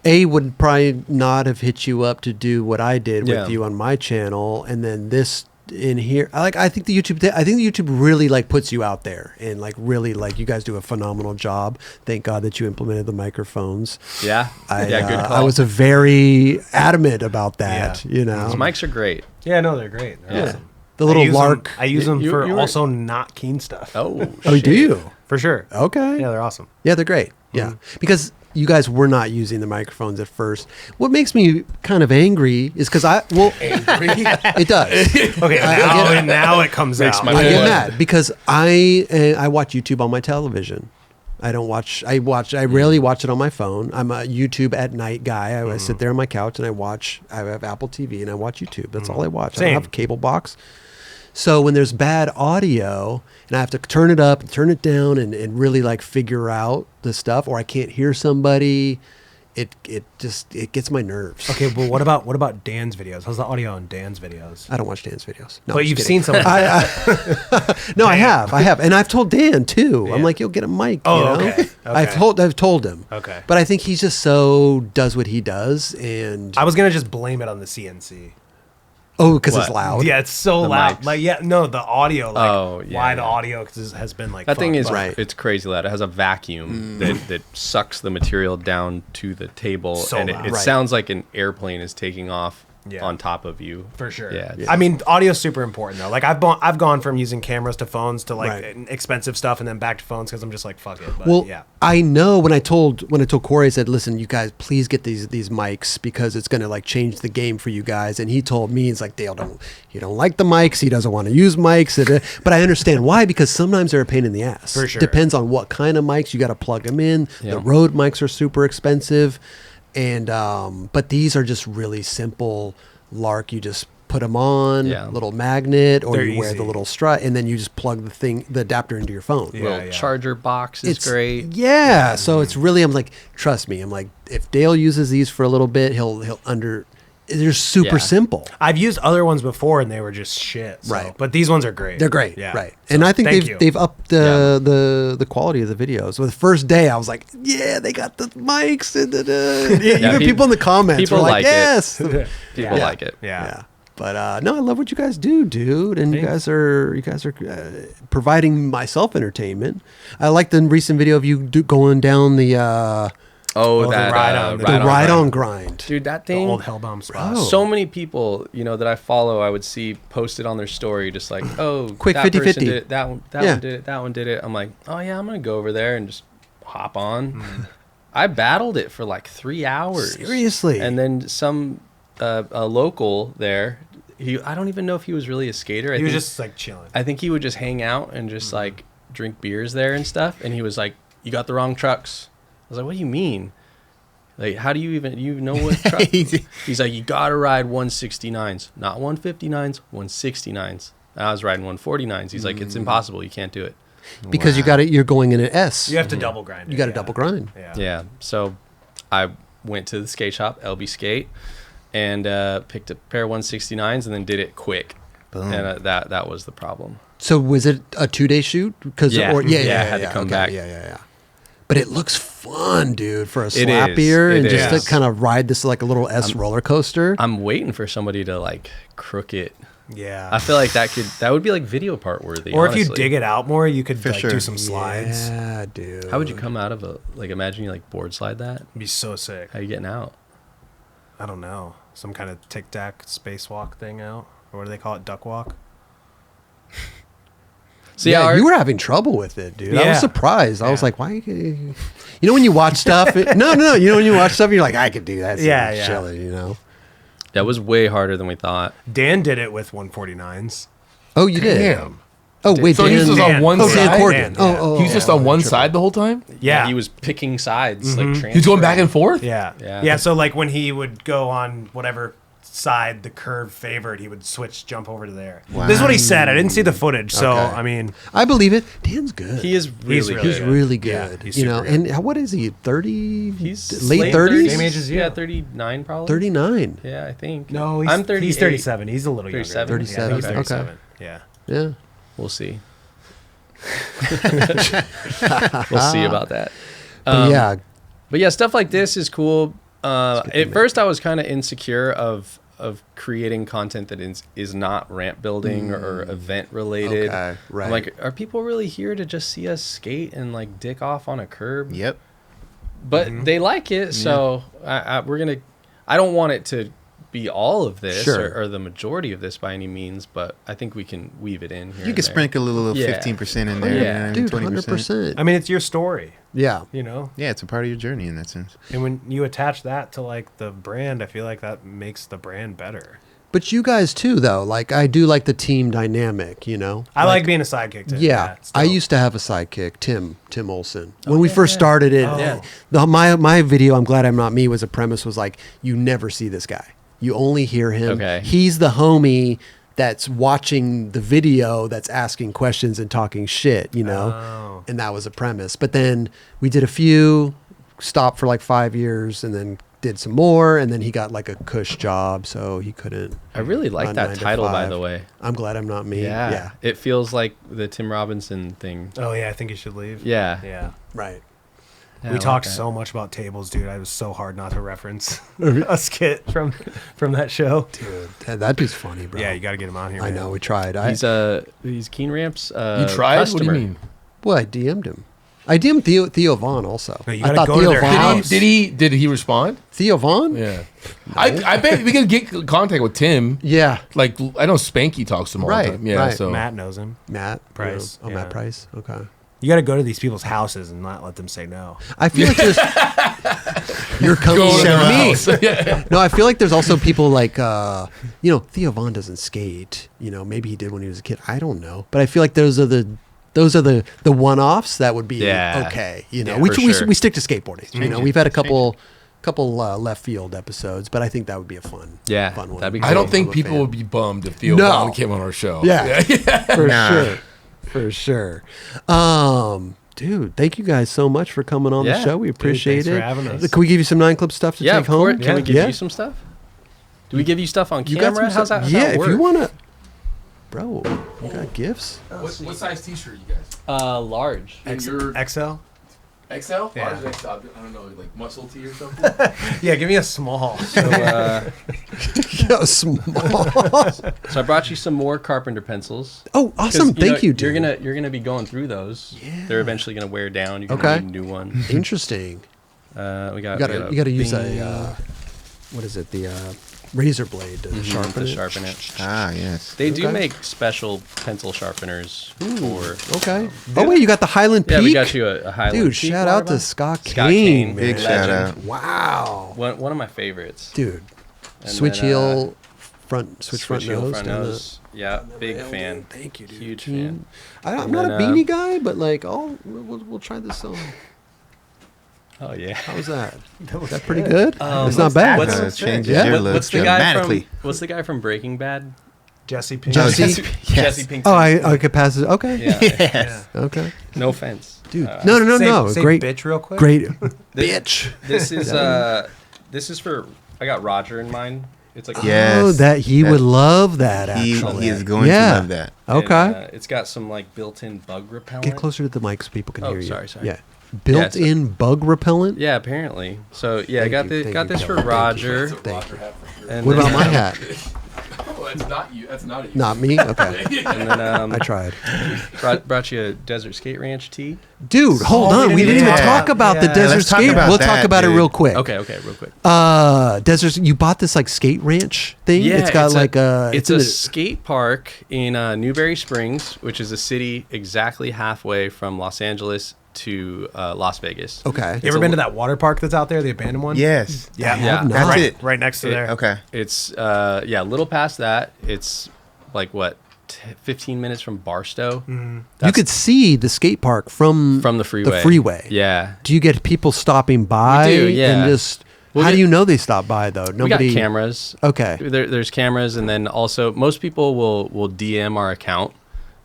would probably not have hit you up to do what I did with you on my channel, and then this in here. I think the YouTube really like puts you out there, and like really like you guys do a phenomenal job. Thank God that you implemented the microphones. yeah, good call. I was very adamant about that. Yeah. You know, Those mics are great. Yeah, no, they're great. They're Yeah. awesome. The little I use lark. Them, I use them You- for you were- also not keen stuff. Oh, Oh, shit. do you? For sure. Okay. Yeah, they're awesome. Yeah, they're great. Yeah, because you guys were not using the microphones at first. What makes me kind of angry is because it does. Okay, now it comes Makes out. my I get blood. mad because I watch YouTube on my television. I rarely watch it on my phone. I'm a YouTube at night guy. I sit there on my couch and I have Apple TV and I watch YouTube. That's all I watch. I Same. don't have a cable box. So when there's bad audio and I have to turn it up and turn it down and really like figure out the stuff, or I can't hear somebody, it gets my nerves. Okay, but what about Dan's videos? How's the audio on Dan's videos? I don't watch Dan's videos. No, But I'm just you've kidding. seen some. No, I have, and I've told Dan too. Yeah. I'm like, you'll get a mic. Oh, you know? okay. I've told him. Okay. But I think he's just so does what he does, and I was gonna just blame it on the CNC. because it's What? loud. Yeah, it's so The loud. mics. Like, the audio. Like, Oh, yeah, why the yeah. audio has been like That thing fucked is up. Right. It's crazy loud. It has a vacuum that sucks the material down to the table, So and loud. it Right. sounds like an airplane is taking off Yeah. on top of you. For sure. Yeah. I mean, audio's super important though. Like I've gone from using cameras to phones to like Right. expensive stuff, and then back to phones because I'm just like fuck it. But Well, yeah. I know when I told Cory, I said, "Listen, you guys, please get these mics because it's going to like change the game for you guys." And he told me, "He's like, Dale, he don't like the mics. He doesn't want to use mics." But I understand why, because sometimes they're a pain in the ass. For sure. Depends on what kind of mics you got to plug them in. Yeah. The Rode mics are super expensive, and but these are just really simple. Lark, you just put them on, Yeah. little magnet, or They're you wear easy. the little strut, and then you just plug the adapter into your phone. Yeah. Little charger box is great. Yeah, so it's really, I'm like, trust me. I'm like, if Dale uses these for a little bit, they're super Yeah. simple. I've used other ones before and they were just shit. So. Right. But these ones are great. They're great, Yeah. right? So, And I think thank you. they've upped the quality of the videos. So the first day, I was like, yeah, they got the mics. And even people in the comments people were like, like it. yes. People like it. Yeah. But no, I love what you guys do, dude. And Thanks. you guys are providing myself entertainment. I like the recent video of you going down the the That ride-on. The ride-on grind. dude. That The thing. old Hellbound spot. Bro. So many people, that I follow, I would see posted on their story, just like, oh, Quick that 50-50. person did it, that one Yeah. did it, that one did it. I'm like, oh yeah, I'm gonna go over there and just hop on. I battled it for like 3 hours. Seriously? And then some a local there. I don't even know if he was really a skater. He was just like chilling. I think he would just hang out and just like drink beers there and stuff. And he was like, "You got the wrong trucks." I was like, "What do you mean? Like, how do you know what truck?" He's like, "You gotta ride 169s, not 159s, 169s." And I was riding 149s. He's like, "It's impossible. You can't do it." Because you're going in an S. You have to double grind. You got to double grind. Yeah. Yeah. So I went to the skate shop, LB Skate, and picked a pair of 169s and then did it quick. Boom. And that was the problem. So was it a 2-day shoot? Yeah. I had to come back. Yeah. But it looks fun, dude, for a It slappier is. and It just is. to kind of ride this like a little S roller coaster. I'm waiting for somebody to like crook it. Yeah. I feel like that would be like video part worthy. Or if you honestly. dig it out more, you could For like, sure. do some slides. Yeah, dude. How would you come out of imagine you like board slide that? It'd be so sick. How you getting out? I don't know. Some kind of tic-tac spacewalk thing out. Or what do they call it? Duck walk? So Yeah, yeah, you were having trouble with it, dude. I Yeah. was surprised. I was Yeah. like, why? You know, when you watch stuff, no. You know, when you watch stuff, you're like, I could do that. Yeah. Chilling, you know. that was way harder than we thought. Dan did it with 149s. Oh, you did. Damn. Oh, wait, So he was just Dan. on one Oh, Dan side. Corgan. Dan, yeah. Oh, He was just on one side the whole time. Yeah. He was picking sides like He was going back and forth. Yeah. Yeah. Yeah. So like when he would go on whatever side the curve favored, he would jump over to there. This is what he said. I didn't see the footage. So, Okay. I mean, I believe it. Dan's good. He is really really He's good. good. really Yeah, good. he's You know, super good. and what is he? 30? He's late 30s? Same age as you. Yeah, 39 probably. 39. Yeah, I think. no, I'm 38. he's 37. He's a little younger. 37? 37, He's okay. 37. Yeah. Yeah. We'll see. We'll see about that. But yeah. But yeah, stuff like this is cool. At first, I was kind of insecure of creating content that is not ramp building or event related. Okay, right. I'm like, are people really here to just see us skate and like dick off on a curb? Yep. But they like it, so we're gonna. I don't want it to be all of this Sure. or the majority of this by any means, but I think we can weave it in here. You and can there. sprinkle a little Yeah. 15% in there. Yeah. you know what I mean? Dude, 20%. 100%. I mean, it's your story, Yeah. you know? Yeah, it's a part of your journey in that sense. And when you attach that to like the brand, I feel like that makes the brand better. But you guys too, though. Like, I do like the team dynamic, you know? I like being a sidekick too. Yeah, it's I dope. used to have a sidekick, Tim Olson. When we first started it, Oh. my video, I'm Glad I'm Not Me, was a premise was like, you never see this guy. You only hear him. Okay. He's the homie that's watching the video, that's asking questions and talking shit, you know? Oh. And that was a premise. But then we did a few, stopped for like 5 years and then did some more, and then he got like a cush job, so he couldn't. I really like that title, by the way. I'm glad I'm not me. Yeah. It feels like the Tim Robinson thing. Oh yeah, I think you should leave. Yeah. Yeah. Right. Yeah, We talked so much about tables, dude. I was so hard not to reference a skit from that show. Dude, that dude's funny, bro. Yeah, you got to get him on here. I man. know. We tried. He's Keen Ramp's You tried? customer. What do you mean? Well, I DM'd him. I DM'd Theo Vaughn also. No, you I gotta thought go to Theo their Vaughn. house. Did he respond? Theo Vaughn? Yeah. I bet we could get contact with Tim. Yeah. Like, I know Spanky talks to him all Right, the time. Yeah, right. so. Matt knows him. Matt Price, Oh, Matt yeah. Price. Okay. You got to go to these people's houses and not let them say no. I feel like there's. You're coming Go to to their me. house. Yeah. No, I feel like there's also people like, Theo Vaughn doesn't skate. Maybe he did when he was a kid. I don't know, but I feel like those are the one-offs that would be okay. Yeah, we for sure. we stick to skateboarding. We've had a couple left field episodes, but I think that would be a fun one. that'd be I don't cool. think I'm a people fan. would be bummed if Theo No. Vaughn came on our show. Yeah. Nah. For sure. Dude, thank you guys so much for coming on the Yeah. show. We appreciate thanks it. for having us. Can we give you some 9 Clip stuff to Yeah, take of home? course. Can we give Yeah. you some stuff? Do we give you stuff on You got camera? some How's stuff? that? Yeah, how's that if work? you want to. Bro, you got gifts? What size t-shirt you guys? Large. And your XL? XL? Yeah. Large XL? I don't know, like muscle tee or something? Yeah, give me a small. So, Yeah, small. so I brought you some more carpenter pencils. Oh, 'Cause, awesome. Thank you, dude. You're gonna be going through those. Yeah. They're eventually gonna wear down. You're gonna Okay. need new ones. Interesting. We You gotta use a, what is it, the razor blade to sharpen to it? sharpen it. Ah, yes. They do Okay. make special pencil sharpeners for. Okay. Oh, wait, you got the Highland Peak? Yeah, we got you a Highland. Dude, Peak shout out to watermelon. Scott Scott Kane, Kane. man. Big shout out. Wow. One of my favorites. Dude. And Switch then, heel, switch front heel, nose. front down the- nose. Yeah, big fan. Thank you, dude. Huge Keen. fan. I'm And not a then, beanie guy, but like, we'll try this on. Oh yeah. How was that? Is that pretty good? It's not bad. what's- It changes Yeah. your look What's the guy dramatically. What's the guy from Breaking Bad? Jesse Pink. Jesse? Jesse Pinkman. Oh, I could pass it. Okay. Yeah. Yeah. Okay. No offense, Dude. No. Say Great. bitch real quick. Great. This- Bitch. This is for. I got Roger in mind. It's like Yes. Oh, that he would love that, He actually. is going Yeah. to love that. and, Okay. it's got some like built-in bug repellent. Get closer to the mic so people can Oh, hear you. sorry. Yeah. Built-in bug repellent? Yeah, apparently. So yeah, I Thank got you, the thank got you, this for Thank you. Roger. Thank you. And What then, about my hat? Oh, that's not you. That's not you. Not me? Okay. And then I tried. brought you a Desert Skate Ranch tee. Dude, hold Oh, on. We didn't even yeah. talk about the Yeah. desert Let's talk skate. about We'll talk that, about it dude. real quick. Okay, real quick. Desert. You bought this like skate ranch thing? Yeah, It's got like a. It's in a the- skate park in Newberry Springs, which is a city exactly halfway from Los Angeles to Las Vegas. Okay. You ever been to that water park that's out there, the abandoned one? Yes. Yeah. Yeah. That's right, it. Right next to there. Okay. It's a little past that. It's like what 15 minutes from Barstow. You could see the skate park from From the freeway. The freeway. Yeah. Do you get people stopping by? We do, yeah. And just. We'll how get- do you know they stop by though? Nobody. We got cameras. Okay. There's cameras, and then also most people will DM our account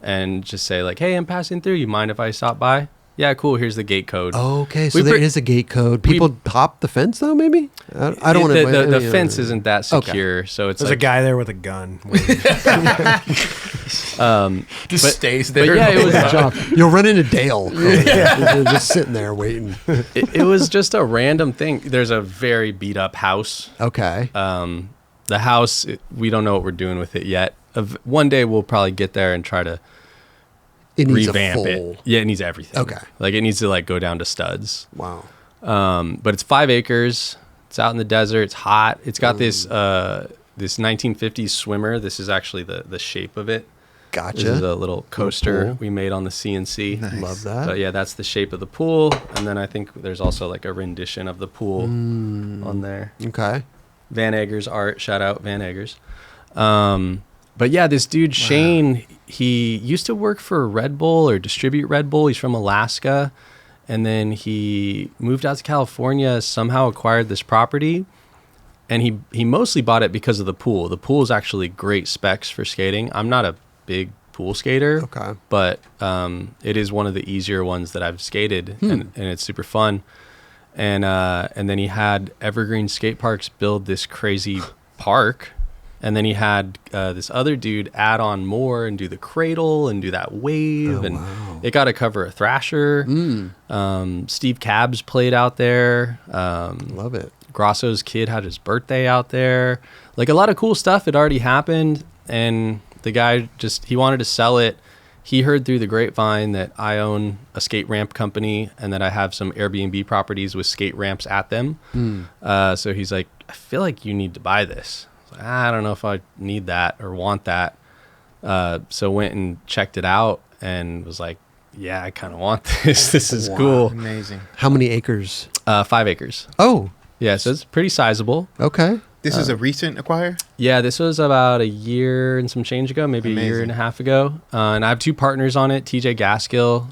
and just say like, "Hey, I'm passing through. You mind if I stop by?" Yeah, cool. Here's the gate code. Okay, so We there pre- is a gate code. People hop the fence though, maybe. I don't want to. The fence isn't that secure, so it's There's like, a guy there with a gun. Just but- stays but there. yeah, it was Job. You'll run into Dale. They're just sitting there waiting. it was just a random thing. There's a very beat up house. Okay. The house, we don't know what we're doing with it yet. One day we'll probably get there and try to It needs revamp a full. it. Yeah, it needs everything. Okay. Like it needs to like go down to studs. Wow. But it's 5 acres. It's out in the desert. It's hot. It's got this 1950s swimmer. This is actually the shape of it. Gotcha. This is a little coaster pool. we made on the CNC. Nice. Love that. But yeah, that's the shape of the pool. And then I think there's also like a rendition of the pool on there. Okay. Van Eggers art. Shout out Van Eggers. But yeah, this dude, Shane, he used to work for Red Bull or distribute Red Bull. He's from Alaska. And then he moved out to California, somehow acquired this property. And he mostly bought it because of the pool. The pool is actually great specs for skating. I'm not a big pool skater, Okay. but it is one of the easier ones that I've skated, and it's super fun. And then he had Evergreen Skate Parks build this crazy park. And then he had this other dude add on more and do the cradle and do that wave. It got to cover a Thrasher. Steve Cabs played out there. Love it. Grosso's kid had his birthday out there. Like, a lot of cool stuff had already happened. And the guy he wanted to sell it. He heard through the grapevine that I own a skate ramp company and that I have some Airbnb properties with skate ramps at them. So he's like, I feel like you need to buy this. I don't know if I need that or want that. So went and checked it out and was like, yeah, I kind of want this. This is cool. Amazing. How many acres? 5 acres. Oh. Yeah, so it's pretty sizable. Okay. This is a recent acquire? Yeah, this was about a year and some change ago, maybe a year and a half ago. And I have 2 partners on it. TJ Gaskill,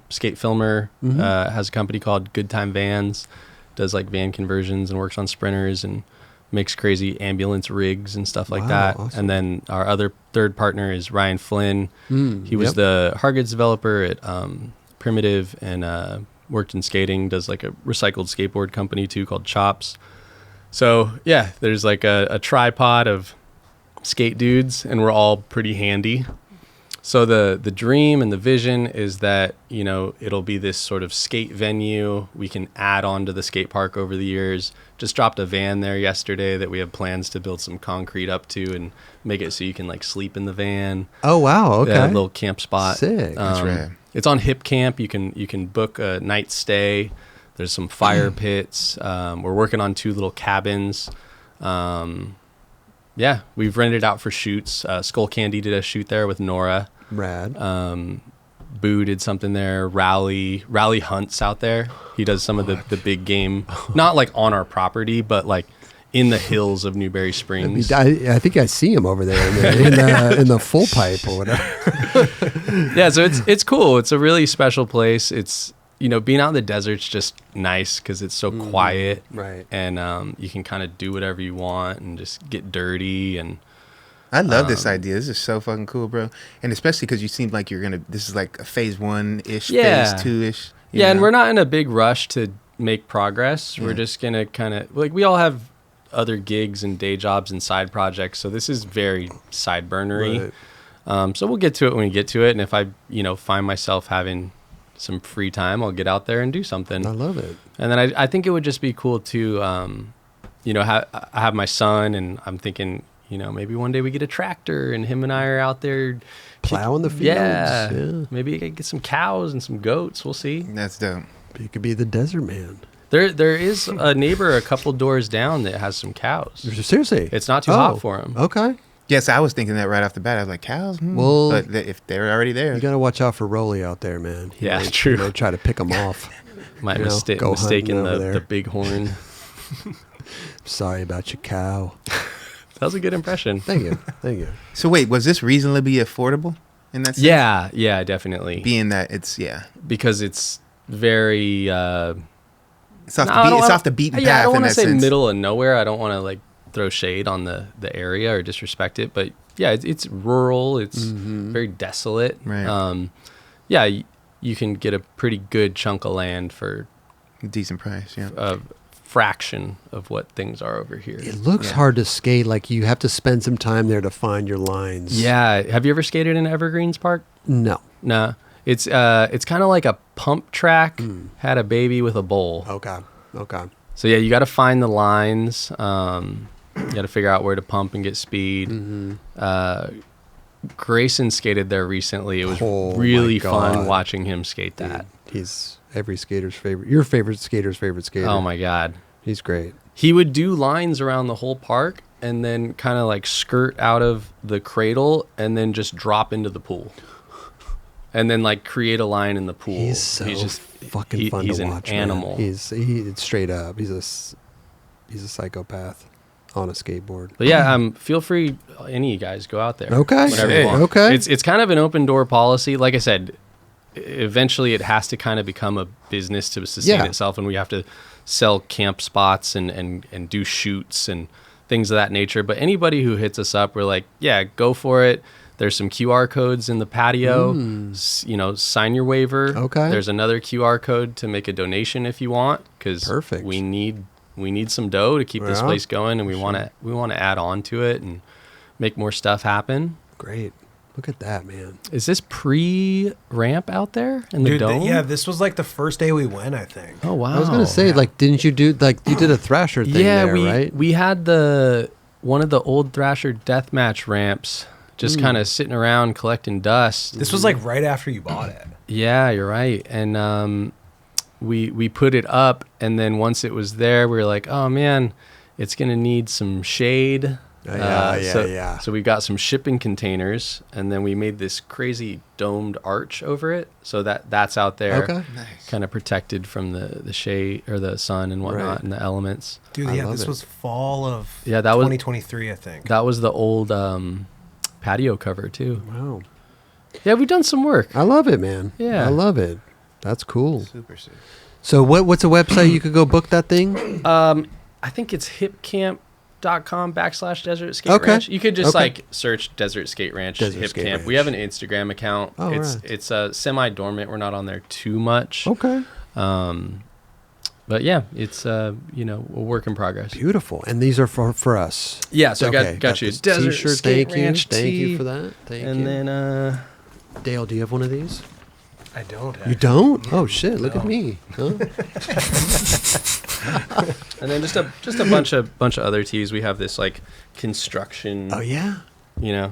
skate filmer, has a company called Good Time Vans, does like van conversions and works on sprinters and makes crazy ambulance rigs and stuff like that. Awesome. And then our other third partner is Ryan Flynn. He was the hard goods developer at Primitive and worked in skating, does like a recycled skateboard company too called Chops. So yeah, there's like a tripod of skate dudes and we're all pretty handy. So the dream and the vision is that, you know, it'll be this sort of skate venue. We can add on to the skate park over the years. Just dropped a van there yesterday that we have plans to build some concrete up to and make it so you can like sleep in the van. Oh, wow. Okay. A little camp spot. Sick. That's rad. It's on Hip Camp. You can book a night stay. There's some fire pits. We're working on 2 little cabins. Yeah, we've rented out for shoots. Skull Candy did a shoot there with Nora. Rad. Boo did something there. Rally hunts out there. He does some of the big game, not like on our property, but like in the hills of Newberry Springs. I think I see him over there in the full pipe or whatever. Yeah, so it's cool. It's a really special place. It's, you know, being out in the desert's just nice because it's so quiet, right? And you can kind of do whatever you want and just get dirty. And I love this idea. This is so fucking cool, bro. And especially because you seem like this is like a phase 1-ish, phase 2-ish. Yeah, and we're not in a big rush to make progress. We're just gonna kind of like, we all have other gigs and day jobs and side projects, so this is very side burnery. Right. So we'll get to it when we get to it. And if I, you know, find myself having some free time, I'll get out there and do something. I love it. And then I think it would just be cool to, you know, I have my son, and I'm thinking, you know, maybe one day we get a tractor and him and I are out there plowing the fields. Yeah. Maybe I could get some cows and some goats. We'll see. That's dope. You could be the desert man. There is a neighbor a couple doors down that has some cows. Seriously? It's not too hot for him. Okay. Yes, I was thinking that right off the bat. I was like, cows? Well, but if they're already there. You got to watch out for Rolly out there, man. He might, true. He might try to pick them off. Might mistaken the bighorn. Sorry about your cow. That was a good impression. Thank you. So wait, was this reasonably affordable in that sense? Yeah, definitely. Being that it's, because it's very... it's off the beaten path. I don't want to say sense. middle of nowhere. I don't want to like throw shade on the area or disrespect it, but yeah, it's rural. It's very desolate. Right. Yeah, you can get a pretty good chunk of land for a decent price. Yeah. A fraction of what things are over here. It looks hard to skate. Like you have to spend some time there to find your lines. Yeah. Have you ever skated in Evergreens Park? No. It's kind of like a pump track had a baby with a bowl. Okay. So yeah, you got to find the lines. You got to figure out where to pump and get speed. Grayson skated there recently. It was really fun watching him skate that. He's every skater's favorite. Your favorite skater's favorite skater. Oh my God. He's great. He would do lines around the whole park and then kind of like skirt out of the cradle and then just drop into the pool. And then like create a line in the pool. He's just fucking fun to watch. He's an animal. He's straight up. He's a psychopath on a skateboard. But yeah, feel free, any of you guys, go out there. Okay. Whenever you want. Okay. It's kind of an open door policy. Like I said, eventually it has to kind of become a business to sustain itself, and we have to sell camp spots and do shoots and things of that nature. But anybody who hits us up, we're like, yeah, go for it. There's some QR codes in the patio. You know, sign your waiver. Okay. There's another QR code to make a donation if you want, because Perfect. we need some dough to keep this Yeah, place going, and we want to add on to it and make more stuff happen. Great. Look at that, man. Is this pre-ramp out there in the Dude, dome? yeah, this was like the first day we went, I think. Oh wow. I was gonna say, like, didn't you do like you did a Thrasher thing there, right? we had one of the old Thrasher Deathmatch ramps just kind of sitting around collecting dust. This was like right after you bought it. Yeah, you're right. And we put it up, and then once it was there, we were like, oh man, it's gonna need some shade. So we got some shipping containers, and then we made this crazy domed arch over it, so that's out there, Nice. kind of protected from the shade or the sun and whatnot, Right. and the elements. Dude, I yeah, love this it. was fall of Yeah, that was 2023, I think. that was the old patio cover too. Wow. Yeah, we've done some work. I love it, man. Yeah. I love it. That's cool. Super sick. So what's a website you could go book that thing? I think it's hipcamp.com/Desert Skate Okay. Ranch. You could just Okay. like search Desert Skate Ranch, Desert Hip Skate Camp. Ranch. We have an Instagram account. Oh, it's right. it's semi-dormant. We're not on there too much. Okay. But yeah, it's a work in progress. Beautiful. And these are for us. Yeah, so Okay, I got you a this Desert t-shirt. Skate Thank you. Ranch Thank you tee. for that. Thank And you. then Dale, do you have one of these? I don't. You don't? Oh shit! Look at No. me. Huh? and then just a bunch of other tees. We have this like construction. Oh yeah.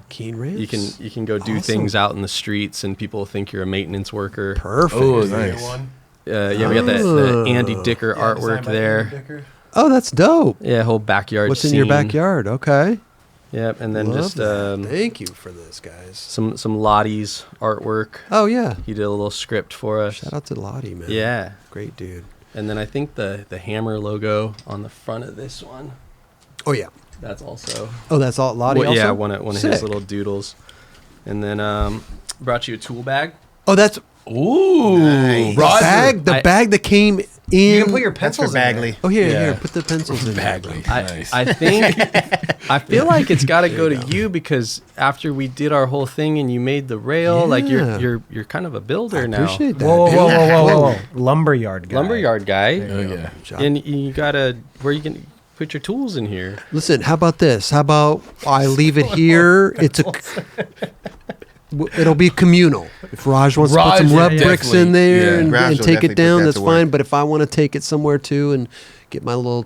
Keen ribs. You can go do Awesome. things out in the streets, and people think you're a maintenance worker. Perfect. Oh, Is there nice. one? Yeah, we got the Andy Dicker Yeah, artwork designed by there. Andy Dicker. Oh, that's dope. Yeah, whole backyard. What's in your scene. backyard? Okay. Yep, and then Love just that. Thank you for this, guys. some Lottie's artwork. Oh yeah. He did a little script for us. Shout out to Lottie, man. Yeah, Great dude. and then I think the hammer logo on the front of this one. Oh yeah. That's also. Oh, that's all Lottie. Well, yeah, also? one of his Sick. little doodles, and then brought you a tool bag. Oh, that's Ooh, Nice. Roger. the bag that came in. You can put your That's for pencils in Bagley. there. Oh here, Yeah. here. Put the pencils in there. Bagley. bro. Nice. I feel like it's got to go to you, because after we did our whole thing and you made the rail, like Yeah. you're kind of a builder I now. appreciate that. Whoa, dude. whoa, whoa, whoa, whoa, whoa. Lumberyard guy. Lumberyard guy. Oh yeah. Job. And you gotta, where you can put your tools in here. Listen, how about this? How about I leave it here? It'll be communal. If Raj wants to put some Raj, rub yeah, bricks definitely. in there Yeah. and, Raj and will take definitely it put down, that that's to fine. work. But if I want to take it somewhere too and get my little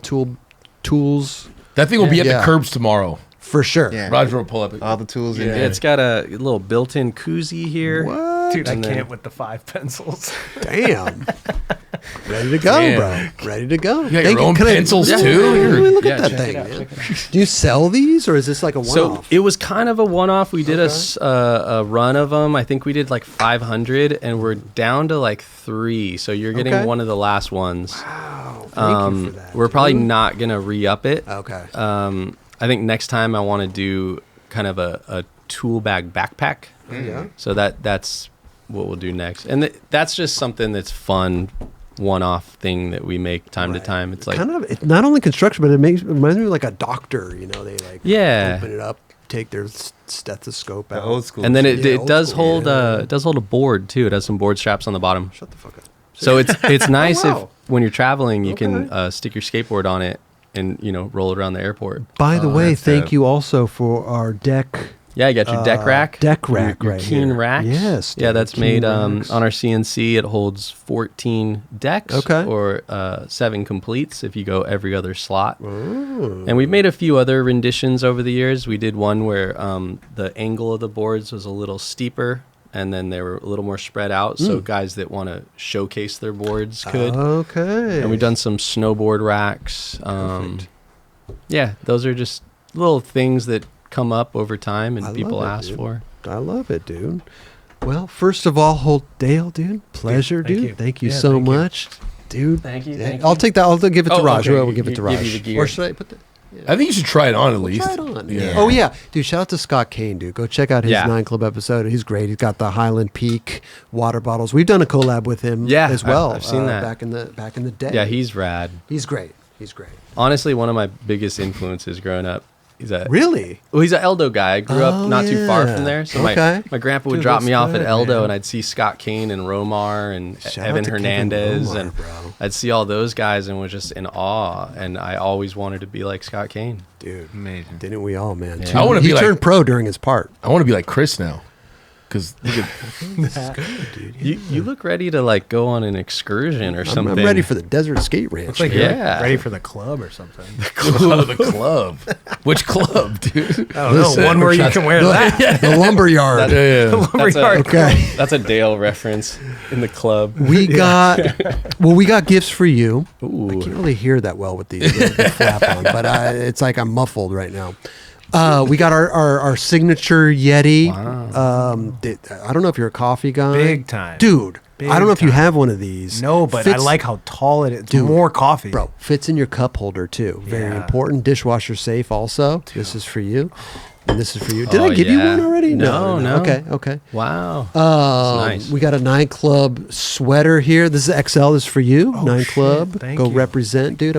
tools, That thing will be at Yeah. the curbs tomorrow. for sure. Yeah. Roger will pull up. All the tools in Yeah, there. it's got a little built-in koozie here. What? Dude, I And then- can't with the 5 pencils. Damn. Ready to go, Damn. bro. Ready to go. You got Thank your own Can pencils yeah, too? Let me look Yeah, at that check thing. it out, man. check it out. Do you sell these, or is this like a So one-off? it was kind of a one-off. We did a run of them. I think we did like 500, and we're down to like 3. So you're getting Okay. one of the last ones. Wow. Thank you for that. We're probably dude. not gonna re-up it. Okay. I think next time I want to do kind of a tool bag backpack. Yeah. So that's what we'll do next, and that's just something that's fun, one-off thing that we make time to time. It's like kind of, it's not only construction, but it reminds me of like a doctor. You know, they like Yeah. open it up, take their stethoscope The out. old school. and then it, Yeah, it old does school, hold yeah. it does hold a board too. It has some board straps on the bottom. Shut the fuck up. So it's nice wow. if when you're traveling you Okay. can stick your skateboard on it and roll it around the airport. By the Oh, way, that's thank dope. you also for our deck. Yeah, you got your deck rack. Deck rack your right Keen here. rack. Yes, Yeah, dude, that's Keen made racks. on our CNC. It holds 14 decks. Okay. Or 7 completes if you go every other slot. And we've made a few other renditions over the years. We did one where the angle of the boards was a little steeper, and then they were a little more spread out, so guys that want to showcase their boards could. Okay. And we've done some snowboard racks. Perfect. Yeah, those are just little things that come up over time and I love people it, ask dude. for. I love it, dude. Well, first of all, Dale, dude, pleasure, Thank dude. you. Thank you Yeah, so thank you. much, dude. Thank you, Yeah, thank I'll you. take that. I'll give it to Oh, Raj. okay. We'll give it to Give you Raj. the gear. Or should I put the? I think you should try it on at least. Try it on. Yeah. Oh yeah, dude! Shout out to Scott Kane, dude. Go check out his Yeah. 9 Club episode. He's great. He's got the Highland Peak water bottles. We've done a collab with him, Yeah, as well. I've seen that. back in the day. Yeah, he's rad. he's great. He's great. Honestly, one of my biggest influences growing up He's a Really? Well, he's an Eldo guy. I grew up not too far yeah. from there. So Okay. my grandpa would Dude, drop that's me off at good, Eldo, man. and I'd see Scott Kane and Romar and Shout out Evan to Kevin Hernandez, Romar, and bro. I'd see all those guys and was just in awe. And I always wanted to be like Scott Kane. Dude, Amazing. didn't we all, man? Yeah. I wanna He be like- turned pro during his part. I want to be like Chris now. Because You look ready to like go on an excursion or something. I'm ready for the Desert Skate Ranch. Looks like dude. you're Yeah. ready for the club or something. the club. Which club, dude? I don't know. One where you can wear that. The lumber yard. Yeah. That's a, Okay. that's a Dale reference in the club. We got gifts for you. Ooh. I can't really hear that well with the flap on, but it's like I'm muffled right now. We got our signature Yeti. Wow. I don't know if you're a coffee guy. Big time. Dude. Big I don't know if you time. have one of these. No, but I Fits- like how tall it is. It's Dude, more coffee. Bro, fits in your cup holder too. Very Yeah. important. Dishwasher safe also. This is for you. And this is for you. Did Oh, I give you yeah. one already? No. Okay. Wow. Nice. We got a 9 Club sweater here. This is XL. This is for you. 9 shit. Club. Thank Go you. represent, dude.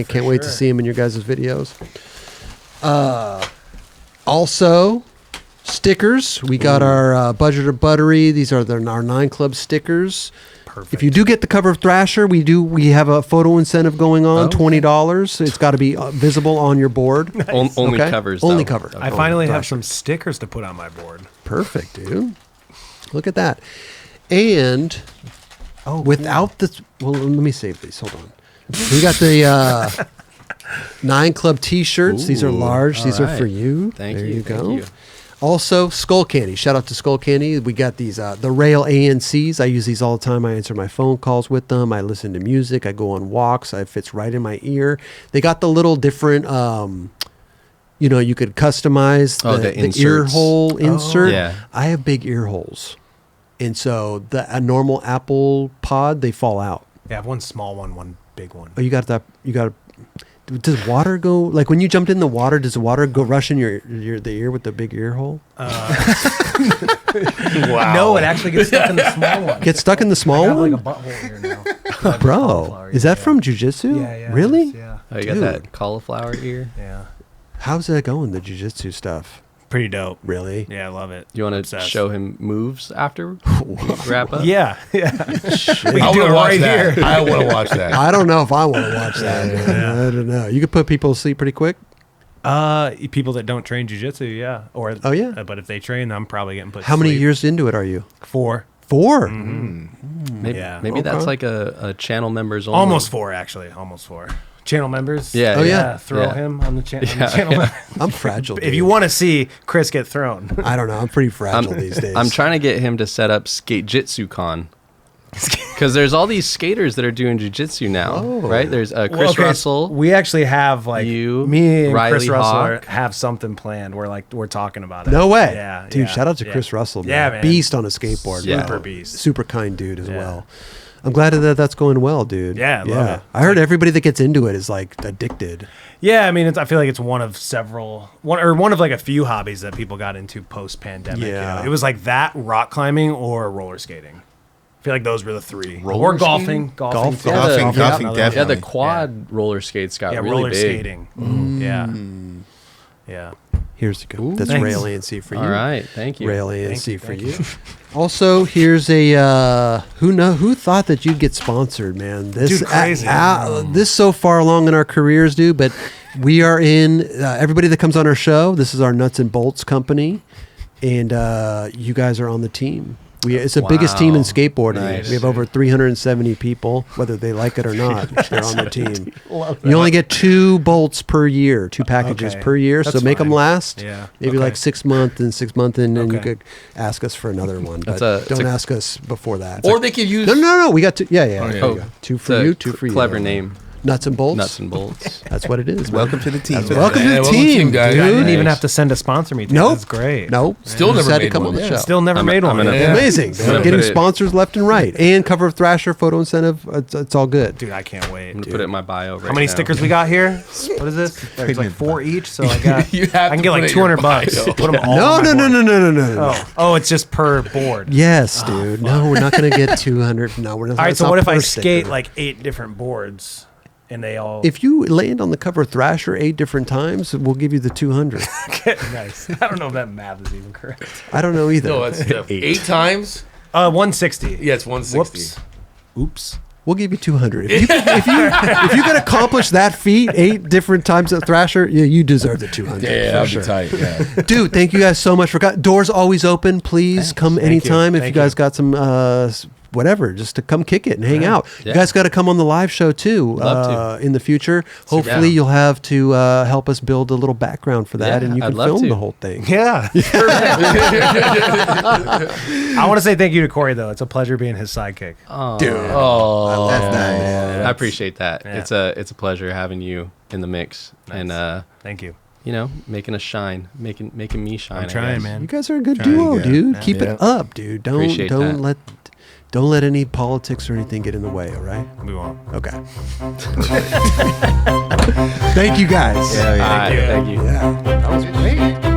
Can't wait to sure. see him in your guys' videos. Also, stickers. We got our Budget or Buttery. These are our 9 Club stickers. Perfect. If you do get the cover of Thrasher, we have a photo incentive going on, Oh. $20. It's got to be visible on your board. Only Okay. covers. Only though. cover. Okay. I finally have Thrasher. some stickers to put on my board. Perfect, dude. Look at that. And without the let me save these. Hold on. We got the 9 Club T-shirts. These are Ooh, large. These all are for right. you. Thank there you, you thank go. you. Also, Skull Candy. Shout out to Skull Candy. We got these the Rail ANCs. I use these all the time. I answer my phone calls with them. I listen to music. I go on walks. It fits right in my ear. They got the little different. You could customize the ear inserts. hole insert. Yeah. I have big ear holes, and so a normal Apple Pod they fall out. Yeah, I have one small one, one big one. Oh, you got that? You got. Does water go like when you jumped in the water? Does the water go rush in the ear with the big ear hole? Wow. No, it actually gets stuck in the small one. Get stuck in the I small have one, like a butthole here now. Like bro. cauliflower Is that ear, from jujitsu? Yeah. Really? Yeah. Oh, you got Dude. that cauliflower ear. Yeah. How's that going? The jujitsu stuff? Pretty dope. Really? Yeah, I love it. You want to Obsessed. show him moves after we wrap up? Yeah. We I can do want it to watch right that. here. I want to watch that. I don't know if I want to watch that. Man. I don't know. You could put people to sleep pretty quick. People that don't train jujitsu, yeah. Or Oh, yeah. but if they train, I'm probably getting put. How to many sleep. years into it are you? 4. 4. Maybe, Yeah. maybe Okay. that's like a channel members only. Almost 4, actually. Almost 4. Channel members. Yeah. Oh, yeah. Throw Yeah. him on the, channel. Yeah. I'm fragile. If dude. you want to see Chris get thrown, I don't know. I'm pretty fragile these days. I'm trying to get him to set up Skate Jitsu Con. Because there's all these skaters that are doing jujitsu now, Oh. right? There's Chris Well, okay, Russell. We actually have me and Riley Chris Russell Hawk. have something planned. We're talking about it. No way. Yeah, Dude, yeah, shout out to yeah. Chris Russell. Man. Yeah, man. Beast on a skateboard. Yeah. Super bro. beast. Super kind dude as Yeah. well. I'm glad that that's going well, dude. Yeah, I love it. I heard everybody that gets into it is like addicted. Yeah, I mean, I feel like it's one of like a few hobbies that people got into post pandemic. Yeah. It was like that, rock climbing, or roller skating. I feel like those were the 3. Roller or golfing. Golfing. Golf. too. Golfing, Yeah, golfing, another one. Yeah, definitely. the quad roller skates got Yeah, really roller big. skating. Yeah. Yeah. Here's the go. That's Thanks. Rail ANC for you. All right, thank you. Rail ANC you, for thank you. Also, here's a who thought that you'd get sponsored, man? This Dude, crazy. This so far along in our careers, dude. But we are in everybody that comes on our show. This is our nuts and bolts company, and you guys are on the team. It's the biggest team in Wow. skateboarding. Nice. We have over 370 people, whether they like it or not. They're on the team. You only get 2 bolts per year, 2 packages Okay. per year. So That's make them fine. last. Yeah. Maybe Okay. like 6 months and 6 months in, and you Okay. could ask us for another one. But It's don't a- ask us before that. Or they could use. no. We got 2. Yeah. Oh, yeah. There you go. 2 It's for a you, 2 for you. Clever name. Nuts and bolts. Nuts and bolts. That's what it is. man. Welcome to the team. Welcome to Yeah, the welcome team, guys. dude. I didn't even Nice. have to send a sponsor me. Nope. That's great. Nope. Still You never had to made come one. on the Yeah. show. Still never I'm made one. gonna- Yeah. Amazing. I'm gonna Getting put it- sponsors left and right, and cover of Thrasher photo incentive. It's all good. Dude, I can't wait. I'm gonna put it in my bio right How many now. stickers we got here? What is this? There's like 4 each, so I got. You have I can to get put like it in your $200. bio. Put them all. No, on my no, board. no. Oh, it's just per board. Yes, dude. No, we're not going to get 200. No, we're not. All right, it's so not what if I per skate sticker. like 8 different boards? and they all. If you land on the cover of Thrasher 8 different times, we'll give you the 200. Nice. I don't know if that math is even correct. I don't know either. No, that's 8 times. 160. Yeah, it's 160. Oops. We'll give you 200. If you can accomplish that feat 8 different times at Thrasher, you deserve the 200. Yeah, that'd be tight. Yeah. Dude, thank you guys so much for doors always open. Please come anytime if you guys got some whatever, just to come kick it and hang out. You guys got to come on the live show too in the future. Hopefully you'll have to help us build a little background for that, and you can film the whole thing. Yeah. I want to say thank you to Cory though. It's a pleasure being his sidekick. Dude, that's nice. I appreciate that. Yeah. It's a pleasure having you in the mix, and thank you. You know, making us shine, making me shine. I'm trying, man. You guys are a good duo, dude. Yeah. Keep it up, dude. Don't let any politics or anything get in the way, all right? We won't. Okay. Thank you, guys. Yeah, thank you. Yeah. That was great.